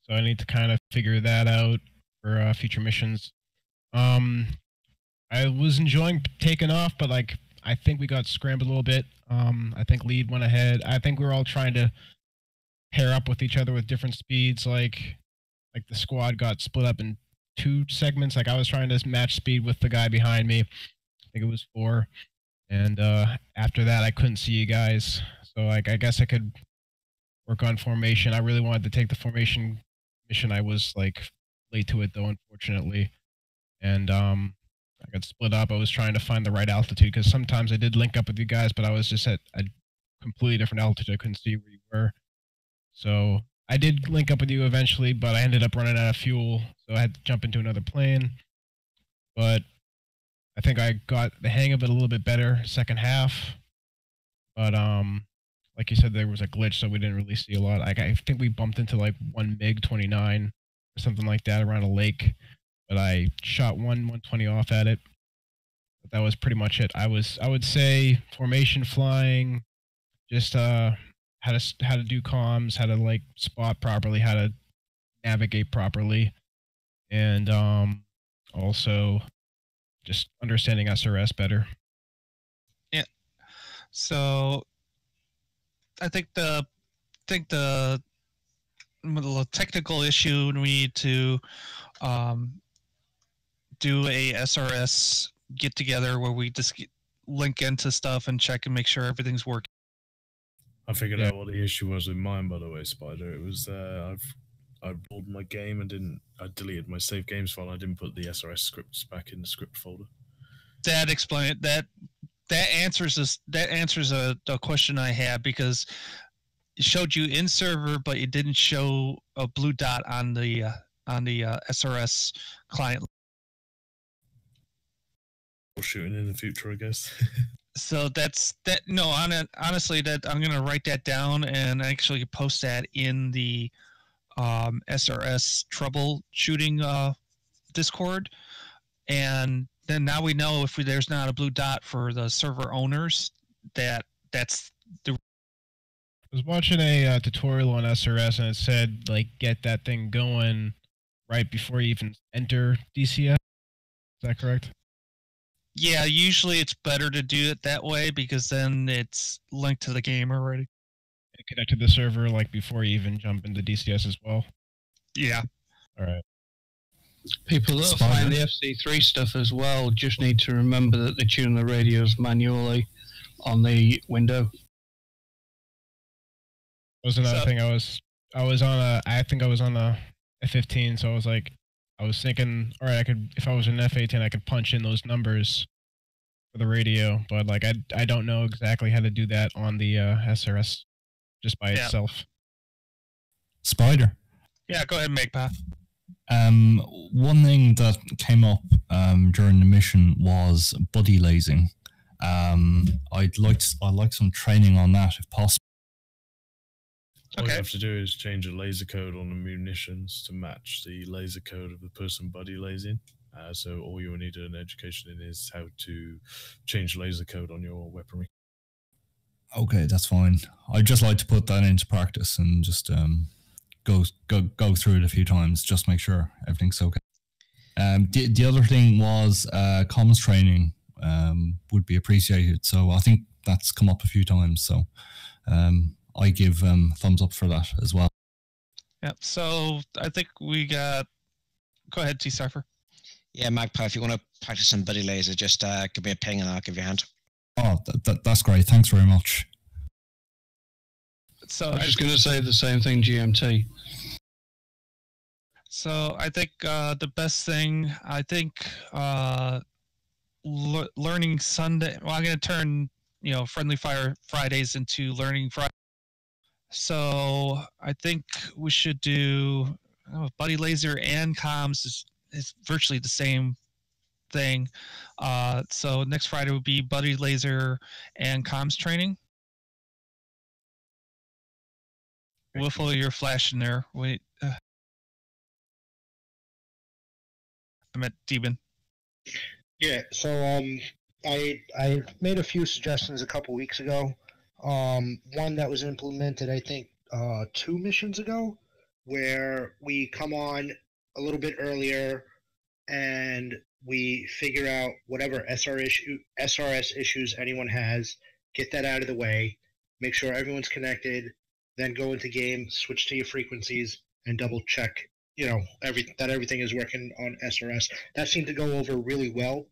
so I need to kind of figure that out for future missions. I was enjoying taking off, but like I think we got scrambled a little bit. I think lead went ahead. I think we were all trying to pair up with each other with different speeds. Like the squad got split up in 2 segments. Like I was trying to match speed with the guy behind me. I think it was 4. And after that, I couldn't see you guys. So like I guess I could work on formation. I really wanted to take the formation mission. I was like late to it though, unfortunately. And I got split up. I was trying to find the right altitude because sometimes I did link up with you guys, but I was just at a completely different altitude. I couldn't see where you were. So I did link up with you eventually, but I ended up running out of fuel, so I had to jump into another plane. But I think I got the hang of it a little bit better second half. But like you said, there was a glitch, so we didn't really see a lot. I think we bumped into like 1 MiG-29 or something like that around a lake. But I shot 120 off at it. But that was pretty much it. I would say formation flying, just how to do comms, how to like spot properly, how to navigate properly, and also just understanding SRS better. Yeah. So I think the technical issue we need to do a SRS get together where we just link into stuff and check and make sure everything's working. I figured out what the issue was with mine, by the way, Spider. It was I rolled my game and I deleted my save games file. I didn't put the SRS scripts back in the script folder. That explains that answers a question I had, because it showed you in server, but it didn't show a blue dot on the SRS client. Shooting in the future, I guess. So that's that. No, honestly, that I'm gonna write that down and actually post that in the SRS troubleshooting Discord, and then now we know if there's not a blue dot for the server owners, that's the. I was watching a tutorial on SRS, and it said like get that thing going right before you even enter DCS. Is that correct? Yeah, usually it's better to do it that way because then it's linked to the game already. And connect to the server like before you even jump into DCS as well. Yeah. All right. People that are flying the FC3 stuff as well just need to remember that they tune the radios manually on the window. That was another thing. I think I was on a F-15, so I was like, I was thinking, all right, if I was an F-18, I could punch in those numbers for the radio, but like I don't know exactly how to do that on the SRS just by itself. Spider. Yeah, go ahead, Magpie. One thing that came up during the mission was buddy lasing. I'd like some training on that if possible. All you have to do is change the laser code on the munitions to match the laser code of the person buddy lasing. So all you will need an education in is how to change laser code on your weaponry. Okay, that's fine. I'd just like to put that into practice and just go through it a few times, just make sure everything's okay. The other thing was comms training would be appreciated. So I think that's come up a few times. So I give thumbs up for that as well. Yep. So I think we got. Go ahead, T Cypher. Yeah, Magpie, if you want to practice some buddy laser, just give me a ping and I'll give you a hand. Oh, that's great. Thanks very much. So I was just going to say the same thing, GMT. So I think the best thing, I think learning Sunday. Well, I'm going to turn Friendly Fire Fridays into Learning Friday. So I think we should do Buddy Laser and comms is virtually the same thing. So next Friday would be Buddy Laser and comms training. Wiffle, you're flashing there. Wait. I'm at Demon. Yeah, so I made a few suggestions a couple weeks ago. One that was implemented, I think, 2 missions ago, where we come on a little bit earlier and we figure out whatever SRS issues anyone has, get that out of the way, make sure everyone's connected, then go into game, switch to your frequencies, and double check, that everything is working on SRS. That seemed to go over really well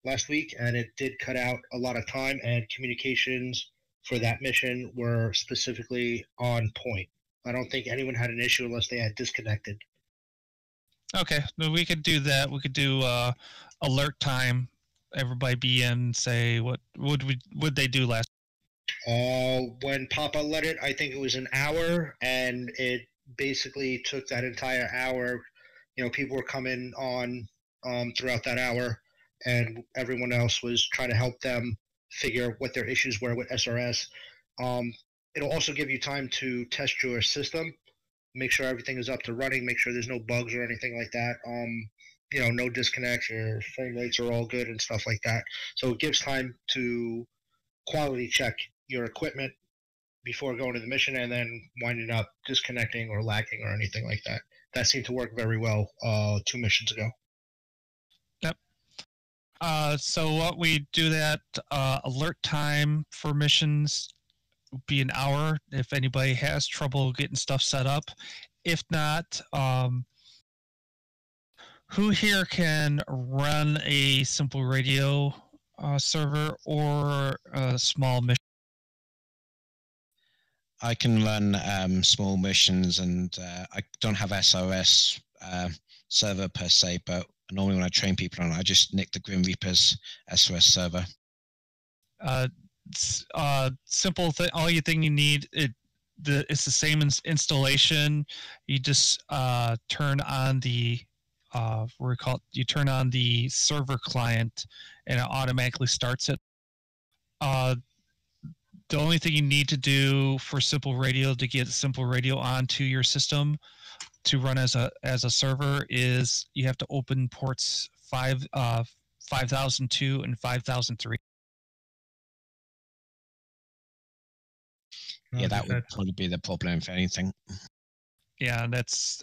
last week, and it did cut out a lot of time, and communications for that mission were specifically on point. I don't think anyone had an issue unless they had disconnected. Okay, well, we could do that. We could do alert time. Everybody be in. Say what would they do last? When Papa let it, I think it was an hour, and it basically took that entire hour. People were coming on throughout that hour, and everyone else was trying to help them figure what their issues were with SRS. It'll also give you time to test your system, make sure everything is up to running, make sure there's no bugs or anything like that. No disconnects, your frame rates are all good and stuff like that. So it gives time to quality check your equipment before going to the mission and then winding up disconnecting or lagging or anything like that. That seemed to work very well 2 missions ago. Yep. So what we do that alert time for missions would be an hour if anybody has trouble getting stuff set up. If not, who here can run a simple radio server or a small mission? I can run small missions, and I don't have SRS server per se, but normally when I train people on it, I just nick the Grim Reaper's SRS server. Simple thing. All you need it's the same installation. You just turn on the you turn on the server client, and it automatically starts it. The only thing you need to do for Simple Radio to get Simple Radio onto your system to run as a server is you have to open ports 5002 and 5003. Yeah, that would probably be the problem, if anything. Yeah,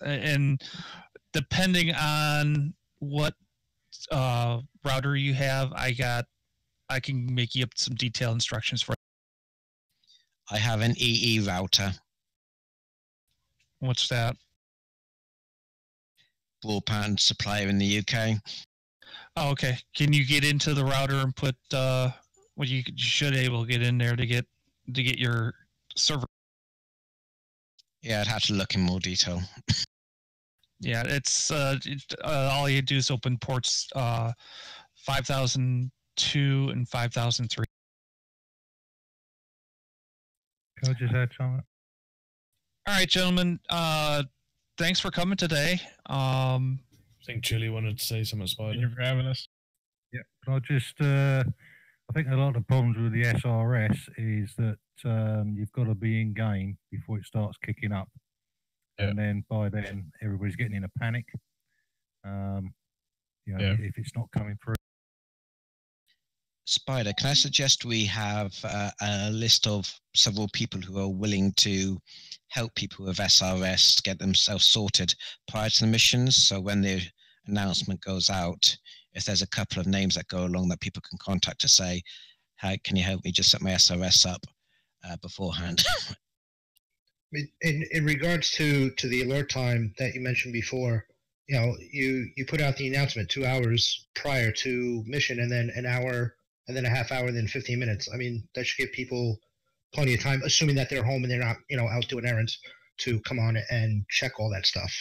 and depending on what router you have, I can make you up some detailed instructions for it. I have an EE router. What's that? Broadband supplier in the UK. Oh, okay. Can you get into the router and put you should able to get in there to get your server? Yeah, I'd have to look in more detail. Yeah, it's all you do is open ports 5002 and 5003. Can I just add something? All right, gentlemen. Thanks for coming today. I think Chili wanted to say something, Spider. Thank you for having us. Yeah, can I just I think a lot of the problems with the SRS is that you've got to be in game before it starts kicking up. Yeah. And then by then everybody's getting in a panic. If it's not coming through. Spider, can I suggest we have a list of several people who are willing to help people with SRS get themselves sorted prior to the missions? So when the announcement goes out, if there's a couple of names that go along that people can contact to say, "How can you help me just set my SRS up beforehand?" In regards to the alert time that you mentioned before, you know, you put out the announcement 2 hours prior to mission, and then an hour, and then a half hour, and then 15 minutes. I mean, that should give people plenty of time, assuming that they're home and they're not, you know, out doing errands, to come on and check all that stuff.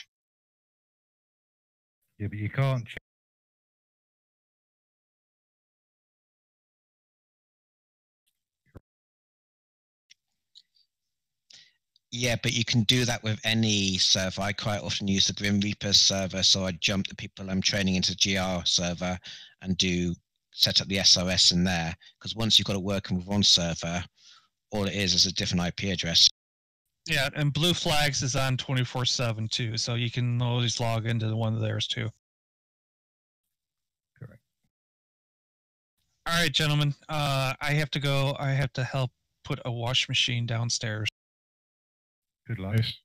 Yeah, but you can't. Yeah, but you can do that with any server. I quite often use the Grim Reaper server, so I jump the people I'm training into GR server and set up the SOS in there. Because once you've got it working with one server, all it is a different IP address. Yeah, and Blue Flags is on 24/7 too, so you can always log into one of theirs too. Correct. All right, gentlemen. I have to go. I have to help put a wash machine downstairs. Good luck. Nice.